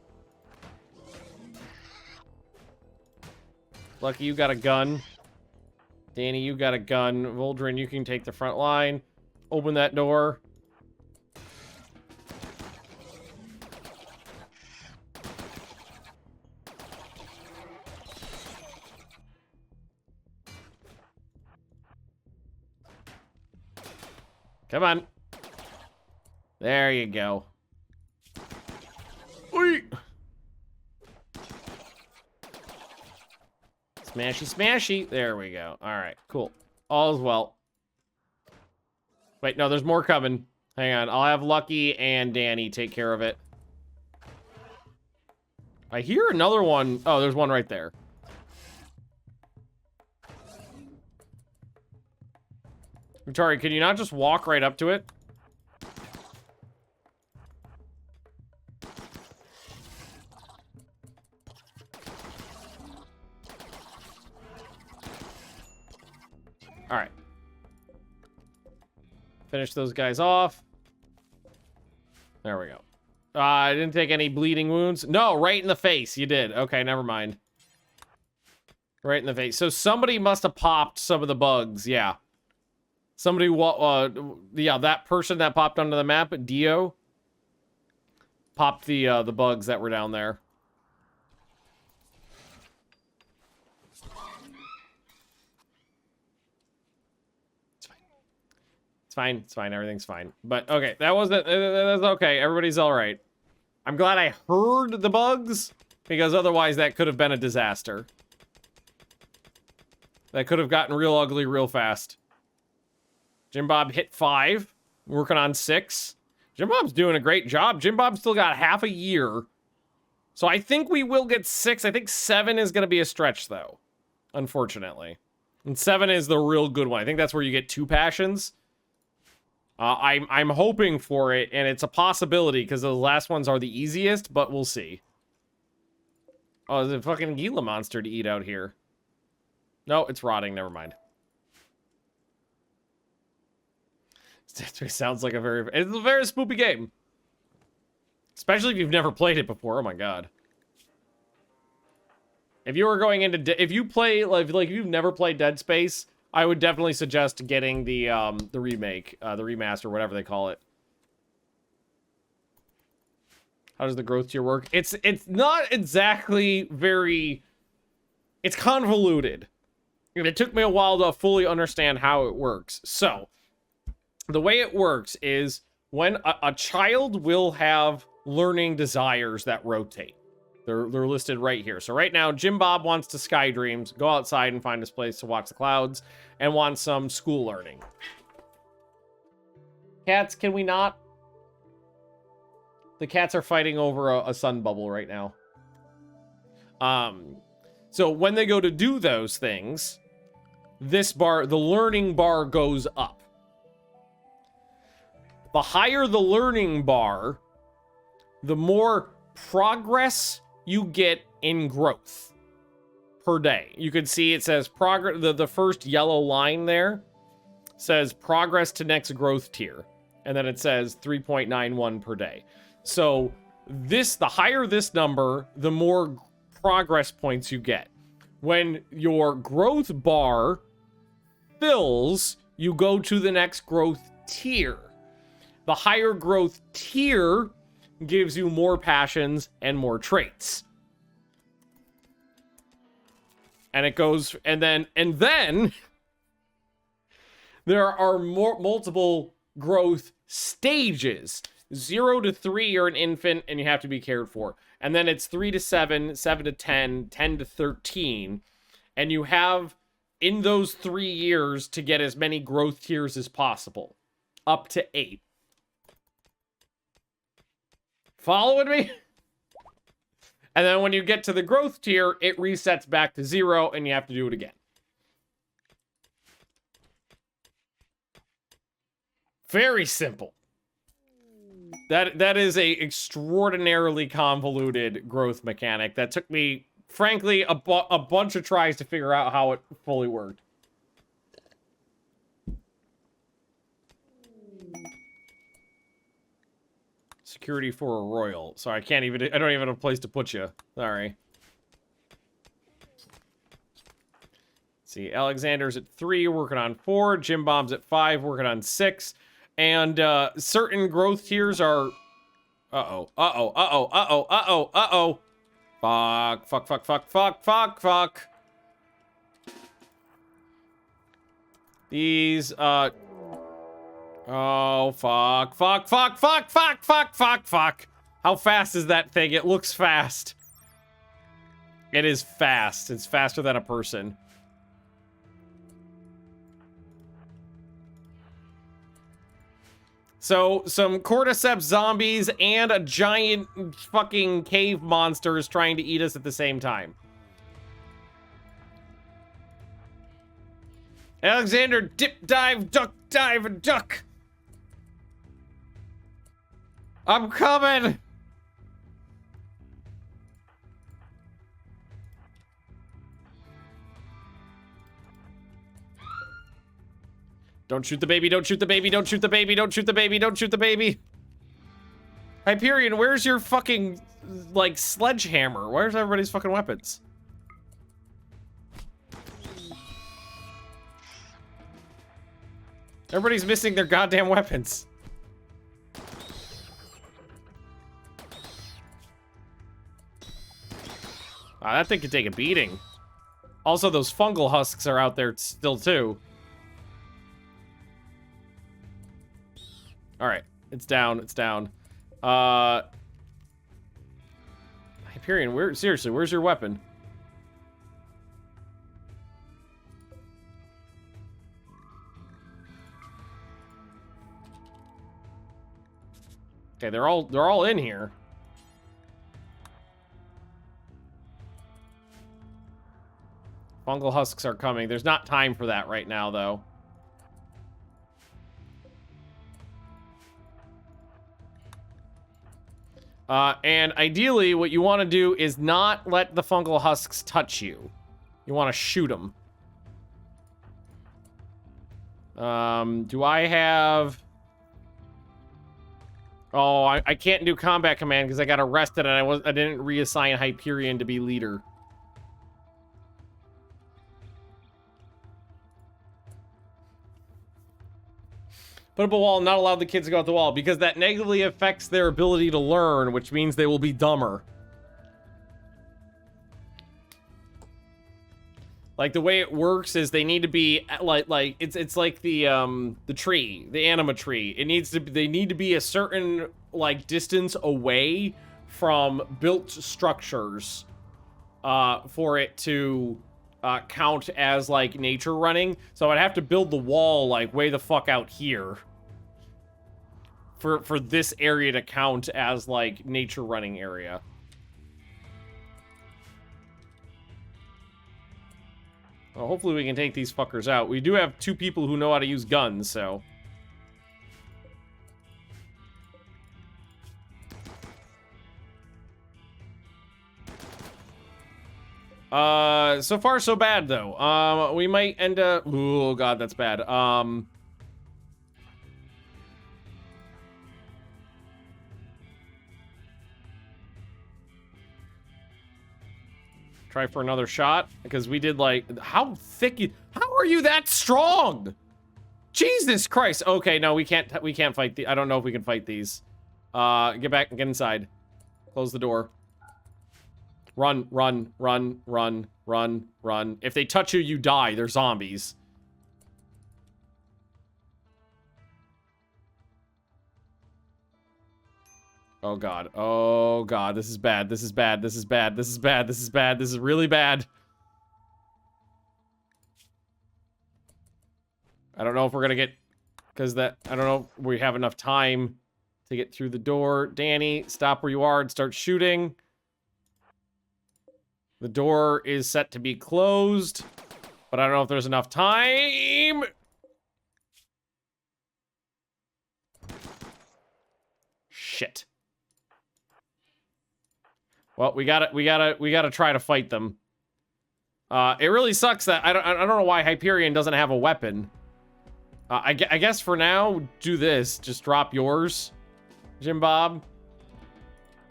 Lucky you got a gun. Danny, you got a gun. Voldrin, you can take the front line. Open that door. Come on. There you go. Oi! Smashy. There we go. All right, cool. All is well. Wait, no, there's more coming. Hang on. I'll have Lucky and Danny take care of it. I hear another one. Oh, there's one right there. Utari, can you not just walk right up to it? All right. Finish those guys off. There we go. I didn't take any bleeding wounds. No, right in the face. You did. Okay, never mind. Right in the face. So somebody must have popped some of the bugs. Yeah. Somebody, yeah, that person that popped onto the map, Dio, popped the bugs that were down there. It's fine. It's fine. Everything's fine. But okay, that's okay. Everybody's all right. I'm glad I heard the bugs, because otherwise that could have been a disaster. That could have gotten real ugly real fast. Jim Bob hit 5, working on 6. Jim Bob's doing a great job. Jim Bob's still got half a year. So I think we will get 6. I think 7 is going to be a stretch, though, unfortunately. And 7 is the real good one. I think that's where you get 2 passions. I'm hoping for it, and it's a possibility, because those last ones are the easiest, but we'll see. Oh, there's a fucking Gila monster to eat out here. No, it's rotting. Never mind. It sounds like it's a very spoopy game. Especially if you've never played it before. Oh my god. If you were going into... if you play... like if you've never played Dead Space, I would definitely suggest getting the remake. The remaster, whatever they call it. How does the growth tier work? It's not exactly very... it's convoluted. And it took me a while to fully understand how it works. So... the way it works is when a child will have learning desires that rotate. They're listed right here. So right now, Jim Bob wants to sky dreams, go outside and find his place to watch the clouds, and wants some school learning. Cats, can we not? The cats are fighting over a sun bubble right now. So when they go to do those things, this bar, the learning bar goes up. The higher the learning bar, the more progress you get in growth per day. You can see it says progress. The first yellow line there says progress to next growth tier. And then it says 3.91 per day. So the higher this number, the more progress points you get. When your growth bar fills, you go to the next growth tier. The higher growth tier gives you more passions and more traits. And it goes, and then there are multiple growth stages. 0 to 3, you're an infant and you have to be cared for. And then it's 3 to 7, 7 to 10, 10 to 13. And you have, in those 3 years, to get as many growth tiers as possible. Up to 8. Following me? And then when you get to the growth tier, it resets back to 0 and you have to do it again. Very simple. That is a extraordinarily convoluted growth mechanic that took me, frankly, a bunch of tries to figure out how it fully worked. Security for a royal. So I don't even have a place to put you. Sorry. Let's see, Alexander's at 3, working on 4. Jim Bob's at 5, working on 6. And certain growth tiers are... Uh-oh. Fuck. These, oh, fuck. How fast is that thing? It looks fast. It is fast. It's faster than a person. So, some cordyceps zombies and a giant fucking cave monster is trying to eat us at the same time. Alexander, dip, dive, duck, and duck. I'm coming. Don't shoot the baby, don't shoot the baby, don't shoot the baby, don't shoot the baby, don't shoot the baby. Hyperion, where's your fucking, like, sledgehammer? Where's everybody's fucking weapons? Everybody's missing their goddamn weapons. That thing could take a beating. Also, those fungal husks are out there still, too. Alright. It's down. It's down. Hyperion, seriously, where's your weapon? Okay, they're all in here. Fungal husks are coming. There's not time for that right now, though. And ideally, what you want to do is not let the fungal husks touch you. You want to shoot them. Do I have... Oh, I can't do combat command because I got arrested and I didn't reassign Hyperion to be leader. Put up a wall, not allow the kids to go out the wall, because that negatively affects their ability to learn, which means they will be dumber. Like, the way it works is they need to be, like it's like the tree, the anima tree. They need to be a certain, like, distance away from built structures, for it to, count as, like, nature running. So I'd have to build the wall, like, way the fuck out here. For this area to count as, like, nature running area. Well, hopefully we can take these fuckers out. We do have 2 people who know how to use guns, so... So far so bad, though. We might end up... Oh, God, that's bad. Try for another shot, because we did, like... How are you that strong? Jesus Christ. Okay, no, we can't fight I don't know if we can fight these. Get back, get inside. Close the door. Run, run, run, run, run, run. If they touch you, you die. They're zombies. Oh god. Oh god. This is bad. This is bad. This is bad. This is bad. This is bad. This is really bad. I don't know if we're gonna get... Because I don't know if we have enough time to get through the door. Danny, stop where you are and start shooting. The door is set to be closed. But I don't know if there's enough time. Shit. Well, we gotta try to fight them. It really sucks that I don't know why Hyperion doesn't have a weapon. I guess for now, do this. Just drop yours, Jim Bob.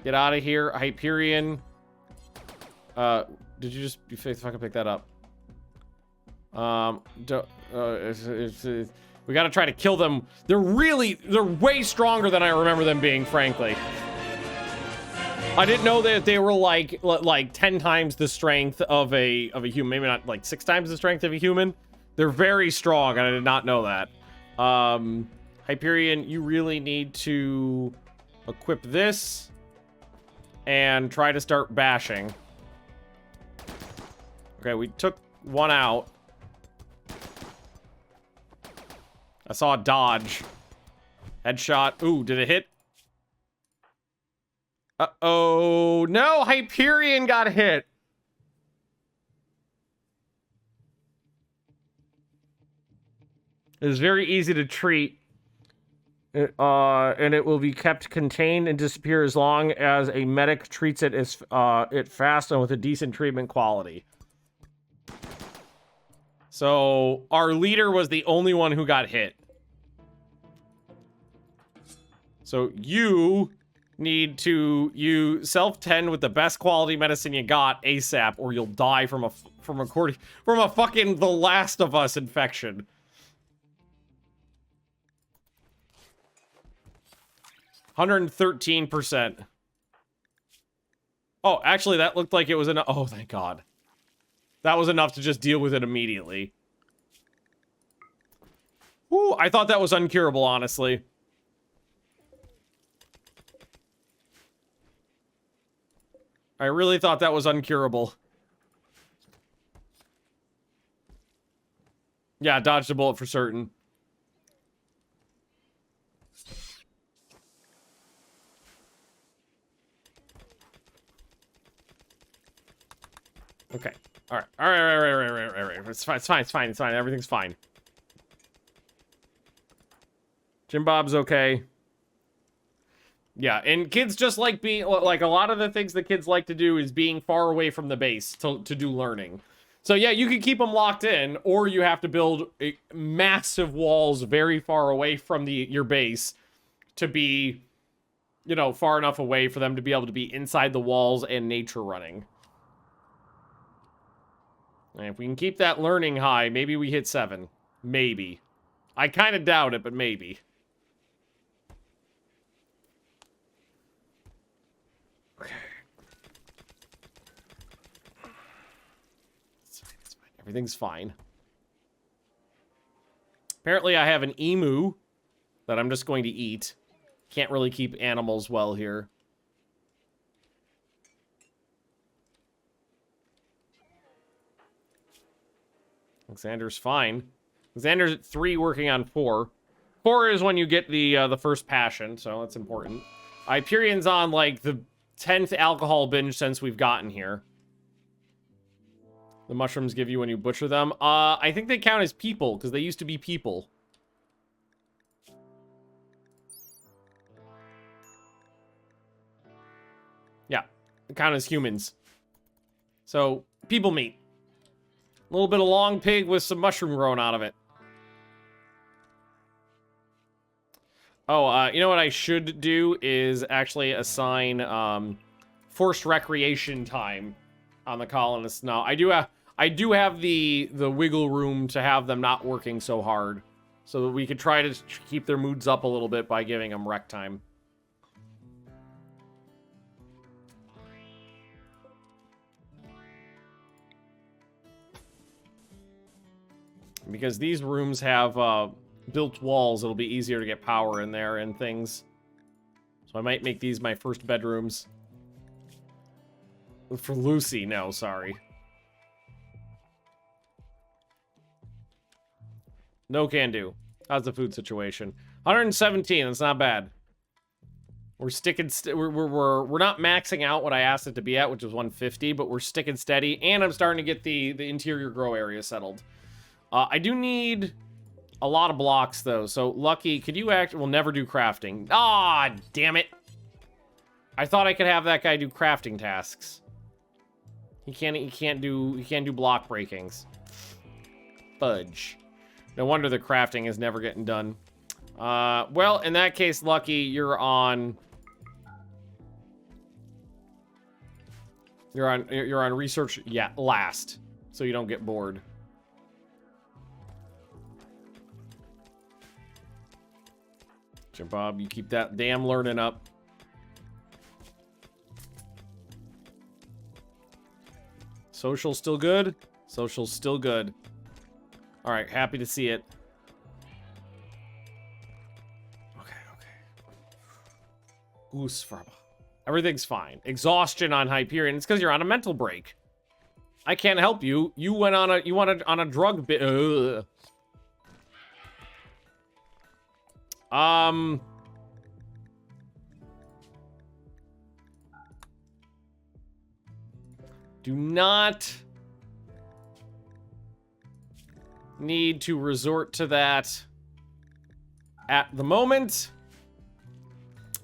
Get out of here, Hyperion. Did you just fucking pick that up? We gotta try to kill them. They're way stronger than I remember them being, frankly. I didn't know that they were like 10 times the strength of a human. Maybe not like 6 times the strength of a human. They're very strong, and I did not know that. Hyperion, you really need to equip this and try to start bashing. Okay, we took one out. I saw a dodge. Headshot. Ooh, did it hit? Uh-oh. No, Hyperion got hit. It is very easy to treat. And it will be kept contained and disappear as long as a medic treats it as fast and with a decent treatment quality. So, our leader was the only one who got hit. So, you need to self-tend with the best quality medicine you got ASAP, or you'll die from a fucking The Last of Us infection. 113%. Oh, actually, that looked like it was enough. Oh, thank God. That was enough to just deal with it immediately. Ooh, I thought that was uncurable, honestly. I really thought that was uncurable. Yeah, dodged a bullet for certain. Okay. All right. All right. It's fine. It's fine. It's fine. It's fine. Everything's fine. Jim Bob's okay. Yeah, and kids just like being, like, a lot of the things that kids like to do is being far away from the base to do learning. So yeah, you can keep them locked in, or you have to build massive walls very far away from your base to be, you know, far enough away for them to be able to be inside the walls and nature running. And if we can keep that learning high, maybe we hit 7. Maybe. I kind of doubt it, but maybe. Okay. It's fine, it's fine. Everything's fine. Apparently I have an emu that I'm just going to eat. Can't really keep animals well here. Alexander's fine. Alexander's at 3, working on 4. 4 is when you get the first passion, so that's important. Hyperion's on, like, the 10th alcohol binge since we've gotten here. The mushrooms give you when you butcher them. I think they count as people, because they used to be people. Yeah, they count as humans. So, people meat. A little bit of long pig with some mushroom growing out of it. Oh, you know what I should do is actually assign forced recreation time on the colonists. Now, I do have the wiggle room to have them not working so hard, so that we could try to keep their moods up a little bit by giving them rec time. Because these rooms have built walls, it'll be easier to get power in there and things. So I might make these my first bedrooms. For Lucy, no, sorry. No can do. How's the food situation? 117, that's not bad. We're sticking, we're not maxing out what I asked it to be at, which was 150, but we're sticking steady, and I'm starting to get the interior grow area settled. I do need a lot of blocks, though. So, Lucky, could you we'll never do crafting. Ah, damn it. I thought I could have that guy do crafting tasks. He can't do block breakings. Fudge. No wonder the crafting is never getting done. Well, in that case, Lucky, you're on research, yeah, last. So you don't get bored. Sure, Bob, you keep that damn learning up. Social still good? Social's still good. All right, happy to see it. Okay. Goosefraba. Everything's fine. Exhaustion on Hyperion. It's because you're on a mental break. I can't help you. You went on a drug bit. Do not need to resort to that at the moment.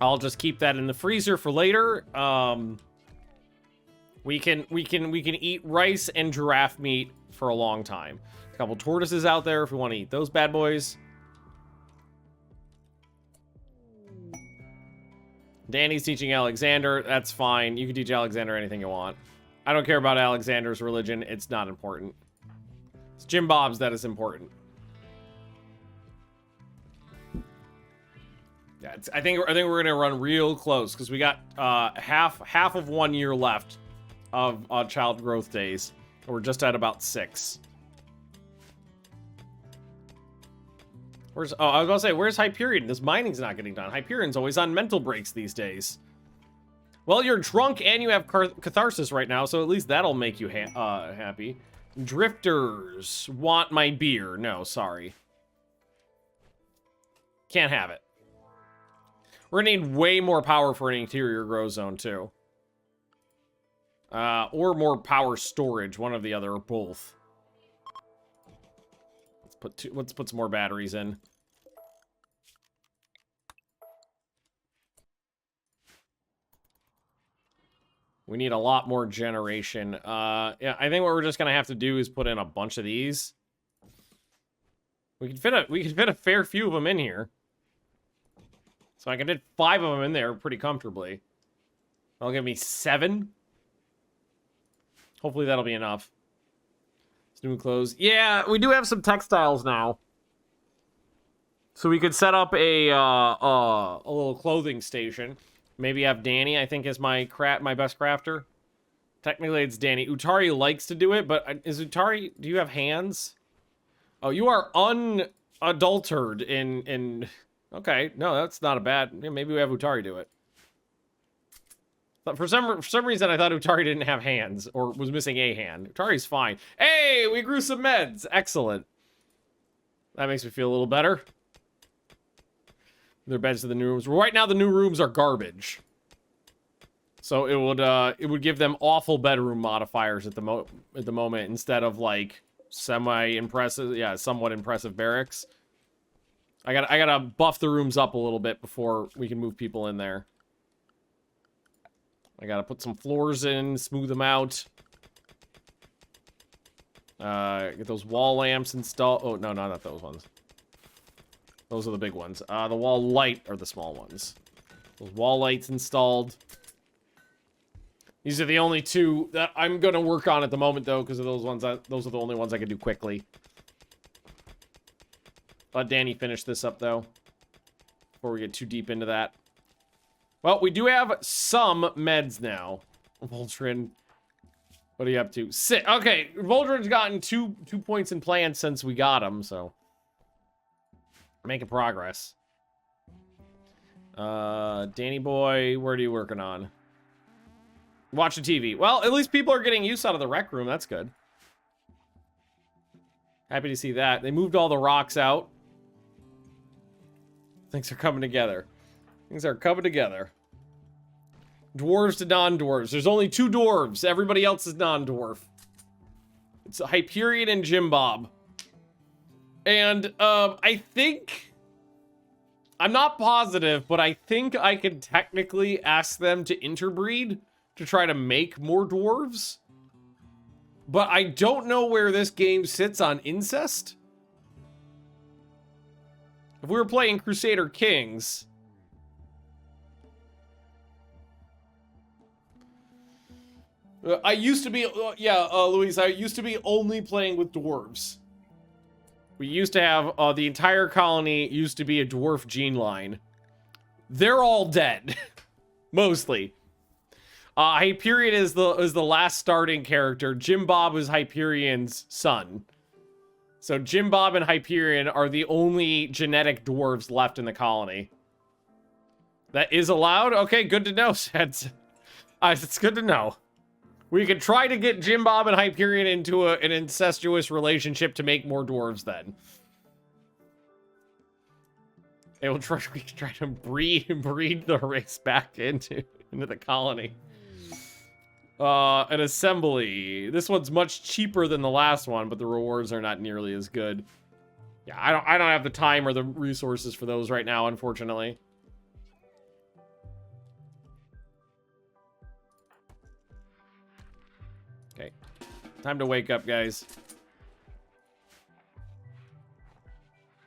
I'll just keep that in the freezer for later. We can eat rice and giraffe meat for a long time. A couple tortoises out there if we want to eat those bad boys. Danny's teaching Alexander. That's fine. You can teach Alexander anything you want. I don't care about Alexander's religion. It's not important. It's Jim Bob's that is important. Yeah, I think we're gonna run real close because we got half of 1 year left of child growth days. We're just at about 6. I was about to say, where's Hyperion? This mining's not getting done. Hyperion's always on mental breaks these days. Well, you're drunk and you have catharsis right now, so at least that'll make you happy. Drifters want my beer. No, sorry. Can't have it. We're gonna need way more power for an interior grow zone, too. Or more power storage, one or the other, or both. Let's put some more batteries in. We need a lot more generation. Yeah, I think what we're just gonna have to do is put in a bunch of these. We can fit a fair few of them in here. So I can fit 5 of them in there pretty comfortably. That'll give me 7. Hopefully that'll be enough. New clothes. Yeah, we do have some textiles now. So we could set up a little clothing station. Maybe have Danny, I think, is my best crafter. Technically, it's Danny. Utari likes to do it, but is Utari... Do you have hands? Oh, you are unadulterated in... Okay, no, that's not a bad... Yeah, maybe we have Utari do it. But for some reason, I thought Utari didn't have hands, or was missing a hand. Utari's fine. Hey, we grew some meds. Excellent. That makes me feel a little better. Their beds to the new rooms. Right now, the new rooms are garbage. So it would give them awful bedroom modifiers at the moment instead of like semi-impressive, yeah, somewhat impressive barracks. I gotta buff the rooms up a little bit before we can move people in there. I gotta put some floors in, smooth them out. Get those wall lamps installed. Oh, no, not those ones. Those are the big ones. The wall light are the small ones. Those wall lights installed. These are the only 2 that I'm gonna work on at the moment, though, because of those ones. Those are the only ones I can do quickly. Let Danny finish this up, though, before we get too deep into that. Well, we do have some meds now. Voltron, what are you up to? Okay, Voltron's gotten two points in plan since we got him, so making progress. Danny boy, what are you working on? Watching TV. Well, at least people are getting use out of the rec room. That's good. Happy to see that. They moved all the rocks out. Things are coming together. Things are coming together. Dwarves to non-dwarves. There's only 2 dwarves. Everybody else is non-dwarf. It's Hyperion and Jim Bob. And, I think... I'm not positive, but I think I can technically ask them to interbreed to try to make more dwarves. But I don't know where this game sits on incest. If we were playing Crusader Kings... I used to be, Luis, I used to be only playing with dwarves. We used to have, the entire colony used to be a dwarf gene line. They're all dead. Mostly. Hyperion is the last starting character. Jim Bob is Hyperion's son. So Jim Bob and Hyperion are the only genetic dwarves left in the colony. That is allowed? Okay, good to know, Seds. It's good to know. We could try to get Jim Bob and Hyperion into an incestuous relationship to make more dwarves then. We can try to breed the race back into the colony. An assembly. This one's much cheaper than the last one, but the rewards are not nearly as good. Yeah, I don't have the time or the resources for those right now, unfortunately. Okay. Time to wake up, guys.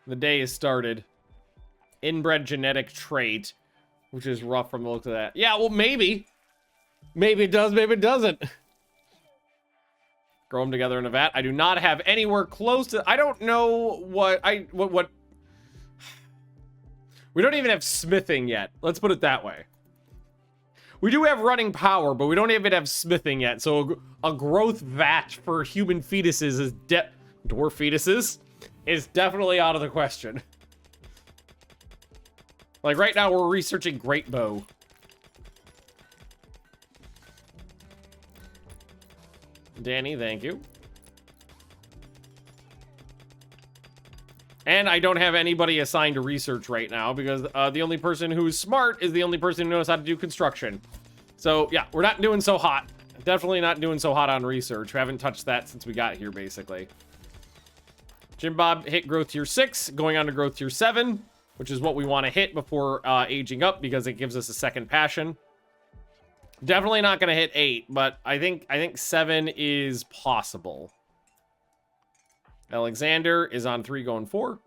The day has started. Inbred genetic trait, which is rough from the look of that. Yeah, well, maybe. Maybe it does, maybe it doesn't. Grow them together in a vat. I do not have anywhere close to... I don't know what We don't even have smithing yet. Let's put it that way. We do have running power, but we don't even have smithing yet. So a growth vat for human fetuses is dwarf fetuses is definitely out of the question. Like right now we're researching great bow. Danny, thank you. And I don't have anybody assigned to research right now because the only person who's smart is the only person who knows how to do construction. So yeah, we're not doing so hot. Definitely not doing so hot on research. We haven't touched that since we got here, basically. Jim Bob hit growth tier 6, going on to growth tier 7, which is what we want to hit before aging up because it gives us a second passion. Definitely not going to hit 8, but I think 7 is possible. Alexander is on 3 going 4.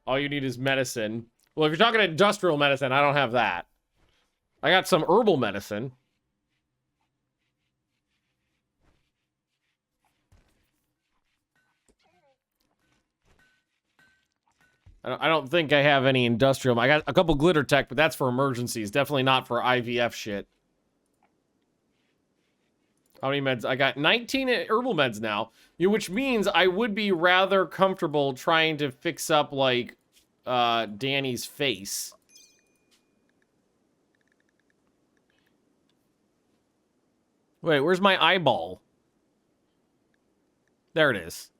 All you need is medicine. Well, if you're talking industrial medicine, I don't have that. I got some herbal medicine. I don't think I have any industrial. I got a couple glitter tech, but that's for emergencies. Definitely not for IVF shit. How many meds? I got 19 herbal meds now, which means I would be rather comfortable trying to fix up, like, Danny's face. Wait, where's my eyeball? There it is.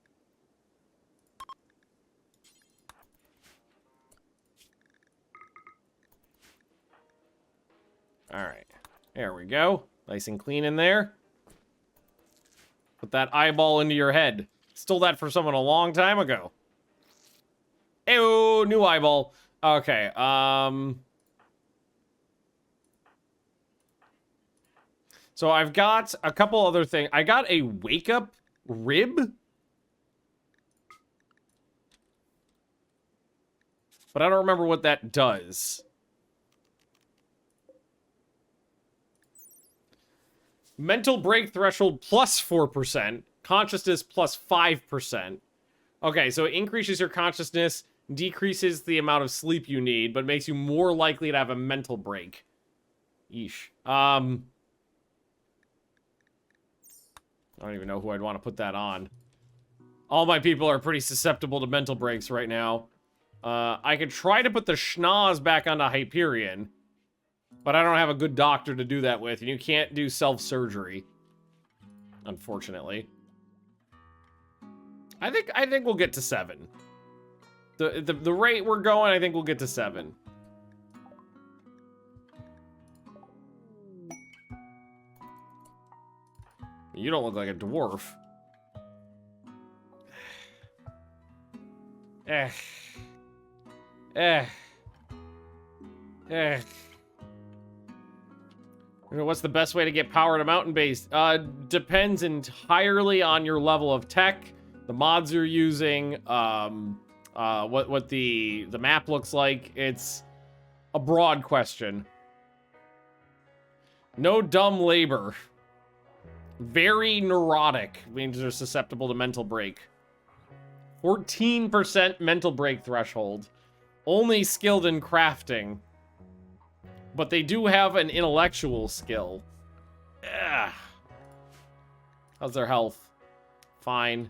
All right, there we go. Nice and clean in there. Put that eyeball into your head. Stole that from someone a long time ago. Ew, new eyeball. Okay, so I've got a couple other things. I got a wake up rib. But I don't remember what that does. Mental break threshold plus 4%. Consciousness plus 5%. Okay, so it increases your consciousness, decreases the amount of sleep you need, but makes you more likely to have a mental break. Yeesh. I don't even know who I'd want to put that on. All my people are pretty susceptible to mental breaks right now. I could try to put the schnoz back onto Hyperion. But I don't have a good doctor to do that with, and you can't do self-surgery. Unfortunately. I think we'll get to 7. The rate we're going, I think we'll get to 7. You don't look like a dwarf. What's the best way to get power to mountain base? Depends entirely on your level of tech, the mods you're using, what the map looks like. It's a broad question. No dumb labor. Very neurotic means they're susceptible to mental break. 14% mental break threshold. Only skilled in crafting. But they do have an intellectual skill. Ugh. How's their health? Fine.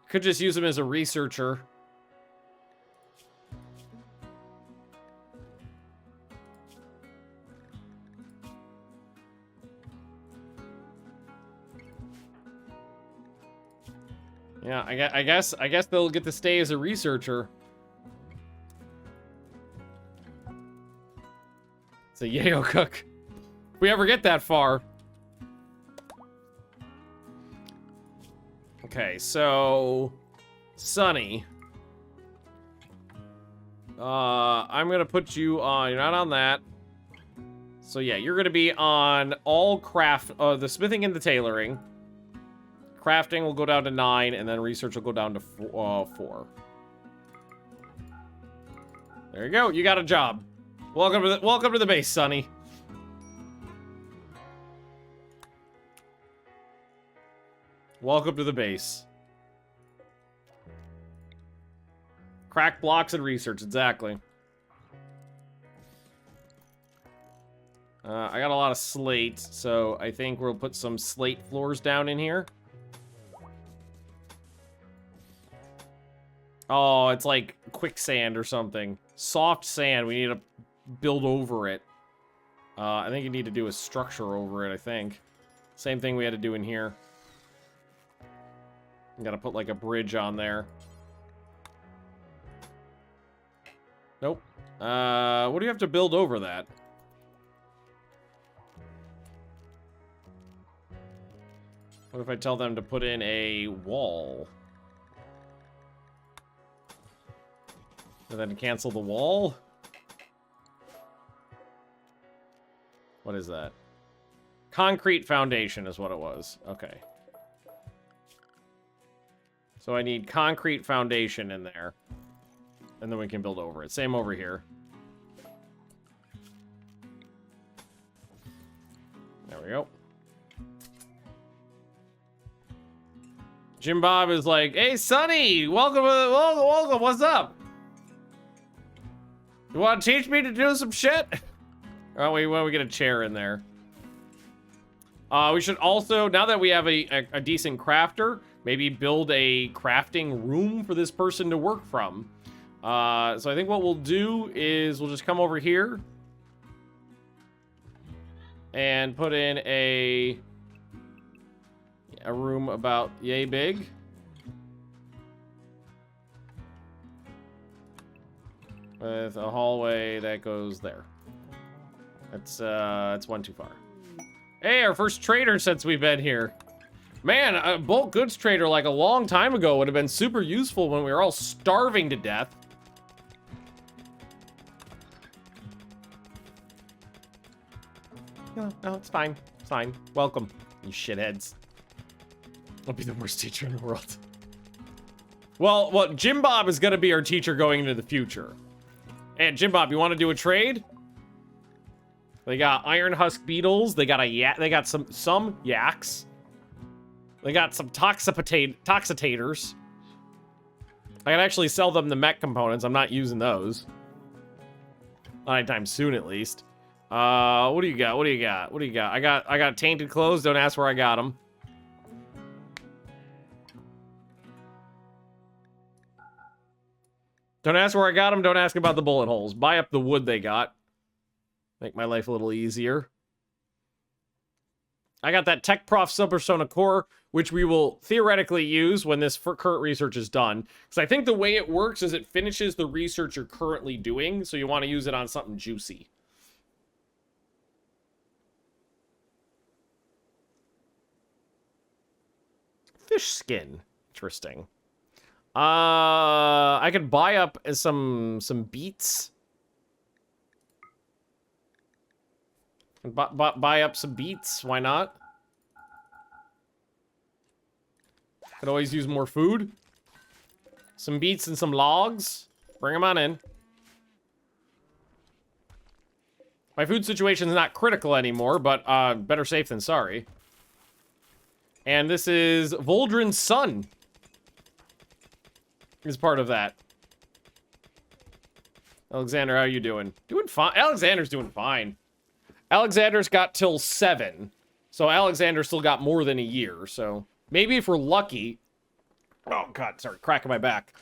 Could just use him as a researcher. Yeah, I guess they'll get to stay as a researcher. It's a yayo cook. If we ever get that far. Okay, so Sunny. I'm gonna put you on. You're not on that. So yeah, you're gonna be on all craft. The smithing and the tailoring. Crafting will go down to 9, and then research will go down to 4. There you go. You got a job. Welcome to the base, Sonny. Welcome to the base. Crack blocks and research, exactly. I got a lot of slate, so I think we'll put some slate floors down in here. Oh, it's like quicksand or something. Soft sand, we need to build over it. I think you need to do a structure over it, I think. Same thing we had to do in here. You gotta put like a bridge on there. Nope. What do you have to build over that? What if I tell them to put in a wall? And then cancel the wall? What is that? Concrete foundation is what it was. Okay. So I need concrete foundation in there. And then we can build over it. Same over here. There we go. Jim Bob is like, hey, Sonny, welcome, welcome, what's up? You want to teach me to do some shit? Oh, wait, well, we get a chair in there. We should also, now that we have a decent crafter, maybe build a crafting room for this person to work from. So I think what we'll do is we'll just come over here and put in a room about yay big. With a hallway that goes there. That's one too far. Hey, our first trader since we've been here. Man, a bulk goods trader like a long time ago would have been super useful when we were all starving to death. No, it's fine. It's fine. Welcome, you shitheads. I'll be the worst teacher in the world. Well, Jim Bob is gonna be our teacher going into the future. And Jim Bob, you want to do a trade? They got iron husk beetles. They got they got some yaks. They got some toxitators. I can actually sell them the mech components. I'm not using those. Not anytime soon, at least. What do you got? What do you got? What do you got? I got tainted clothes. Don't ask where I got them. Don't ask where I got them. Don't ask about the bullet holes. Buy up the wood they got. Make my life a little easier. I got that Tech Prof Subpersona core, which we will theoretically use when this current research is done. Because I think the way it works is it finishes the research you're currently doing, so you want to use it on something juicy. Fish skin. Interesting. I could buy up some beets. Buy up some beets. Why not? Could always use more food. Some beets and some logs. Bring them on in. My food situation is not critical anymore, but better safe than sorry. And this is Voldrin's son. Is part of that. Alexander, how you doing? Doing fine. Alexander's doing fine. Alexander's got till 7. So Alexander still got more than a year. So maybe if we're lucky. Oh, God. Sorry. Cracking my back.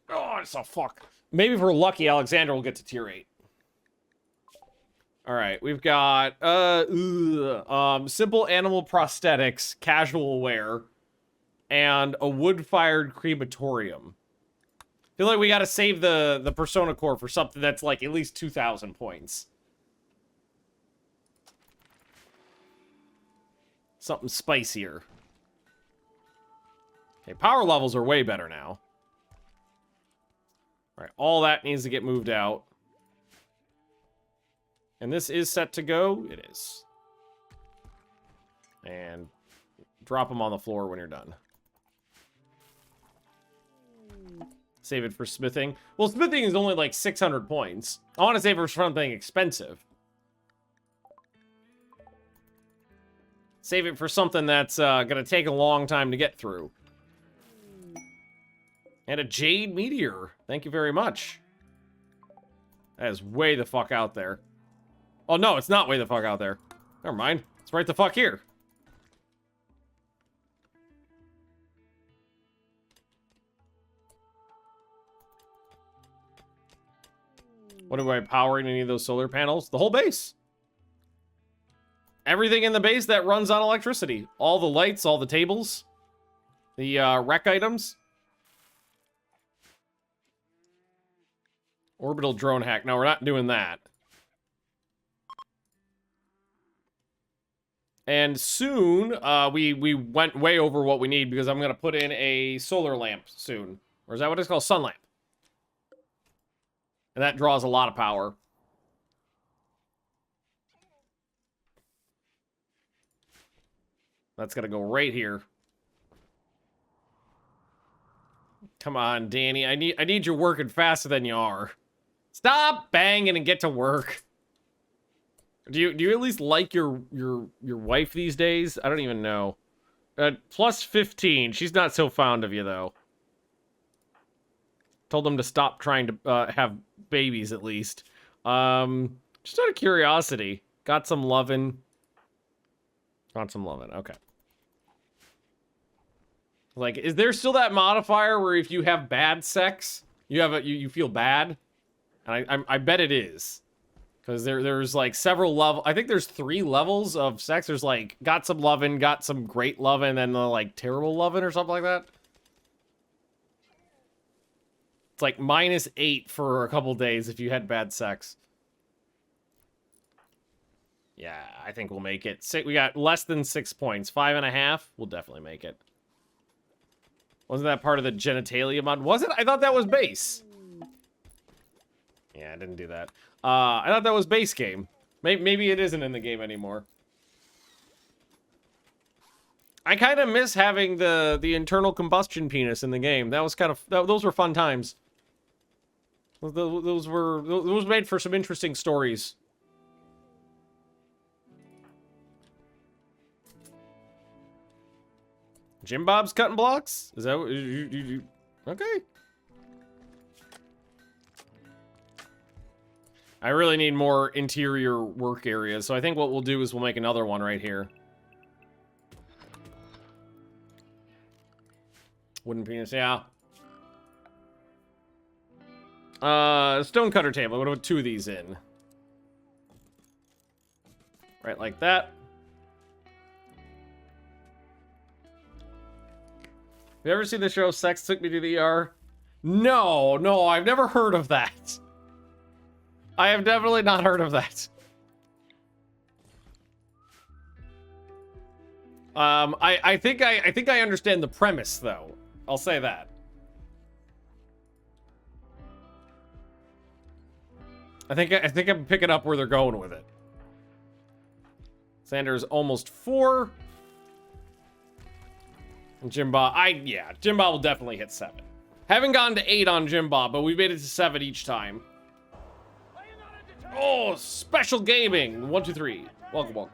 Oh, it's a fuck. Maybe if we're lucky, Alexander will get to tier 8. All right. We've got simple animal prosthetics, casual wear, and a wood-fired crematorium. I feel like we gotta save the Persona core for something that's like at least 2,000 points. Something spicier. Okay, power levels are way better now. Alright, all that needs to get moved out. And this is set to go? It is. And drop them on the floor when you're done. Save it for smithing. Well, smithing is only like 600 points. I want to save it for something expensive. Save it for something that's gonna take a long time to get through. And a Jade meteor. Thank you very much. That is way the fuck out there. Oh, no, it's not way the fuck out there. Never mind. It's right the fuck here. What am I powering any of those solar panels? The whole base. Everything in the base that runs on electricity. All the lights, all the tables. The rec items. Orbital drone hack. No, we're not doing that. And soon, we went way over what we need because I'm going to put in a solar lamp soon. Or is that what it's called? Sun lamp. And that draws a lot of power. That's going to go right here. Come on, Danny. I need you working faster than you are. Stop banging and get to work. Do you at least like your wife these days? I don't even know. Plus 15. She's not so fond of you though. Told them to stop trying to have babies at least. Just out of curiosity. Got some lovin'. Got some lovin'. Okay. Like, is there still that modifier where if you have bad sex, you feel bad? And I bet it is. Because there's like several levels. I think there's 3 levels of sex. There's like, got some lovin', got some great lovin', and then like terrible lovin' or something like that. It's like -8 for a couple days if you had bad sex. Yeah, I think we'll make it. We got less than 6 points. 5.5. We'll definitely make it. Wasn't that part of the genitalia mod? Was it? I thought that was base. Yeah, I didn't do that. I thought that was base game. Maybe it isn't in the game anymore. I kind of miss having the internal combustion penis in the game. That was kind of... those were fun times. Those made for some interesting stories. Jim Bob's cutting blocks? Is that what you okay. I really need more interior work areas, so I think what we'll do is we'll make another one right here. Wooden penis, yeah. Stone cutter table. What about 2 of these in? Right like that. Have you ever seen the show Sex Took Me to the ER? No, I've never heard of that. I have definitely not heard of that. I think I understand the premise though. I'll say that. I think I'm picking up where they're going with it. Xander's almost 4. And Jim Bob, Jim Bob will definitely hit 7. Haven't gotten to 8 on Jim Bob, but we've made it to 7 each time. Oh, special gaming. 1, 2, 3. Welcome.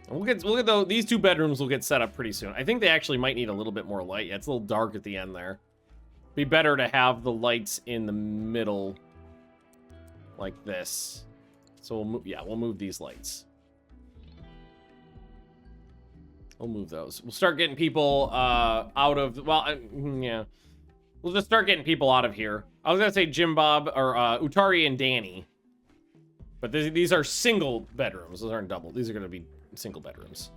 We'll get these 2 bedrooms will get set up pretty soon. I think they actually might need a little bit more light. Yeah, it's a little dark at the end there. Be better to have the lights in the middle like this. So we'll move these lights. We'll move those. We'll start getting people out of... Well, yeah. We'll just start getting people out of here. I was going to say Jim Bob or Utari and Danny. But these are single bedrooms. Those aren't double. These are going to be single bedrooms.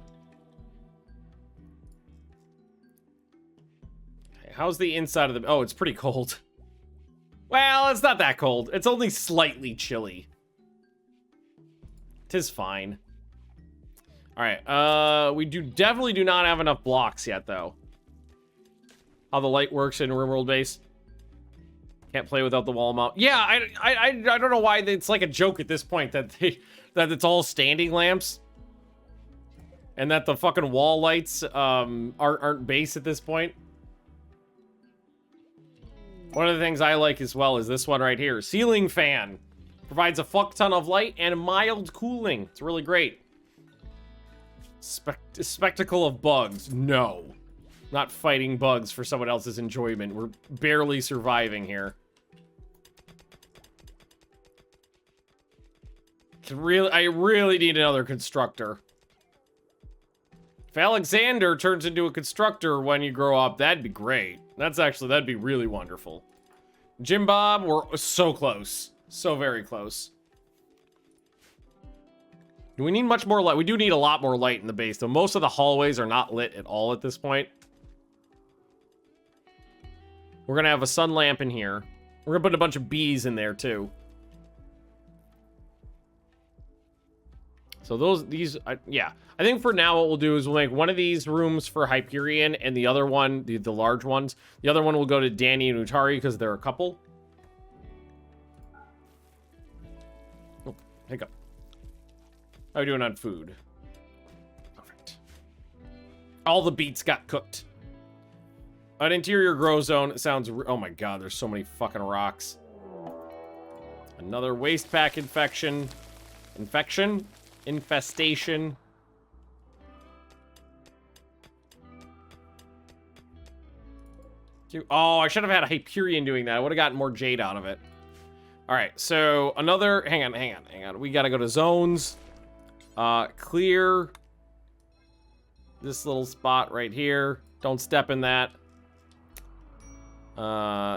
Okay, how's the inside of the... Oh, it's pretty cold. Well, it's not that cold. It's only slightly chilly. 'Tis fine. Alright, we definitely do not have enough blocks yet, though. How the light works in Rimworld base. Can't play without the wall mount. Yeah, I don't know why it's like a joke at this point that it's all standing lamps. And that the fucking wall lights aren't base at this point. One of the things I like as well is this one right here. Ceiling fan. Provides a fuck ton of light and mild cooling. It's really great. Spectacle of bugs. No. Not fighting bugs for someone else's enjoyment. We're barely surviving here. I really need another constructor. If Alexander turns into a constructor when you grow up, that'd be great. That'd be really wonderful. Jim Bob, we're so close. So very close. Do we need much more light? We do need a lot more light in the base, though. Most of the hallways are not lit at all at this point. We're gonna have a sun lamp in here. We're gonna put a bunch of bees in there, too. So yeah. I think for now what we'll do is we'll make one of these rooms for Hyperion and the other one, the large ones. The other one will go to Danny and Utari because they're a couple. Oh, hiccup. How are we doing on food? Perfect. All the beets got cooked. An interior grow zone sounds... Oh my god, there's so many fucking rocks. Another waste pack infection. Infestation. Oh, I should have had a Hyperion doing that. I would have gotten more Jade out of it. All right, so another... Hang on. We got to go to zones. Clear this little spot right here. Don't step in that.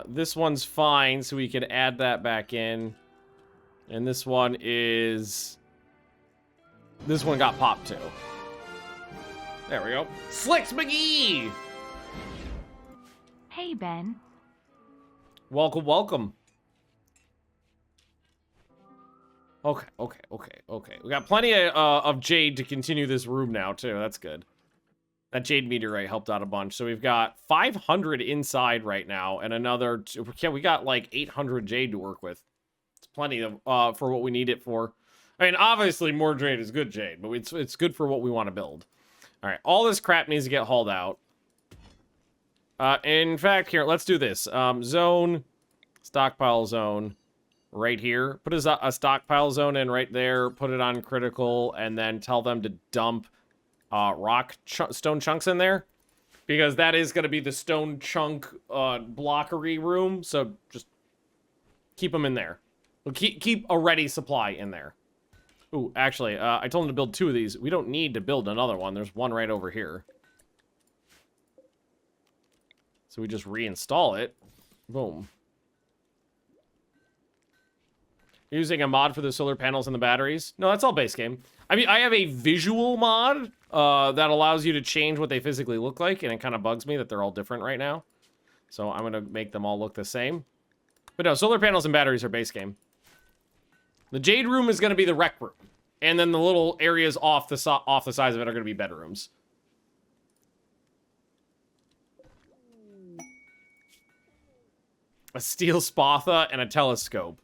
This one's fine, so we can add that back in. And this one is... This one got popped too. There we go. Slicks McGee! Hey, Ben. Welcome, welcome. Okay. We got plenty of Jade to continue this room now, too. That's good. That Jade meteorite helped out a bunch. So we've got 500 inside right now, and another... we got like 800 Jade to work with. It's plenty of for what we need it for. I mean, obviously, more Jade is good Jade, but it's good for what we want to build. All right, all this crap needs to get hauled out. In fact, here, let's do this. Zone, stockpile zone, right here. Put a stockpile zone in right there. Put it on critical, and then tell them to dump stone chunks in there, because that is going to be the stone chunk blockery room. So just keep them in there. We'll keep a ready supply in there. Ooh, actually, I told him to build 2 of these. We don't need to build another one. There's one right over here. So we just reinstall it. Boom. Using a mod for the solar panels and the batteries? No, that's all base game. I mean, I have a visual mod that allows you to change what they physically look like, and it kind of bugs me that they're all different right now. So I'm going to make them all look the same. But no, solar panels and batteries are base game. The Jade room is going to be the rec room. And then the little areas off the sides of it are going to be bedrooms. A steel spatha and a telescope.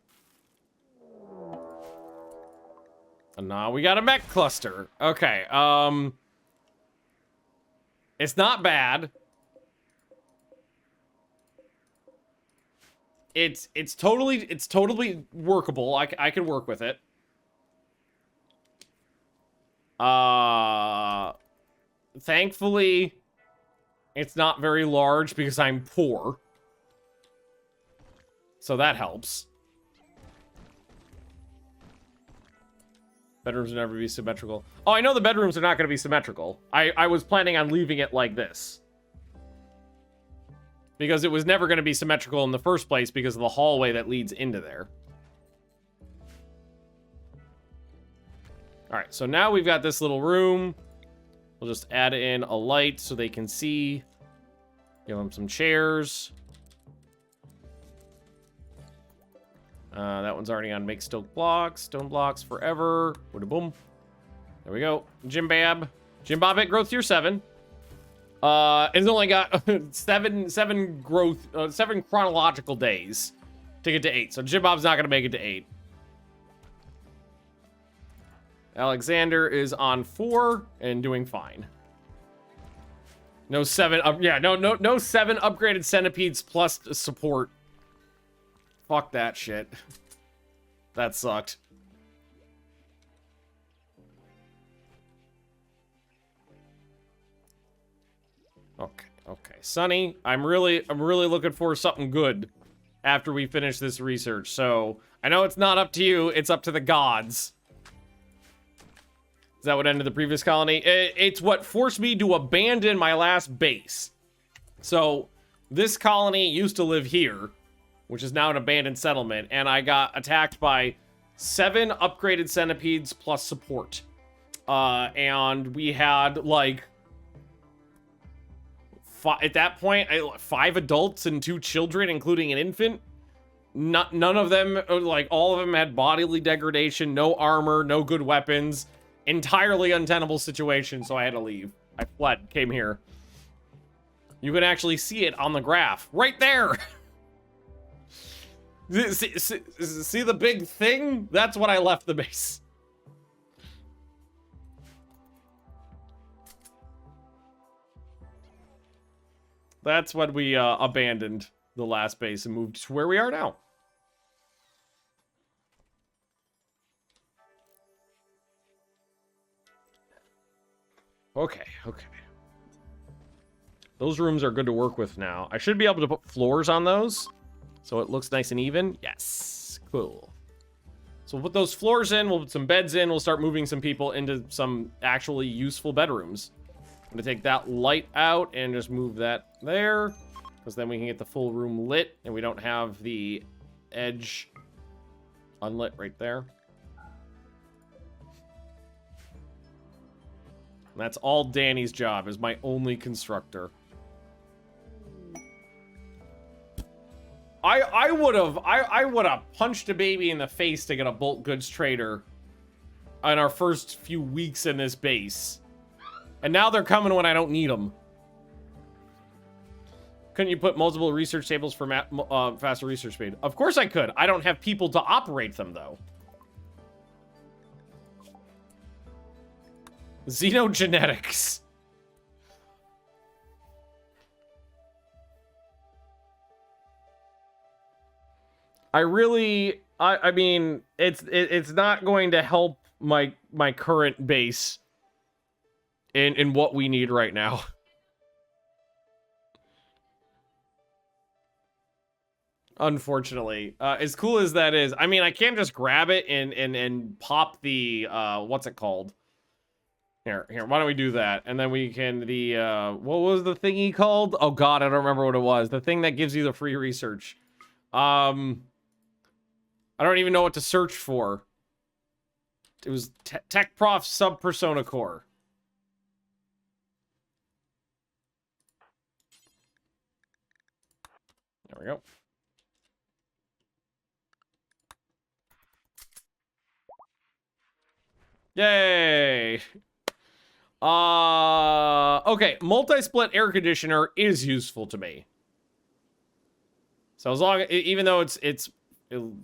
And now we got a mech cluster. Okay, it's not bad. It's totally workable. I can work with it. Thankfully, it's not very large because I'm poor. So that helps. Bedrooms will never be symmetrical. Oh, I know the bedrooms are not going to be symmetrical. I was planning on leaving it like this. Because it was never going to be symmetrical in the first place because of the hallway that leads into there. All right, so now we've got this little room. We'll just add in a light so they can see. Give them some chairs. That one's already on make stone blocks forever. Boom. There we go. Jim Bob at growth tier 7. It's only got seven chronological days to get to 8. So Jim Bob's not gonna make it to 8. Alexander is on 4 and doing fine. No 7 no 7 upgraded centipedes plus support. Fuck that shit. That sucked. Okay, okay. Sunny, I'm really looking for something good after we finish this research. So, I know it's not up to you, it's up to the gods. Is that what ended the previous colony? It's what forced me to abandon my last base. So, this colony used to live here, which is now an abandoned settlement, and I got attacked by 7 upgraded centipedes plus support. And we had, like, at that point, 5 adults and 2 children, including an infant. None of them, like, all of them had bodily degradation, no armor, no good weapons. Entirely untenable situation, so I had to leave. I fled, came here. You can actually see it on the graph. Right there! See the big thing? That's when I left the base. That's when we abandoned the last base and moved to where we are now. Okay, okay. Those rooms are good to work with now. I should be able to put floors on those, so it looks nice and even. Yes, cool. So we'll put those floors in, we'll put some beds in, we'll start moving some people into some actually useful bedrooms. I'm gonna take that light out and just move that there, because then we can get the full room lit, and we don't have the edge unlit right there. And that's all Danny's job, is my only constructor. I would have punched a baby in the face to get a bulk goods trader in our first few weeks in this base. And now they're coming when I don't need them. Couldn't you put multiple research tables for faster research speed? Of course I could. I don't have people to operate them, though. Xenogenetics. I mean, it's not going to help my current base in what we need right now. Unfortunately, as cool as that is, I mean, I can't just grab it and pop the what's it called? Here, why don't we do that? And then we can, what was the thingy called? Oh god, I don't remember what it was. The thing that gives you the free research. I don't even know what to search for. It was Tech Prof Sub Persona Core. There we go. Yay! Okay, multi-split air conditioner is useful to me. So as long, even though it's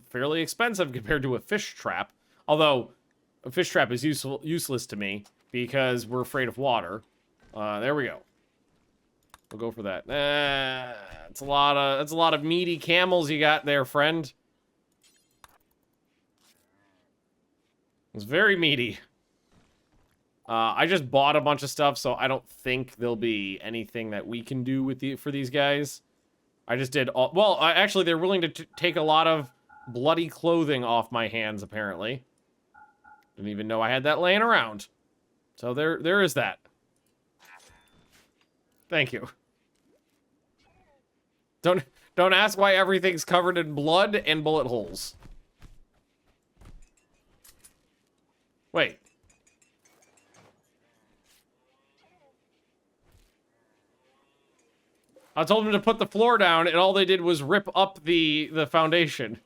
fairly expensive compared to a fish trap, although a fish trap is useless to me because we're afraid of water. There we go. We'll go for that. It's a lot of meaty camels you got there, friend. It's very meaty. I just bought a bunch of stuff, so I don't think there'll be anything that we can do with for these guys. I just did all... Well, actually, they're willing to take a lot of bloody clothing off my hands, apparently. Didn't even know I had that laying around. So there is that. Thank you. Don't ask why everything's covered in blood and bullet holes. Wait. I told them to put the floor down, and all they did was rip up the foundation.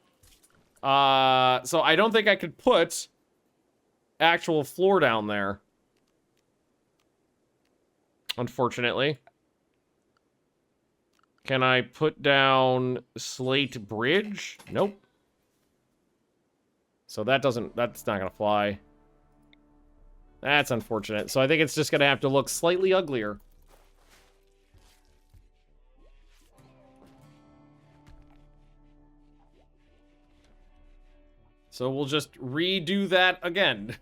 So I don't think I could put actual floor down there. Unfortunately. Can I put down slate bridge? Nope. So that's not gonna fly. That's unfortunate. So I think it's just gonna have to look slightly uglier. So we'll just redo that again.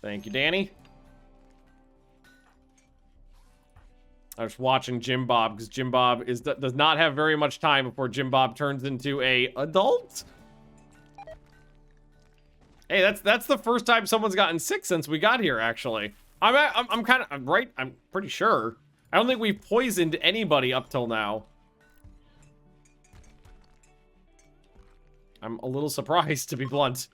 Thank you, Danny. I was watching Jim Bob because Jim Bob does not have very much time before Jim Bob turns into a adult. Hey, that's the first time someone's gotten sick since we got here. Actually, I'm kind of right. I'm pretty sure. I don't think we've poisoned anybody up till now. I'm a little surprised, to be blunt.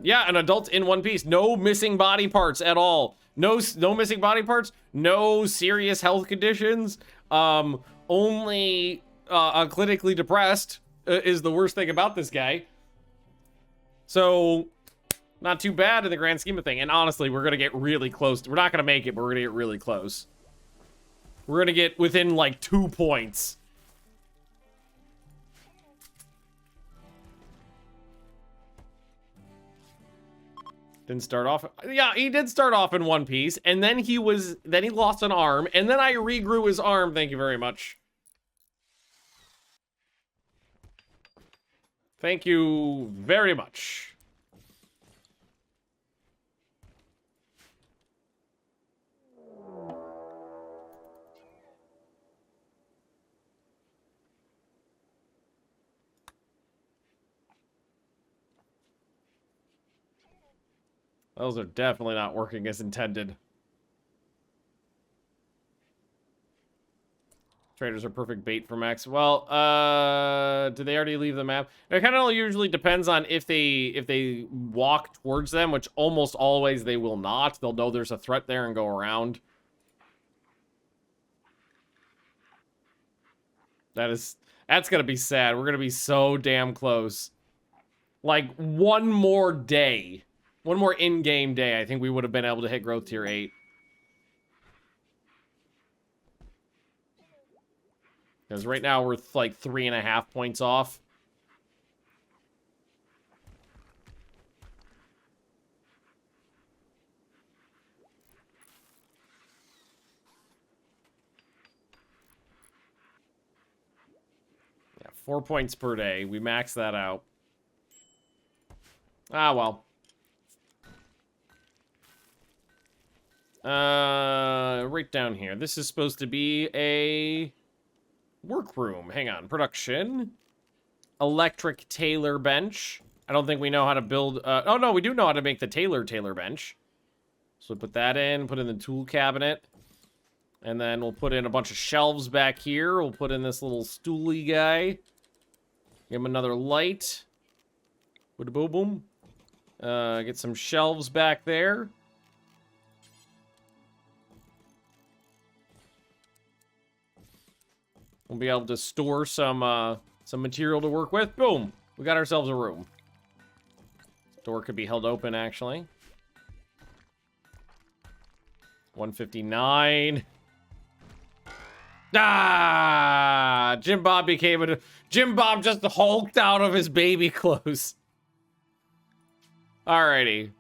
Yeah, an adult in one piece. No missing body parts at all. No missing body parts. No serious health conditions. Only clinically depressed is the worst thing about this guy. So, not too bad in the grand scheme of thing. And honestly, we're going to get really close. We're not going to make it, but we're going to get really close. We're going to get within like 2 points. Didn't start off. Yeah, he did start off in one piece, and then he lost an arm, and then I regrew his arm. Thank you very much. Thank you very much. Those are definitely not working as intended. Traders are perfect bait for mechs. Well, did they already leave the map? It kind of usually depends on if they walk towards them, which almost always they will not. They'll know there's a threat there and go around. That's gonna be sad. We're gonna be so damn close. Like one more day. One more in-game day, I think we would have been able to hit growth tier 8. Because right now we're like 3.5 points off. Yeah, 4 points per day. We max that out. Ah, well. Right down here. This is supposed to be a workroom. Hang on. Production. Electric tailor bench. I don't think we know how to build... oh, no, we do know how to make the tailor bench. So put that in. Put in the tool cabinet. And then we'll put in a bunch of shelves back here. We'll put in this little stooly guy. Give him another light. Boom, boom. Get some shelves back there. We'll be able to store some material to work with. Boom! We got ourselves a room. Door could be held open, actually. 159. Ah! Jim Bob just hulked out of his baby clothes. Alrighty.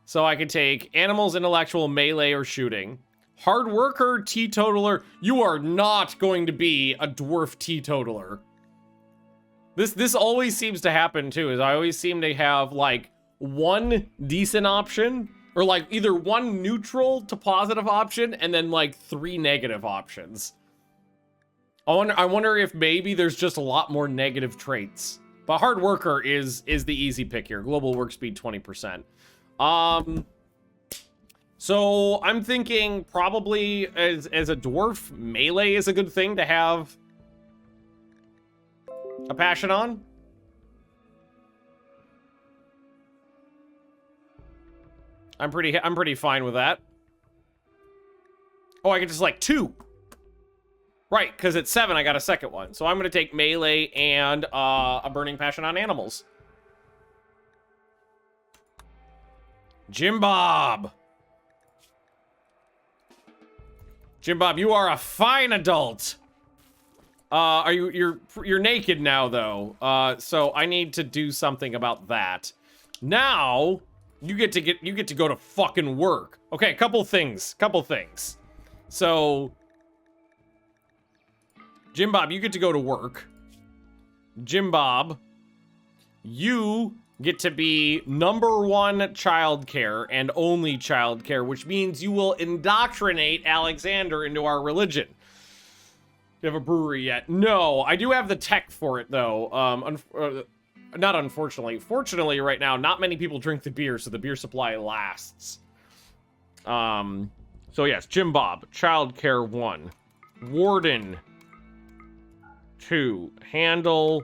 So I can take animals, intellectual, melee, or shooting. Hard worker, teetotaler. You are not going to be a dwarf teetotaler. This always seems to happen too, is I always seem to have like one decent option, or like either one neutral to positive option, and then like 3 negative options. I wonder if maybe there's just a lot more negative traits. But hard worker is the easy pick here. Global work speed 20%. So I'm thinking probably as a dwarf, melee is a good thing to have a passion on. I'm pretty fine with that. Oh, I get just like 2. Right, because at 7 I got a second one. So I'm gonna take melee and a burning passion on animals. Jim Bob. Jim Bob, you are a fine adult. You're naked now though. So I need to do something about that. Now you get to go to fucking work. Okay, couple things. So Jim Bob, you get to go to work. Jim Bob, you get to be #1 childcare and only childcare, which means you will indoctrinate Alexander into our religion. Do you have a brewery yet? No, I do have the tech for it, though. Not unfortunately. Fortunately, right now, not many people drink the beer, so the beer supply lasts. So yes, Jim Bob, childcare 1. Warden 2. Handle.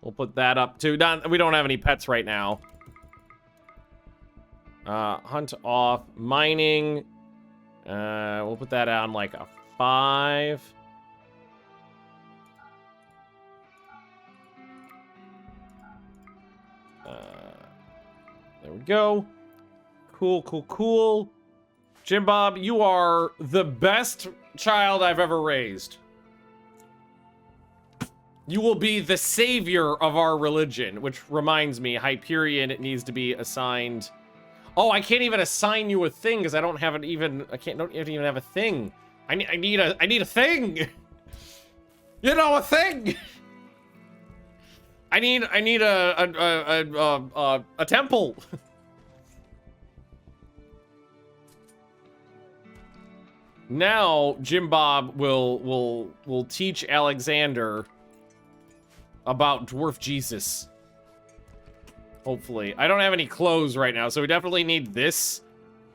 We'll put that up too. We don't have any pets right now. Hunt off. Mining. We'll put that on like a 5. There we go. Cool, cool, cool. Jim Bob, you are the best child I've ever raised. You will be the savior of our religion, which reminds me, Hyperion, it needs to be assigned. Oh, I can't even assign you a thing because I don't have it even. Don't even have a thing. I need a thing. You know, a thing. I need a temple. Now Jim Bob will teach Alexander about Dwarf Jesus. Hopefully. I don't have any clothes right now, so we definitely need this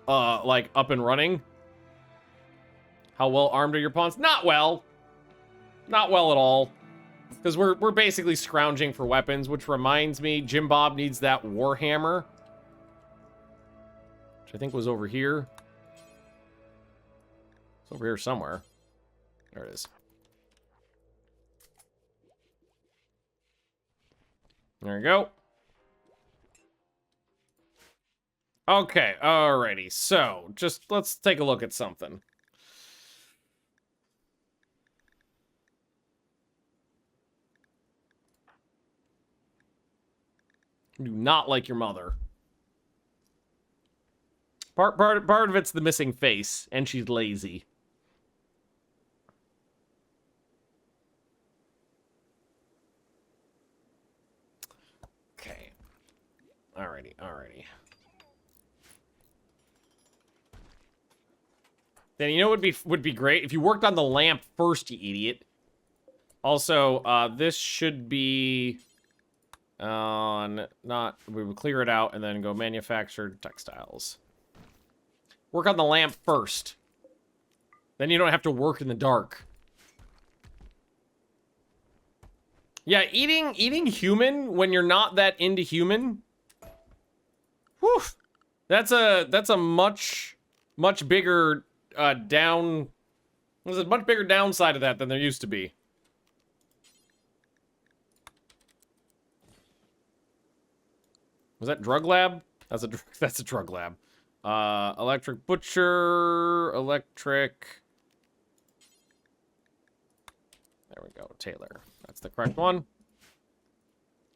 like up and running. How well armed are your pawns? Not well. Not well at all. Because we're basically scrounging for weapons, which reminds me, Jim Bob needs that warhammer. Which I think was over here. It's over here somewhere. There it is. There you go. Okay, alrighty. So, just let's take a look at something. You do not like your mother. Part of it's the missing face, and she's lazy. Okay. Alrighty. Then you know what would be great? If you worked on the lamp first, you idiot. Also, this should be on we would clear it out and then go manufactured textiles. Work on the lamp first. Then you don't have to work in the dark. Yeah, eating human when you're not that into human. Whew. That's a much bigger there's a much bigger downside of that than there used to be. Was that drug lab? That's a drug lab. Electric butcher, electric. There we go, Taylor. That's the correct one.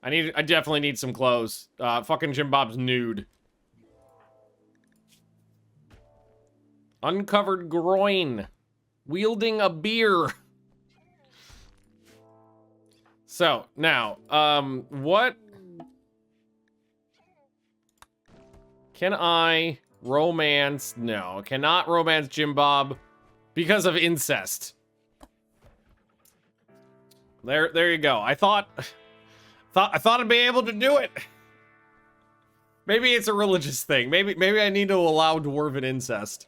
I definitely need some clothes. Fucking Jim Bob's nude. Uncovered groin. Wielding a beer. So, now, what can I romance? No, cannot romance Jim Bob because of incest. There you go. I thought I'd be able to do it. Maybe it's a religious thing. Maybe I need to allow dwarven incest.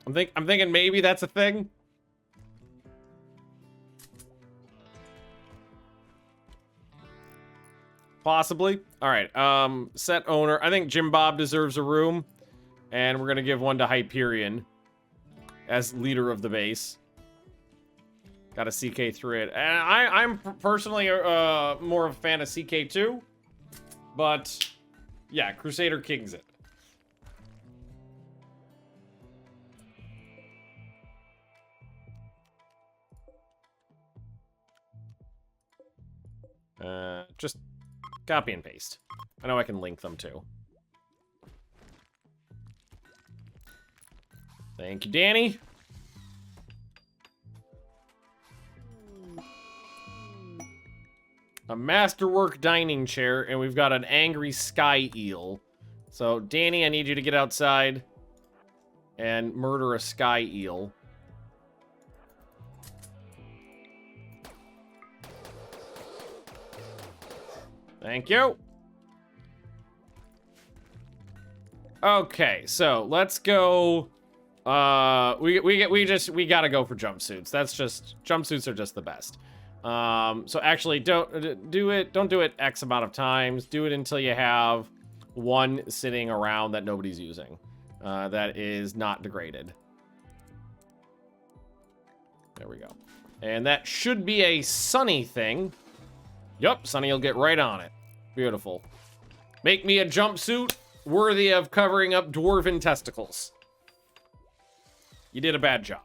I'm thinking maybe that's a thing. Possibly. All right. Set owner. I think Jim Bob deserves a room, and we're gonna give one to Hyperion as leader of the base. Got a CK3 it, and I'm personally more of a fan of CK2, but yeah, Crusader Kings it. Just copy and paste. I know I can link them too. Thank you, Danny. a masterwork dining chair, and we've got an angry sky eel. So, Danny, I need you to get outside and murder a sky eel. Thank you. Okay, so let's go. We gotta go for jumpsuits. That's just, jumpsuits are just the best. So actually, don't do it X amount of times. Do it until you have one sitting around that nobody's using. That is not degraded. There we go. And that should be a Sunny thing. Yup, Sunny will get right on it. Beautiful. Make me a jumpsuit worthy of covering up dwarven testicles. You did a bad job.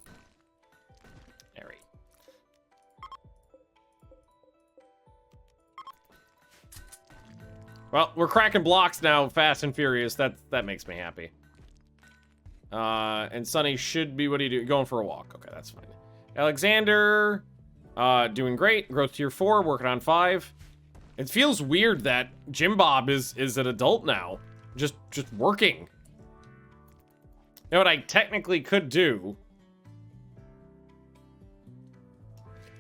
There we go. Well, we're cracking blocks now, fast and furious. That makes me happy. And Sunny should be, what do you do? Going for a walk. Okay, that's fine. Alexander, doing great. Growth tier 4, working on 5. It feels weird that Jim Bob is an adult now. Just working. You know what I technically could do?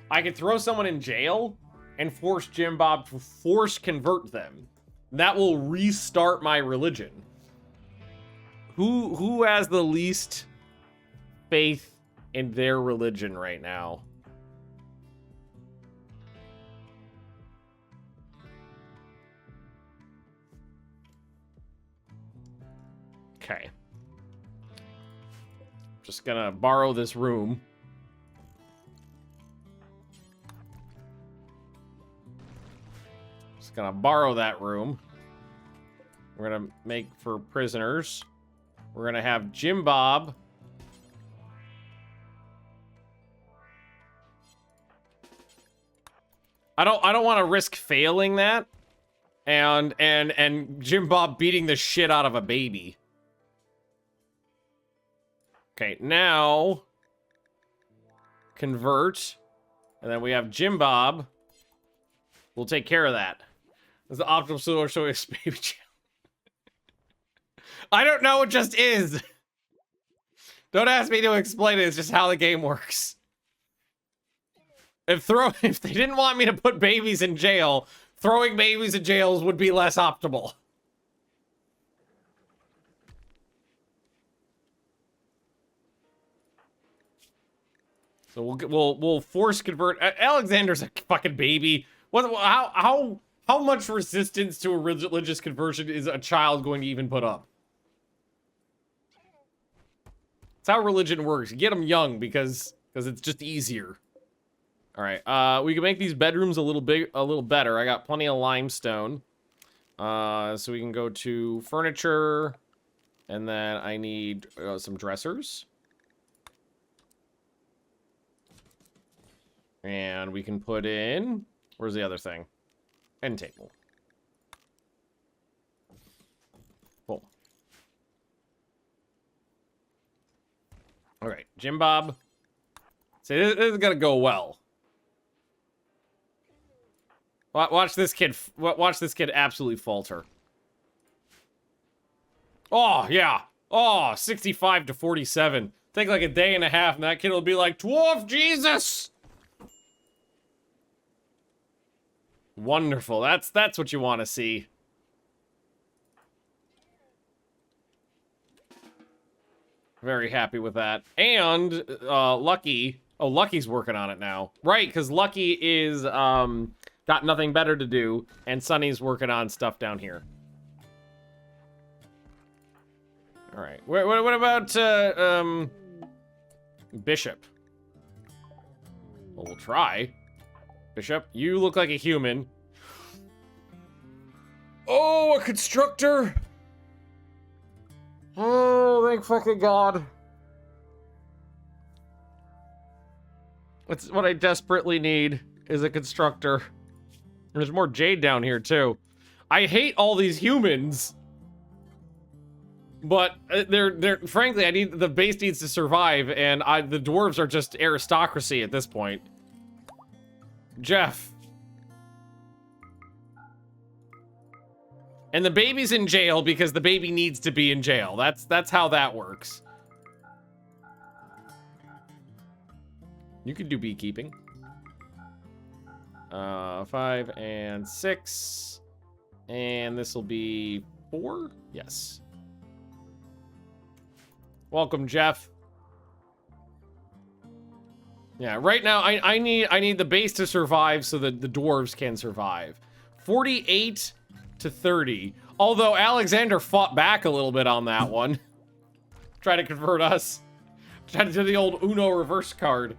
I could throw someone in jail and force Jim Bob to force convert them. That will restart my religion. Who has the least faith in their religion right now? Okay. Just gonna borrow this room. Just gonna borrow that room. We're gonna make for prisoners. We're gonna have Jim Bob. I don't want to risk failing that, and Jim Bob beating the shit out of a baby. Okay, now convert, and then we have Jim Bob. We'll take care of that. This is the optimal solution to baby channel. I don't know, it just is. Don't ask me to explain it, it's just how the game works. If they didn't want me to put babies in jail, throwing babies in jails would be less optimal. So we'll force convert. Alexander's a fucking baby. How much resistance to a religious conversion is a child going to even put up? That's how religion works. You get them young because it's just easier. All right. We can make these bedrooms a little better. I got plenty of limestone. So we can go to furniture, and then I need some dressers. And we can put in, where's the other thing? End table. Cool. All right, Jim Bob. See, this is gonna go well. Watch this kid. Watch this kid absolutely falter. Oh yeah. Oh, 65 to 47. Take like a day and a half, and that kid will be like, Dwarf Jesus. Wonderful. That's what you want to see. Very happy with that. And Lucky. Oh, Lucky's working on it now. Right, because Lucky is got nothing better to do, and Sunny's working on stuff down here. All right. What about Bishop? Well, we'll try. Bishop, you look like a human. Oh, a constructor! Oh, thank fucking God. That's what I desperately need, is a constructor. There's more Jade down here, too. I hate all these humans. But they're frankly, the base needs to survive, and the dwarves are just aristocracy at this point. Jeff. And the baby's in jail because the baby needs to be in jail. That's how that works. You could do beekeeping. 5 and 6. And this will be 4? Yes. Welcome, Jeff. Yeah, right now I need the base to survive so that the dwarves can survive. 48 to 30. Although Alexander fought back a little bit on that one. Try to convert us. Try to do the old Uno reverse card.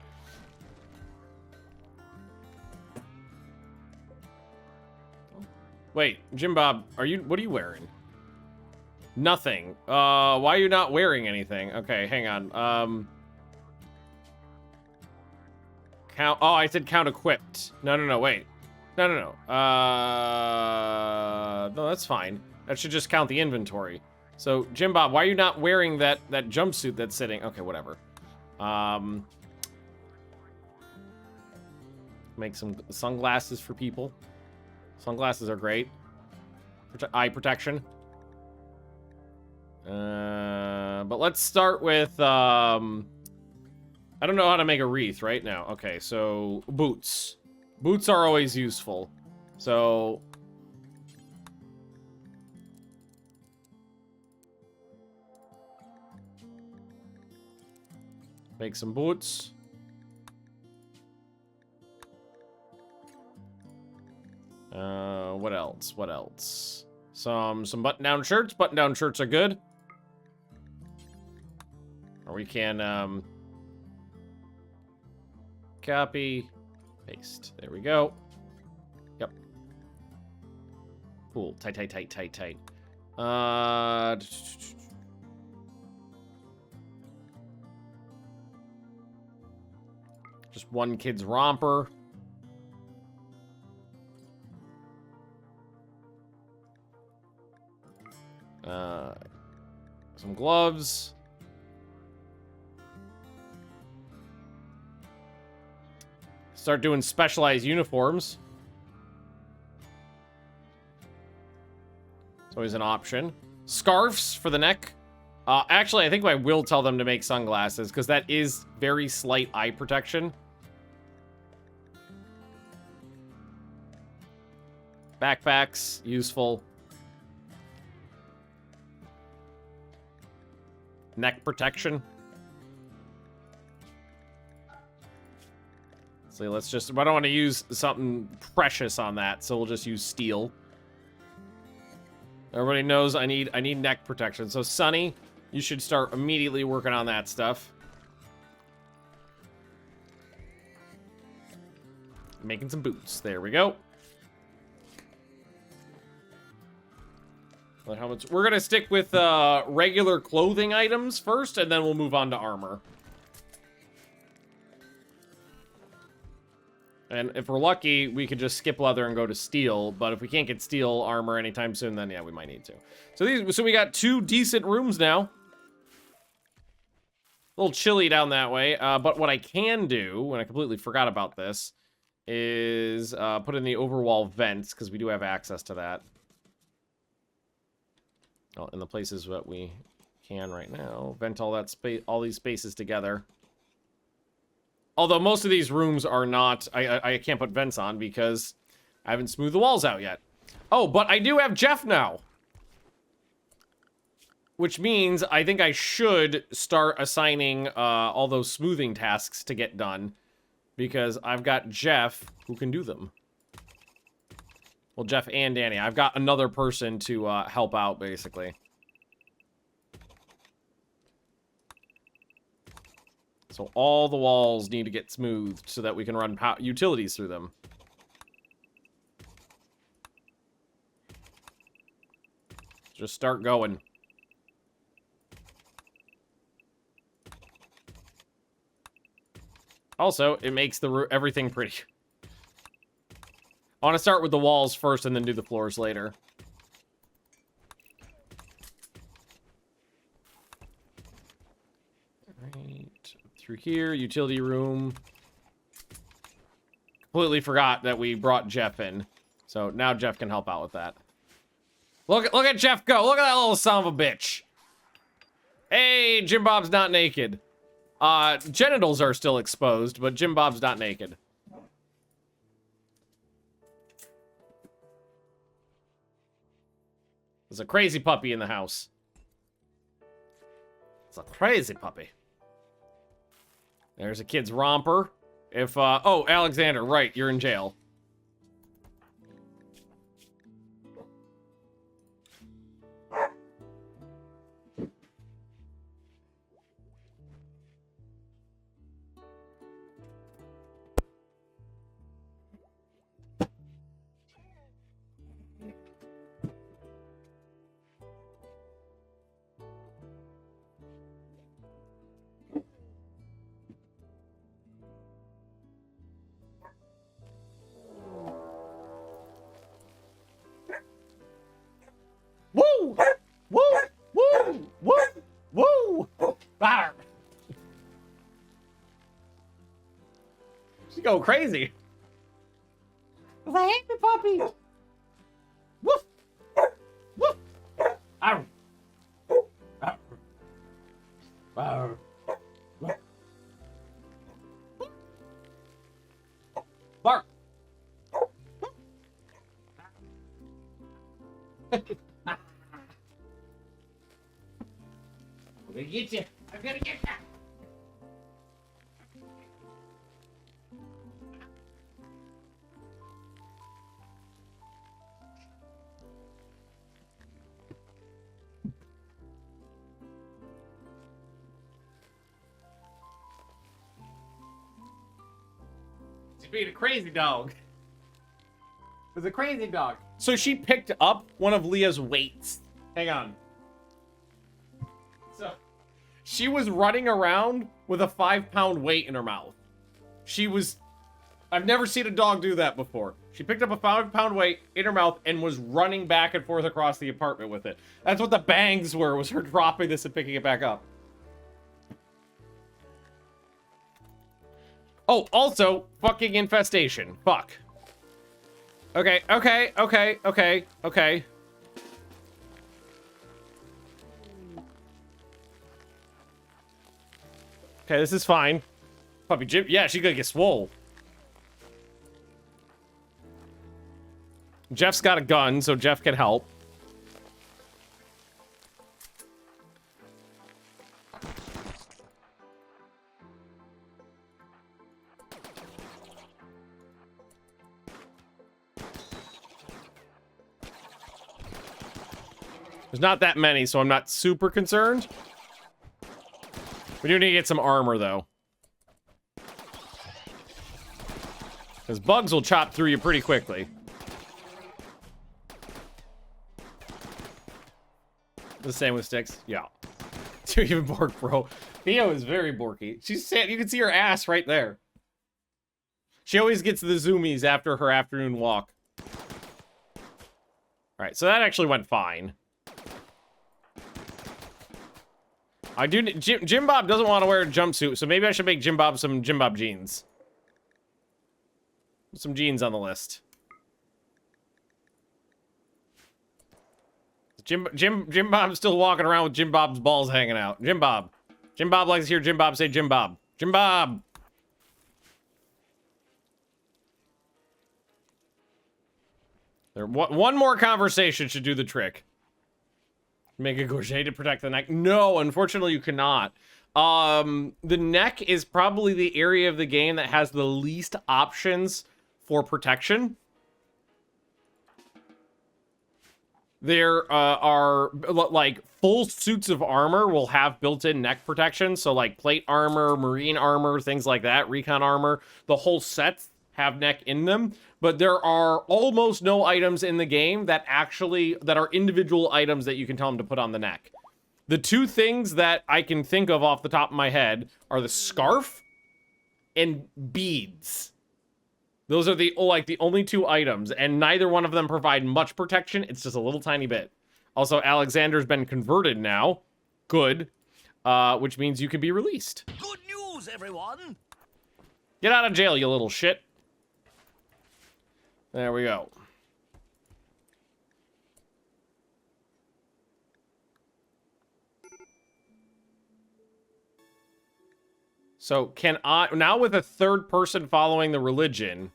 Wait, Jim Bob, what are you wearing? Nothing. Why are you not wearing anything? Okay, hang on. Count. Oh, I said count equipped. No, wait. No. No, that's fine. That should just count the inventory. So, Jim Bob, why are you not wearing that jumpsuit that's sitting? Okay, whatever. Make some sunglasses for people. Sunglasses are great. Eye protection. But let's start with, I don't know how to make a wreath right now. Okay, so boots. Boots are always useful. So make some boots. What else? What else? Some button-down shirts. Button-down shirts are good. Or we can, copy, paste. There we go. Yep. Cool. Tight. Just one kid's romper. Some gloves. Start doing specialized uniforms. It's always an option. Scarves for the neck. Actually, I think I will tell them to make sunglasses because that is very slight eye protection. Backpacks, useful. Neck protection. So let's just, I don't want to use something precious on that, so we'll just use steel. Everybody knows I need neck protection. So Sunny, you should start immediately working on that stuff. Making some boots. There we go. We're gonna stick with regular clothing items first, and then we'll move on to armor. And if we're lucky, we could just skip leather and go to steel. But if we can't get steel armor anytime soon, then yeah, we might need to. So we got 2 decent rooms now. A little chilly down that way. But what I can do, and I completely forgot about this, is put in the overwall vents, because we do have access to that. Well, in the places that we can right now. Vent all that space, all these spaces together. Although most of these rooms are not, I can't put vents on because I haven't smoothed the walls out yet. Oh, but I do have Jeff now. Which means I think I should start assigning all those smoothing tasks to get done. Because I've got Jeff who can do them. Well, Jeff and Danny. I've got another person to help out, basically. So all the walls need to get smoothed so that we can run utilities through them. Just start going. Also, it makes everything pretty. I want to start with the walls first and then do the floors later. Right through here, utility room. Completely forgot that we brought Jeff in. So now Jeff can help out with that. Look at Jeff go. Look at that little son of a bitch. Hey, Jim Bob's not naked. Genitals are still exposed, but Jim Bob's not naked. There's a crazy puppy in the house. It's a crazy puppy. There's a kid's romper. If, oh, Alexander, right, you're in jail. Woo! Woo! Woo! Woo! Woo! Arr. She go crazy. The happy puppy. Woof! Woof! Arr. Arr. Arr. Bark. I'm gonna get you. I'm gonna get you. She's being a crazy dog. It was a crazy dog. So she picked up one of Leah's weights. Hang on. So she was running around with a 5-pound weight in her mouth. I've never seen a dog do that before. She picked up a 5-pound weight in her mouth and was running back and forth across the apartment with it. That's what the bangs were, was her dropping this and picking it back up. Oh, also, fucking infestation. Fuck. Okay. Okay, this is fine. Puppy Jim, yeah, she's gonna get swole. Jeff's got a gun, so Jeff can help. There's not that many, so I'm not super concerned. We do need to get some armor, though. Because bugs will chop through you pretty quickly. The same with sticks. Yeah. Too even bork, bro. Theo is very borky. She's sad. You can see her ass right there. She always gets the zoomies after her afternoon walk. Alright, so that actually went fine. I do. Jim Bob doesn't want to wear a jumpsuit, so maybe I should make Jim Bob some Jim Bob jeans. Some jeans on the list. Jim Bob's still walking around with Jim Bob's balls hanging out. Jim Bob. Jim Bob likes to hear Jim Bob say Jim Bob. Jim Bob. One more conversation should do the trick. Make a gorget to protect the neck. No, unfortunately you cannot. The neck is probably the area of the game that has the least options for protection. There are, like, full suits of armor will have built-in neck protection. So, like, plate armor, marine armor, things like that, recon armor. The whole sets have neck in them. But there are almost no items in the game that are individual items that you can tell them to put on the neck. The two things that I can think of off the top of my head are the scarf and beads. Those are the only two items, and neither one of them provide much protection. It's just a little tiny bit. Also, Alexander's been converted now. Good. Which means you can be released. Good news, everyone! Get out of jail, you little shit. There we go. So can I, now with a third person following the religion...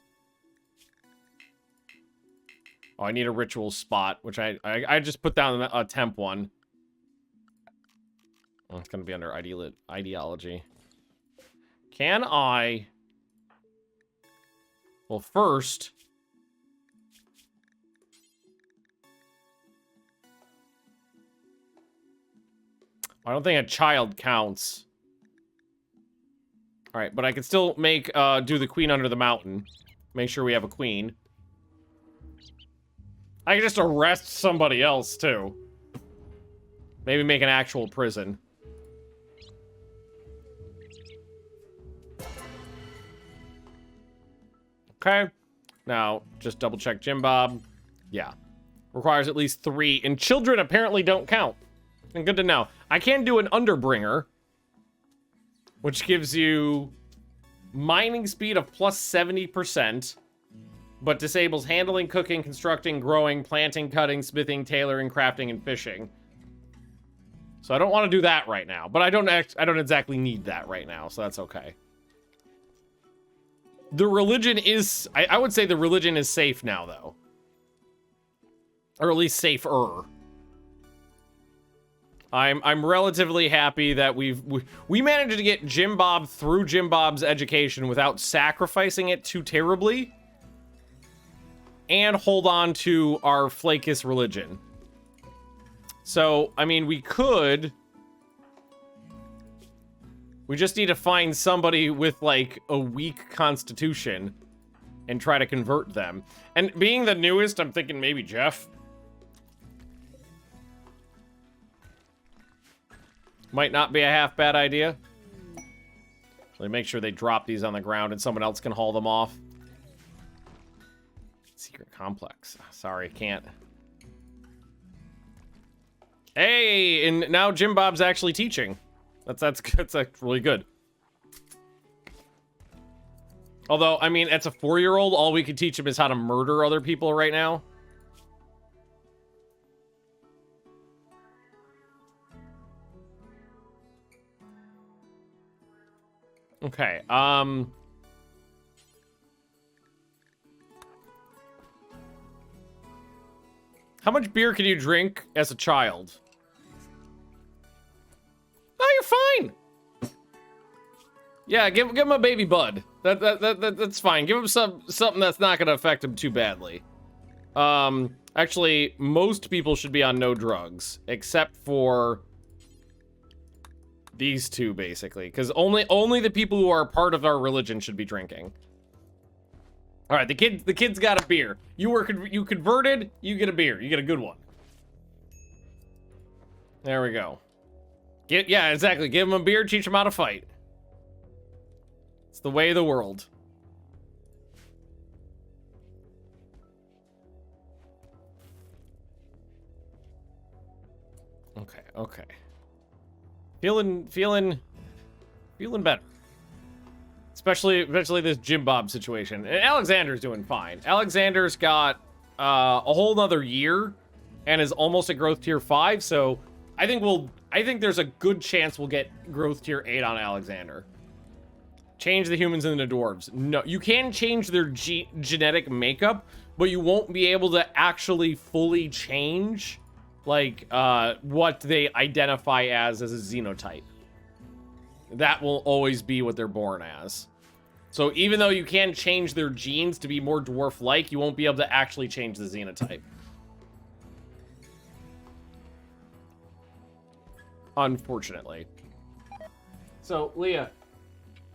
Oh, I need a ritual spot, which I just put down a temp one. Oh, it's going to be under ideology. Can I... Well, first... I don't think a child counts. Alright, but I can still make, do the queen under the mountain. Make sure we have a queen. I can just arrest somebody else, too. Maybe make an actual prison. Okay. Now, just double check Jim Bob. Yeah. Requires at least 3, and children apparently don't count. And good to know. I can do an Underbringer, which gives you mining speed of plus 70%, but disables handling, cooking, constructing, growing, planting, cutting, smithing, tailoring, crafting, and fishing. So I don't want to do that right now, but I don't exactly need that right now, so that's okay. The religion is, I would say the religion is safe now, though. Or at least safer. I'm relatively happy that we managed to get Jim Bob through Jim Bob's education without sacrificing it too terribly, and hold on to our Flakist religion. So, I mean, we just need to find somebody with, like, a weak constitution and try to convert them. And being the newest, I'm thinking maybe Jeff. Might not be a half bad idea. Let me make sure they drop these on the ground and someone else can haul them off. Secret complex. Sorry, can't. Hey, and now Jim Bob's actually teaching. That's really good. Although, I mean, as a 4-year-old, all we could teach him is how to murder other people right now. Okay, how much beer can you drink as a child? Oh, you're fine. Yeah, give him a baby bud. That's fine. Give him something that's not gonna affect him too badly. Actually, most people should be on no drugs, except for these two, basically, because only the people who are part of our religion should be drinking. All right, the kid's got a beer. You converted, you get a beer. You get a good one. There we go. Yeah, exactly. Give him a beer, teach him how to fight. It's the way of the world. Okay. Feeling better. Especially this Jim Bob situation. And Alexander's doing fine. Alexander's got a whole nother year and is almost at growth tier 5, so I think there's a good chance we'll get growth tier 8 on Alexander. Change the humans into dwarves. No, you can change their genetic makeup, but you won't be able to actually fully change like what they identify as a xenotype. That will always be what they're born as. So even though you can change their genes to be more dwarf-like, you won't be able to actually change the xenotype. Unfortunately. So, Leah,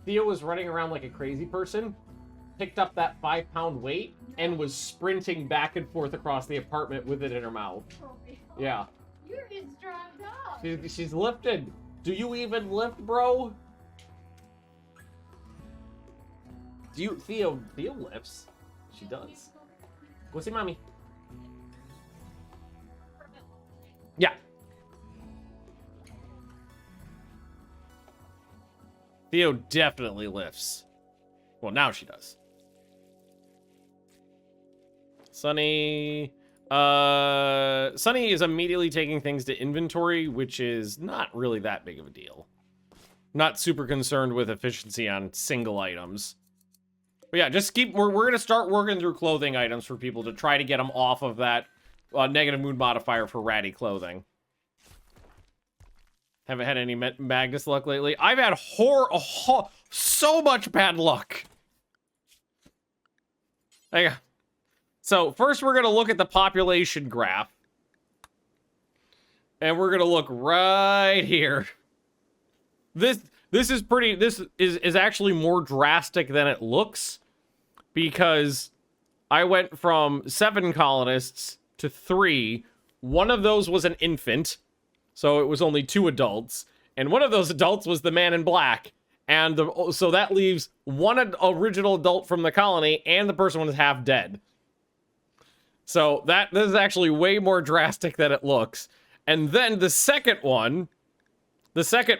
Theo was running around like a crazy person, picked up that 5-pound weight, and was sprinting back and forth across the apartment with it in her mouth. Yeah. You're a strong dog. She's lifted. Do you even lift, bro? Theo lifts. She does. Go see mommy. Yeah. Theo definitely lifts. Well, now she does. Sunny is immediately taking things to inventory, which is not really that big of a deal. Not super concerned with efficiency on single items. But yeah, just keep... We're going to start working through clothing items for people to try to get them off of that negative mood modifier for ratty clothing. Haven't had any Magnus luck lately. I've had so much bad luck. So first we're going to look at the population graph. And we're going to look right here. This is actually more drastic than it looks, because I went from 7 colonists to 3. One of those was an infant, so it was only 2 adults, and one of those adults was the man in black, and so that leaves one original adult from the colony, and the person was half dead. So this is actually way more drastic than it looks. And then the second one, the second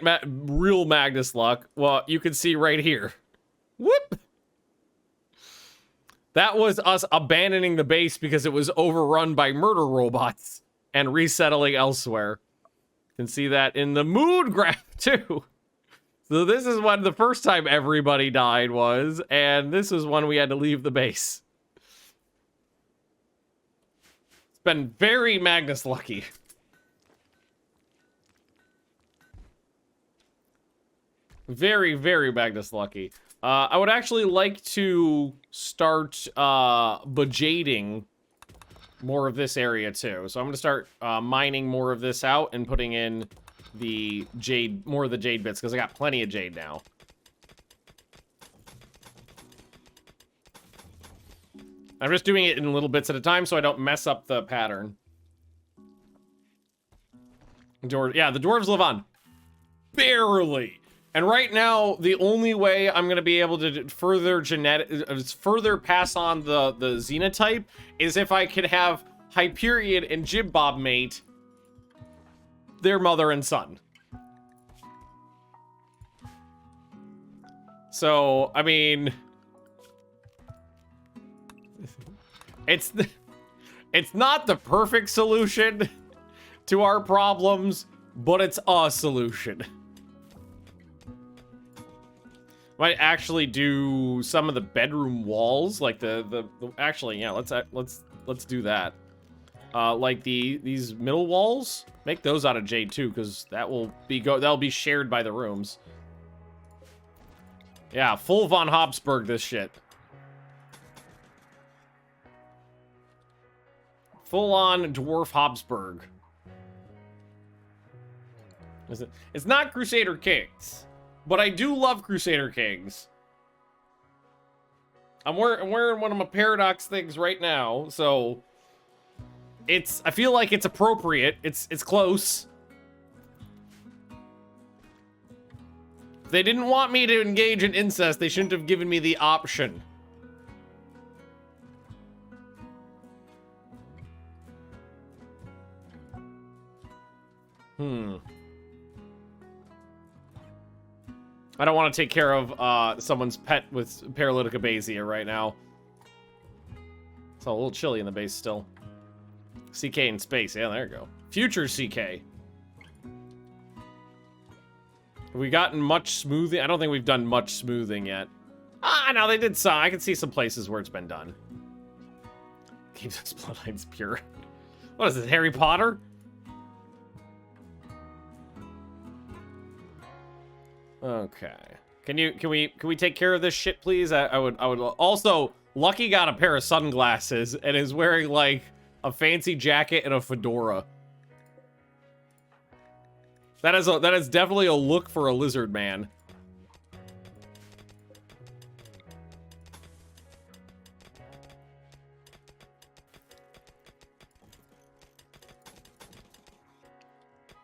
real Magnus luck, well, you can see right here. Whoop! That was us abandoning the base because it was overrun by murder robots and resettling elsewhere. You can see that in the mood graph, too. So this is when the first time everybody died was, and this is when we had to leave the base. It's been very Magnus lucky. Very, very Magnus lucky. I would actually like to start bejading more of this area too. So I'm gonna start mining more of this out and putting in the Jade, more of the Jade bits, because I got plenty of Jade now. I'm just doing it in little bits at a time so I don't mess up the pattern. Yeah, the dwarves live on. Barely. And right now, the only way I'm going to be able to further pass on the Xenotype is if I can have Hyperion and Jibbob mate their mother and son. So, I mean, it's not the perfect solution to our problems, but it's a solution. Might actually do some of the bedroom walls, like actually, yeah, let's do that. Like these middle walls, make those out of Jade too, because that'll be shared by the rooms. Yeah, full von Habsburg this shit. Full on dwarf Habsburg. It's not Crusader Kings. But I do love Crusader Kings. I'm wearing one of my Paradox things right now, so I feel like it's appropriate. It's close. If they didn't want me to engage in incest, they shouldn't have given me the option. I don't want to take care of someone's pet with paralytic abasia right now. It's a little chilly in the base still. CK in space. Yeah, there you go. Future CK. Have we gotten much smoothing? I don't think we've done much smoothing yet. Ah, no, they did some. I can see some places where it's been done. Keep those bloodlines pure. What is this, Harry Potter? Okay. Can we take care of this shit, please? I would also. Lucky got a pair of sunglasses and is wearing like a fancy jacket and a fedora. That is definitely a look for a lizard man.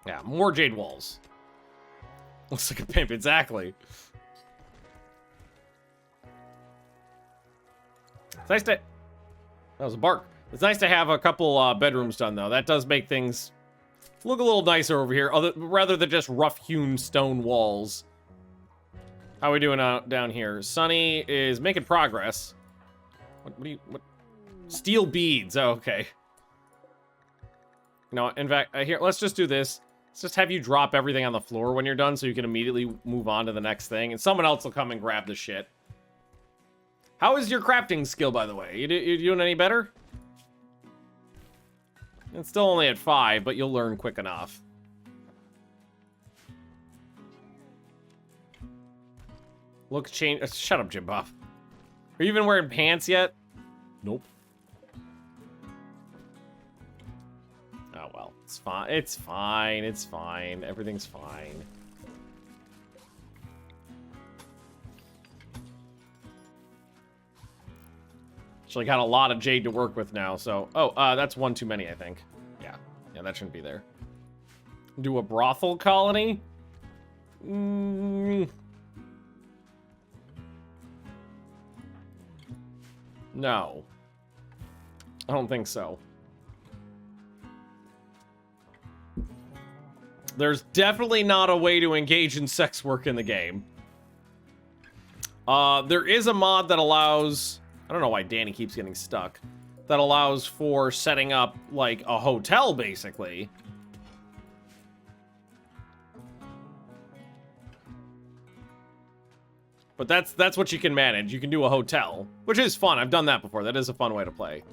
Yeah, more Jade walls. Looks like a pimp, exactly. It's nice to... That was a bark. It's nice to have a couple bedrooms done, though. That does make things look a little nicer over here, rather than just rough-hewn stone walls. How are we doing down here? Sunny is making progress. What? Steel beads. Oh, okay. No, in fact, here, let's just do this. Let's just have you drop everything on the floor when you're done so you can immediately move on to the next thing. And someone else will come and grab the shit. How is your crafting skill, by the way? You doing any better? It's still only at 5, but you'll learn quick enough. Look, change. Shut up, Jim Buff. Are you even wearing pants yet? Nope. Oh, well. It's fine. It's fine. It's fine. Everything's fine. Actually got a lot of Jade to work with now, so... Oh, that's one too many, I think. Yeah. Yeah, that shouldn't be there. Do a brothel colony? No. I don't think so. There's definitely not a way to engage in sex work in the game. There is a mod that allows... I don't know why Danny keeps getting stuck. That allows for setting up, like, a hotel, basically. But that's what you can manage. You can do a hotel, which is fun. I've done that before. That is a fun way to play.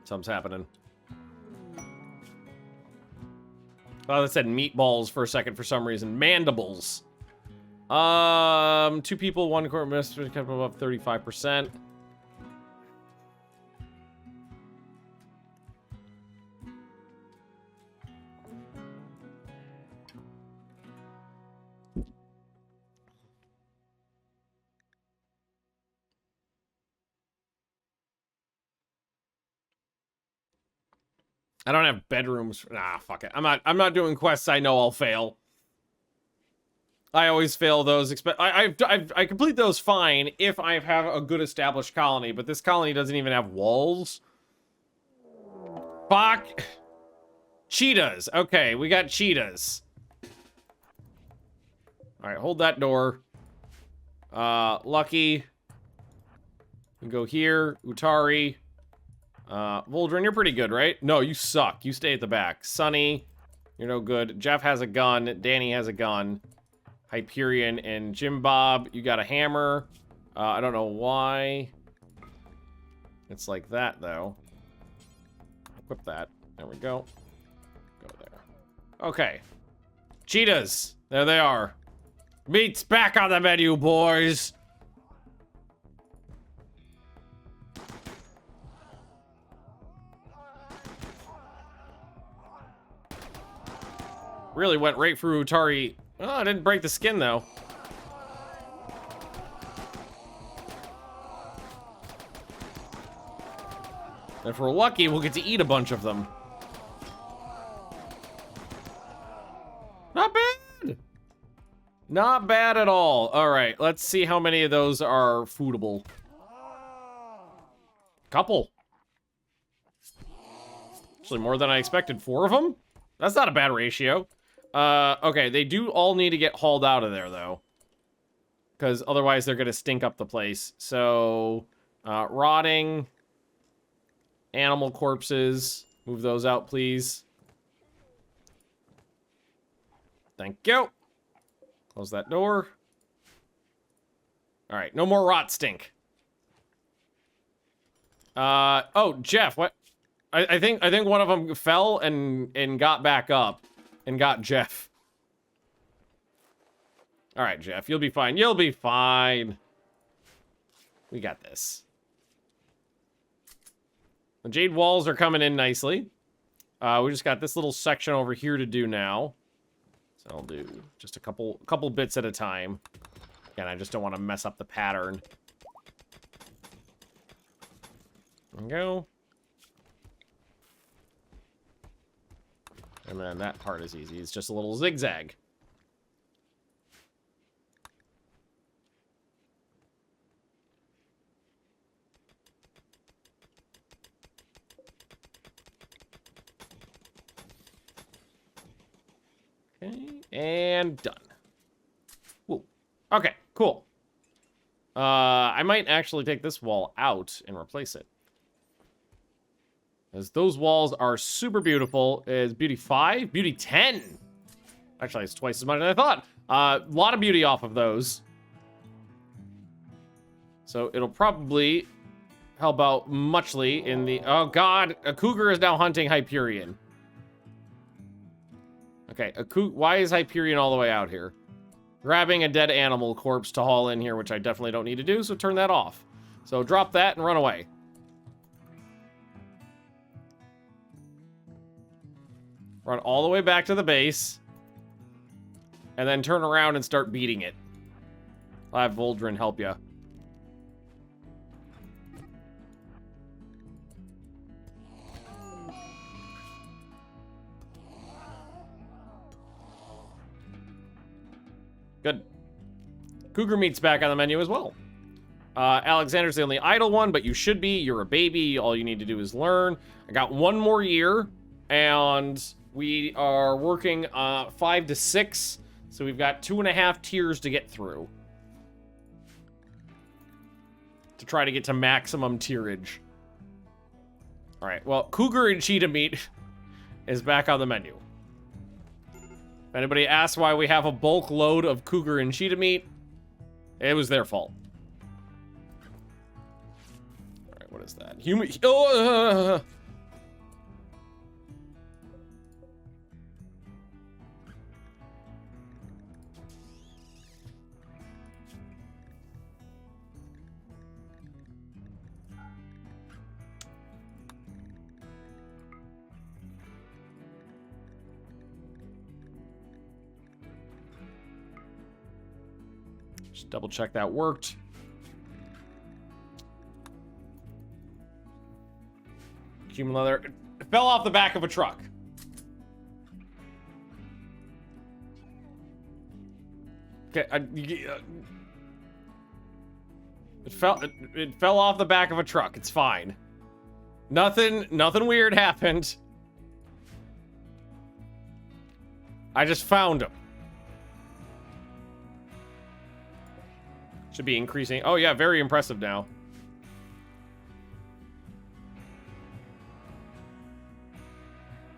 Something's happening. Oh, that said meatballs for a second for some reason. Mandibles. 2 people, 1 core mystery kept above 35%. I don't have bedrooms. Nah, fuck it. I'm not doing quests I know I'll fail. I always fail those. I complete those fine if I have a good established colony, but this colony doesn't even have walls. Fuck. Cheetahs. Okay, we got cheetahs. All right, hold that door. Lucky. We go here. Utari. Voldrin, you're pretty good, right? No, you suck. You stay at the back. Sunny, you're no good. Jeff has a gun. Danny has a gun. Hyperion and Jim Bob, you got a hammer. I don't know why. It's like that, though. Equip that. There we go. Go there. Okay. Cheetahs. There they are. Meat's back on the menu, boys. Really went right through Utari. Oh, I didn't break the skin, though. If we're lucky, we'll get to eat a bunch of them. Not bad. Not bad at all. All right, let's see how many of those are foodable. Couple. Actually, more than I expected. 4 of them? That's not a bad ratio. Okay, they do all need to get hauled out of there, though. Because otherwise they're going to stink up the place. So, rotting, animal corpses. Move those out, please. Thank you. Close that door. All right, no more rot stink. Oh, Jeff, what? I think one of them fell and got back up. And got Jeff. All right, Jeff, you'll be fine. You'll be fine. We got this. The Jade walls are coming in nicely. We just got this little section over here to do now. So I'll do just a couple bits at a time. Again, I just don't want to mess up the pattern. There we go. And then that part is easy. It's just a little zigzag. Okay, and done. Whoa. Okay, cool. I might actually take this wall out and replace it. As those walls are super beautiful. Is beauty 5? Beauty 10. Actually, it's twice as much as I thought. A lot of beauty off of those. So it'll probably help out muchly in the... Oh, God. A cougar is now hunting Hyperion. Okay, why is Hyperion all the way out here? Grabbing a dead animal corpse to haul in here, which I definitely don't need to do, so turn that off. So drop that and run away. Run all the way back to the base. And then turn around and start beating it. I'll have Voldrin help you. Good. Cougar meat's back on the menu as well. Alexander's the only idle one, but you should be. You're a baby. All you need to do is learn. I got 1 more year, and we are working 5 to 6, so we've got 2.5 tiers to get through. To try to get to maximum tierage. Alright, well, Cougar and cheetah meat is back on the menu. If anybody asks why we have a bulk load of cougar and cheetah meat, it was their fault. Alright, what is that? Human... Oh, just double check that worked. Human leather. It fell off the back of a truck. Okay, it fell off the back of a truck. It's fine. Nothing weird happened. I just found him. Should be increasing. Oh yeah, very impressive now.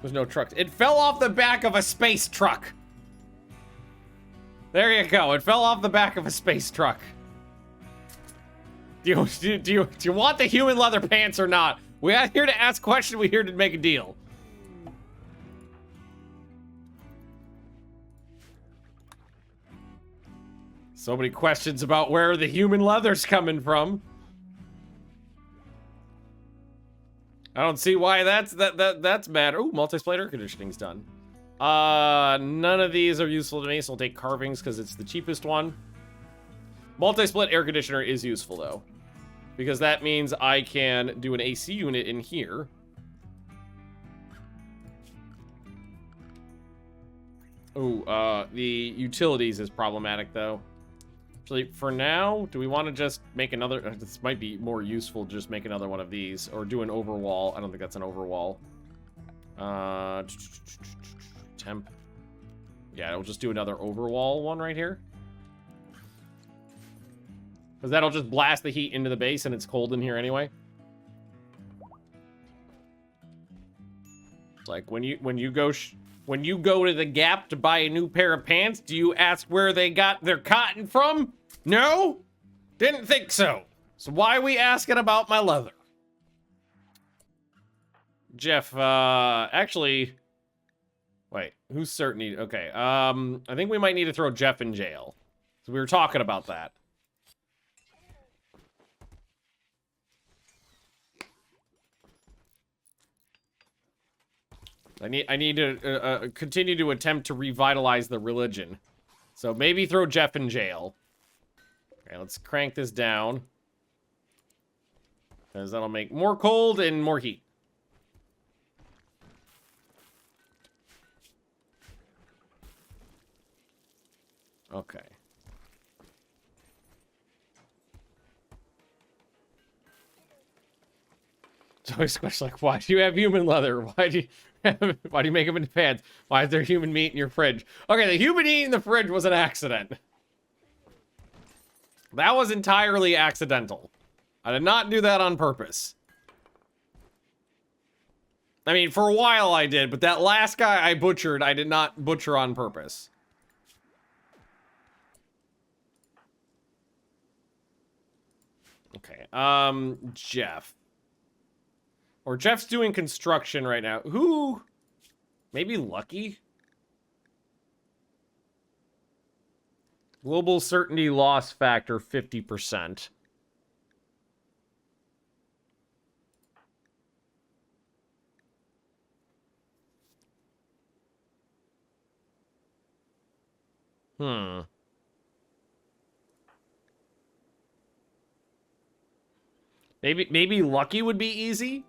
There's no trucks. It fell off the back of a space truck. There you go. It fell off the back of a space truck. Do you want the human leather pants or not? We're not here to ask questions. We're here to make a deal. So many questions about where the human leather's coming from. I don't see why that's bad. Ooh, multi-split air conditioning's done. None of these are useful to me, so I'll take carvings because it's the cheapest one. Multi-split air conditioner is useful though, because that means I can do an AC unit in here. Ooh, the utilities is problematic though. Actually, for now, do we want to just make another... This might be more useful to just make another one of these, or do an overwall. I don't think that's an overwall. Temp. Yeah, we'll just do another overwall one right here. Because that'll just blast the heat into the base, and it's cold in here anyway. It's like, when you go to the Gap to buy a new pair of pants, do you ask where they got their cotton from? No? Didn't think so. So why are we asking about my leather? Jeff, actually... Wait, who's certain? Okay, I think we might need to throw Jeff in jail. So we were talking about that. I need to continue to attempt to revitalize the religion. So maybe throw Jeff in jail. Okay, let's crank this down. Because that'll make more cold and more heat. Okay. It's always a question like, why do you have human leather? Why do you make them into pants? Why is there human meat in your fridge? Okay, the human meat in the fridge was an accident. That was entirely accidental. I did not do that on purpose. I mean, for a while I did, but that last guy I butchered, I did not butcher on purpose. Okay, Jeff. Or Jeff's doing construction right now. Who? Maybe Lucky? Global certainty loss factor 50%. Maybe Lucky would be easy?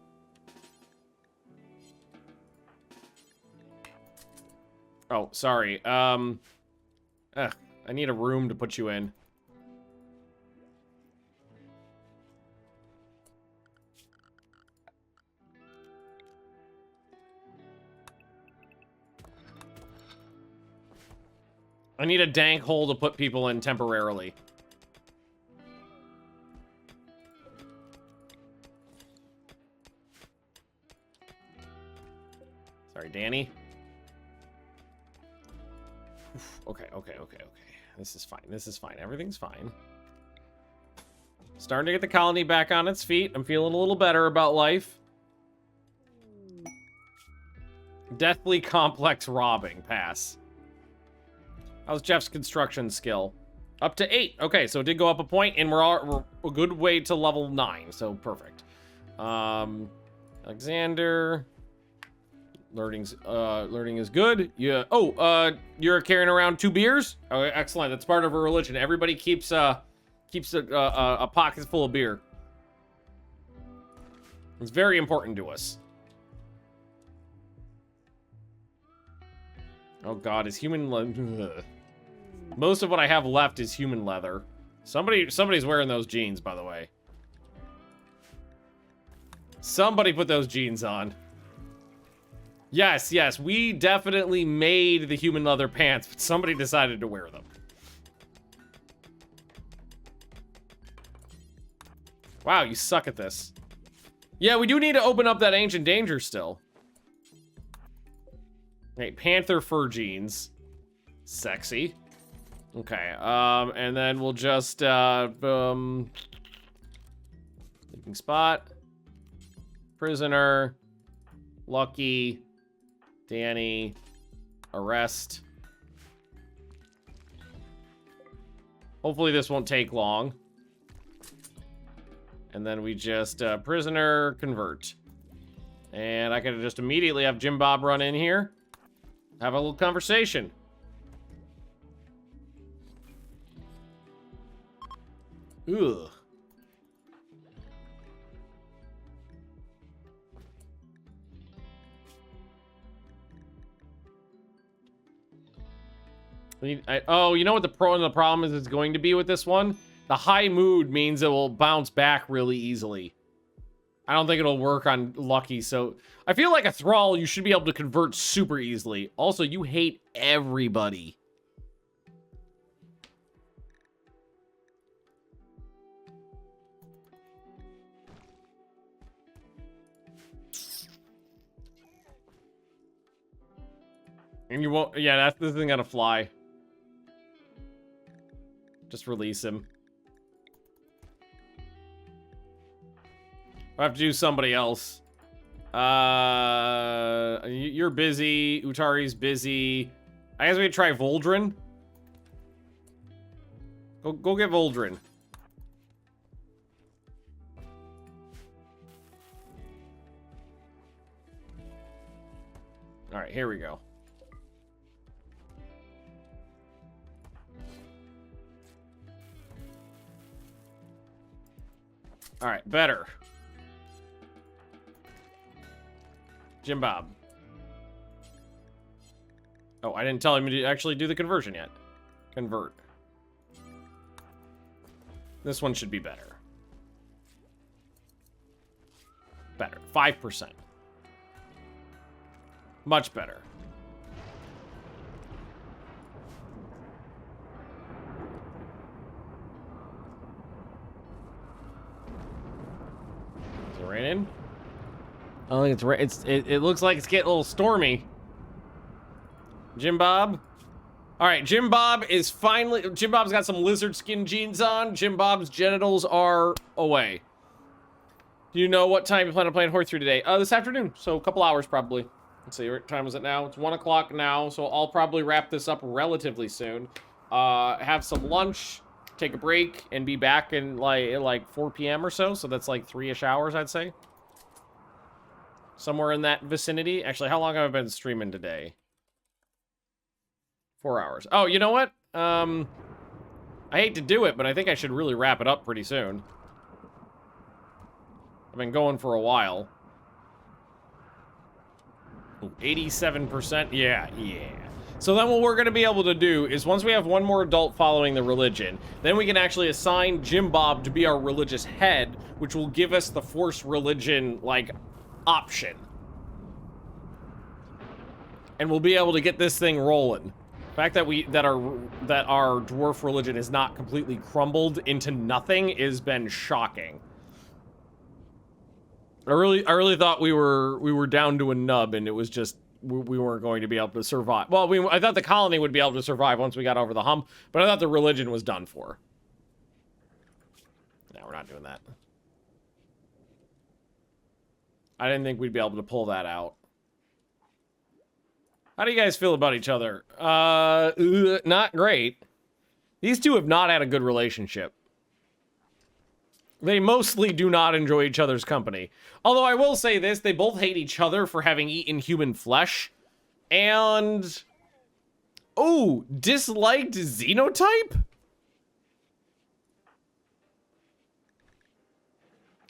Oh, sorry. I need a room to put you in. I need a dank hole to put people in temporarily. Sorry, Danny. Okay. This is fine. This is fine. Everything's fine. Starting to get the colony back on its feet. I'm feeling a little better about life. Deathly complex robbing. Pass. How's Jeff's construction skill? Up to 8. Okay, so it did go up a point, and we're a good way to level 9. So perfect. Alexander. Learning is good. Yeah. Oh, you're carrying around 2 beers? Oh, excellent. That's part of our religion. Everybody keeps a pocket full of beer. It's very important to us. Oh God, is human leather? Most of what I have left is human leather. Somebody's wearing those jeans, by the way. Somebody put those jeans on. Yes, we definitely made the human leather pants, but somebody decided to wear them. Wow, you suck at this. Yeah, we do need to open up that ancient danger still. Okay, panther fur jeans. Sexy. Okay, and then we'll just, sleeping spot. Prisoner. Lucky. Danny. Arrest. Hopefully this won't take long. And then we just, prisoner, convert. And I could just immediately have Jim Bob run in here. Have a little conversation. Ugh. Oh, you know what the problem is going to be with this one? The high mood means it will bounce back really easily. I don't think it'll work on Lucky, so... I feel like a Thrall, you should be able to convert super easily. Also, you hate everybody. And you won't... Yeah, this isn't gonna fly. Just release him. I have to do somebody else. You're busy. Utari's busy. I guess we could try Voldrin. Go get Voldrin. All right, here we go. All right, better. Jim Bob. Oh, I didn't tell him to actually do the conversion yet. Convert. This one should be better. Better. 5%. Much better. Is it raining? I don't think it looks like it's getting a little stormy. Jim Bob? Alright, Jim Bob is finally... Jim Bob's got some lizard skin jeans on. Jim Bob's genitals are away. Do you know what time you plan on playing Horde 3 today? This afternoon, so a couple hours probably. Let's see, what time is it now? It's 1 o'clock now, so I'll probably wrap this up relatively soon. Have some lunch, take a break, and be back in like 4 p.m. or so. So that's like 3-ish hours, I'd say. Somewhere in that vicinity. Actually, how long have I been streaming today? 4 hours. Oh, you know what? I hate to do it, but I think I should really wrap it up pretty soon. I've been going for a while. 87%. Yeah. So then what we're going to be able to do is once we have one more adult following the religion, then we can actually assign Jim Bob to be our religious head, which will give us the force religion, like, option. And we'll be able to get this thing rolling. The fact that our dwarf religion is not completely crumbled into nothing has been shocking. I really thought we were down to a nub, and it was just we weren't going to be able to survive. Well, I thought the colony would be able to survive once we got over the hump, but I thought the religion was done for. No, we're not doing that. I didn't think we'd be able to pull that out. How do you guys feel about each other? Not great. These two have not had a good relationship. They mostly do not enjoy each other's company. Although I will say this, they both hate each other for having eaten human flesh. And... oh, disliked Xenotype?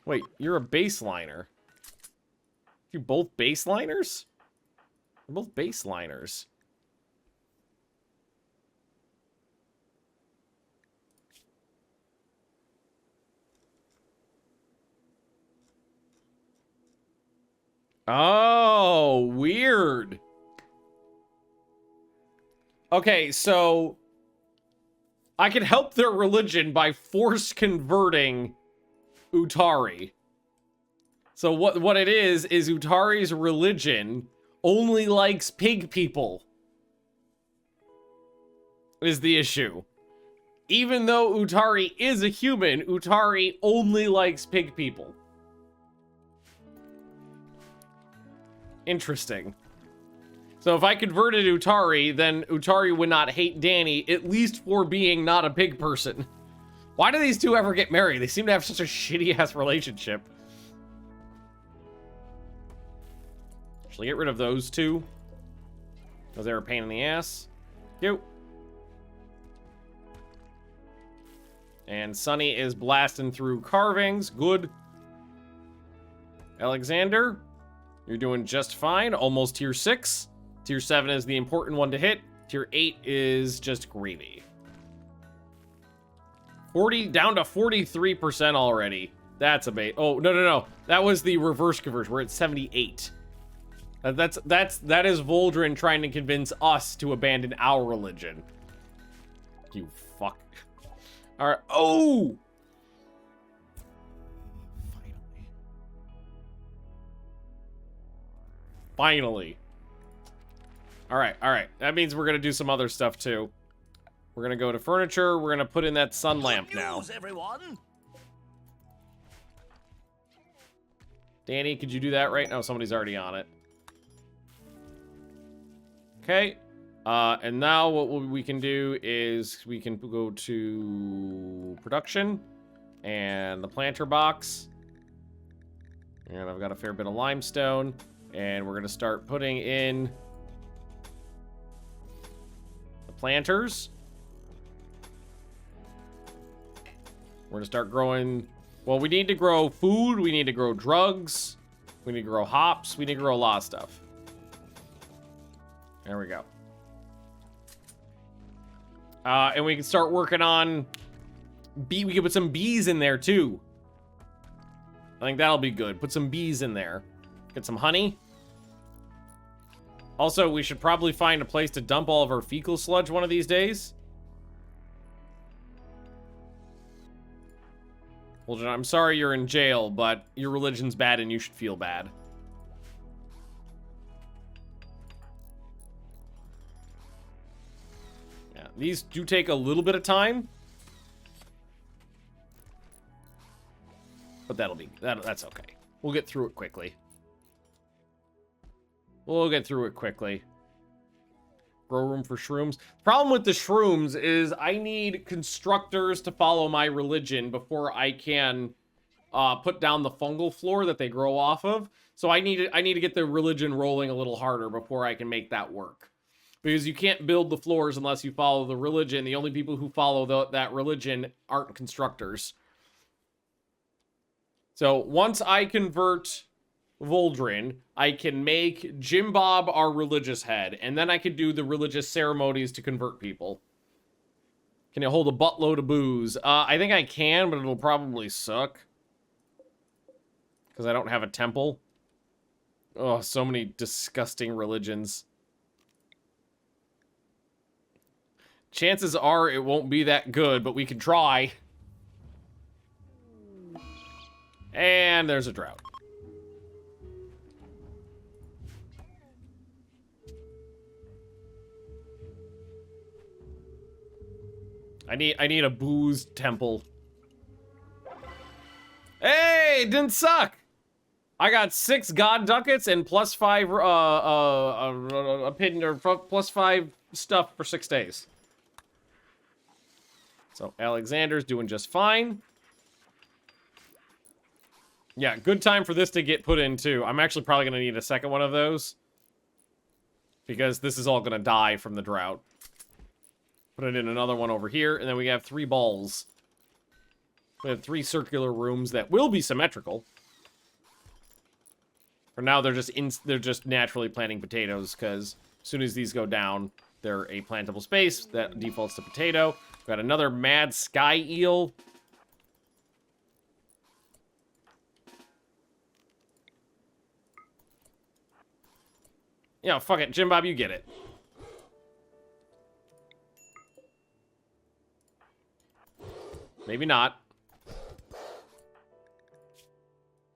Wait, you're a baseliner. You both baseliners? They're both baseliners. Oh, weird. Okay, so I can help their religion by force converting Utari. So what it is Utari's religion only likes pig people. Is the issue. Even though Utari is a human, Utari only likes pig people. Interesting. So if I converted Utari, then Utari would not hate Danny, at least for being not a pig person. Why do these two ever get married? They seem to have such a shitty-ass relationship. Shall I get rid of those two? Because they were a pain in the ass. Yo. And Sunny is blasting through carvings. Good. Alexander, you're doing just fine. Almost tier 6. Tier 7 is the important one to hit. Tier 8 is just gravy. 40 down to 43% already. That's a bait. Oh, no. That was the reverse conversion. We're at 78. That is Voldrin trying to convince us to abandon our religion. You fuck. All right. Oh! Finally. All right. That means we're going to do some other stuff, too. We're going to go to furniture. We're going to put in that sun lamp now. Everyone. Danny, could you do that right now? Somebody's already on it. Okay. And now what we can do is we can go to production and the planter box. And I've got a fair bit of limestone. And we're going to start putting in the planters. We're going to start growing... well, we need to grow food. We need to grow drugs. We need to grow hops. We need to grow a lot of stuff. There we go. And we can start working on... we can put some bees in there, too. I think that'll be good. Put some bees in there. Get some honey. Also, we should probably find a place to dump all of our fecal sludge one of these days. Well, I'm sorry you're in jail, but your religion's bad and you should feel bad. These do take a little bit of time. But that's okay. We'll get through it quickly. We'll get through it quickly. Grow room for shrooms. Problem with the shrooms is I need constructors to follow my religion before I can put down the fungal floor that they grow off of. So I need to get the religion rolling a little harder before I can make that work. Because you can't build the floors unless you follow the religion. The only people who follow that religion aren't constructors. So once I convert Voldrin, I can make Jim Bob our religious head, and then I can do the religious ceremonies to convert people. Can it hold a buttload of booze? I think I can, but it'll probably suck. Because I don't have a temple. Oh, so many disgusting religions. Chances are it won't be that good, but we can try. And there's a drought. I need a booze temple. Hey, it didn't suck. I got 6 god ducats and +5 opinion or +5 stuff for 6 days. So Alexander's doing just fine. Yeah, good time for this to get put in too. I'm actually probably gonna need a second one of those because this is all gonna die from the drought. Put it in another one over here, and then we have 3 balls. We have 3 circular rooms that will be symmetrical. For now, they're just naturally planting potatoes, because as soon as these go down, they're a plantable space that defaults to potato. We've got another mad sky eel. Yeah, fuck it. Jim Bob, you get it. Maybe not.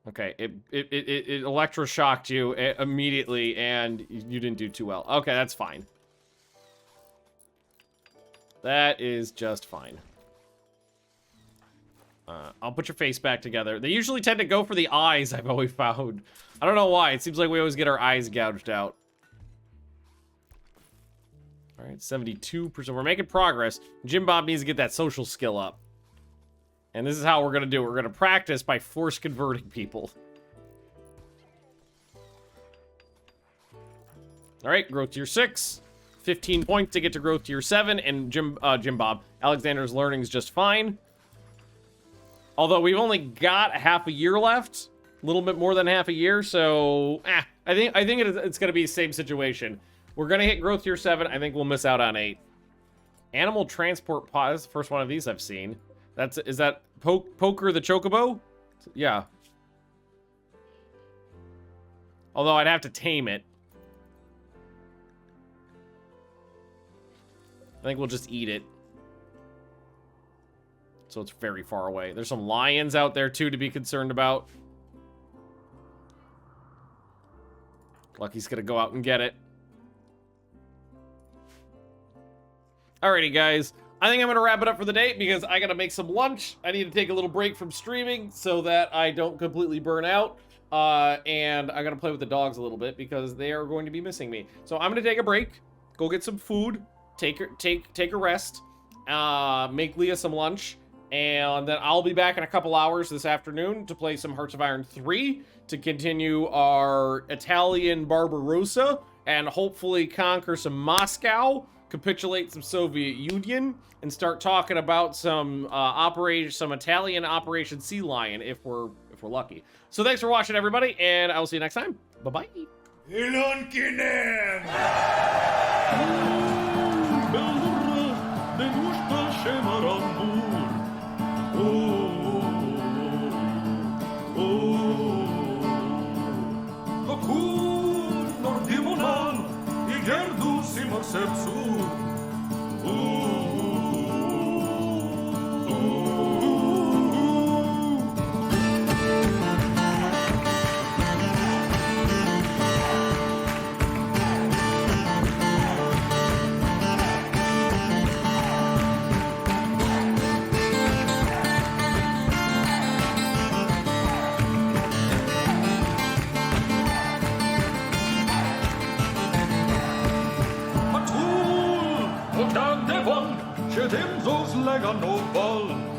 Okay, it electroshocked you immediately, and you didn't do too well. Okay, that's fine. That is just fine. I'll put your face back together. They usually tend to go for the eyes, I've always found. I don't know why. It seems like we always get our eyes gouged out. All right, 72%. We're making progress. Jim Bob needs to get that social skill up. And this is how we're going to do it. We're going to practice by force converting people. All right, growth tier 6. 15 points to get to growth tier 7. And Jim Bob, Alexander's learning is just fine. Although we've only got half a year left. A little bit more than half a year. So, I think it's going to be the same situation. We're going to hit growth tier 7. I think we'll miss out on 8. Animal transport pod. That's the first one of these I've seen. Is that Poker the Chocobo? Yeah. Although I'd have to tame it. I think we'll just eat it. So it's very far away. There's some lions out there too to be concerned about. Lucky's gonna go out and get it. Alrighty, guys. I think I'm going to wrap it up for the day because I got to make some lunch. I need to take a little break from streaming so that I don't completely burn out. And I got to play with the dogs a little bit because they are going to be missing me. So I'm going to take a break, go get some food, take a rest, make Leah some lunch, and then I'll be back in a couple hours this afternoon to play some Hearts of Iron 3 to continue our Italian Barbarossa and hopefully conquer some Moscow, capitulate some Soviet Union, and start talking about some Italian Operation Sea Lion if we're lucky. So thanks for watching, everybody, and I will see you next time. Bye-bye. leg on no ball.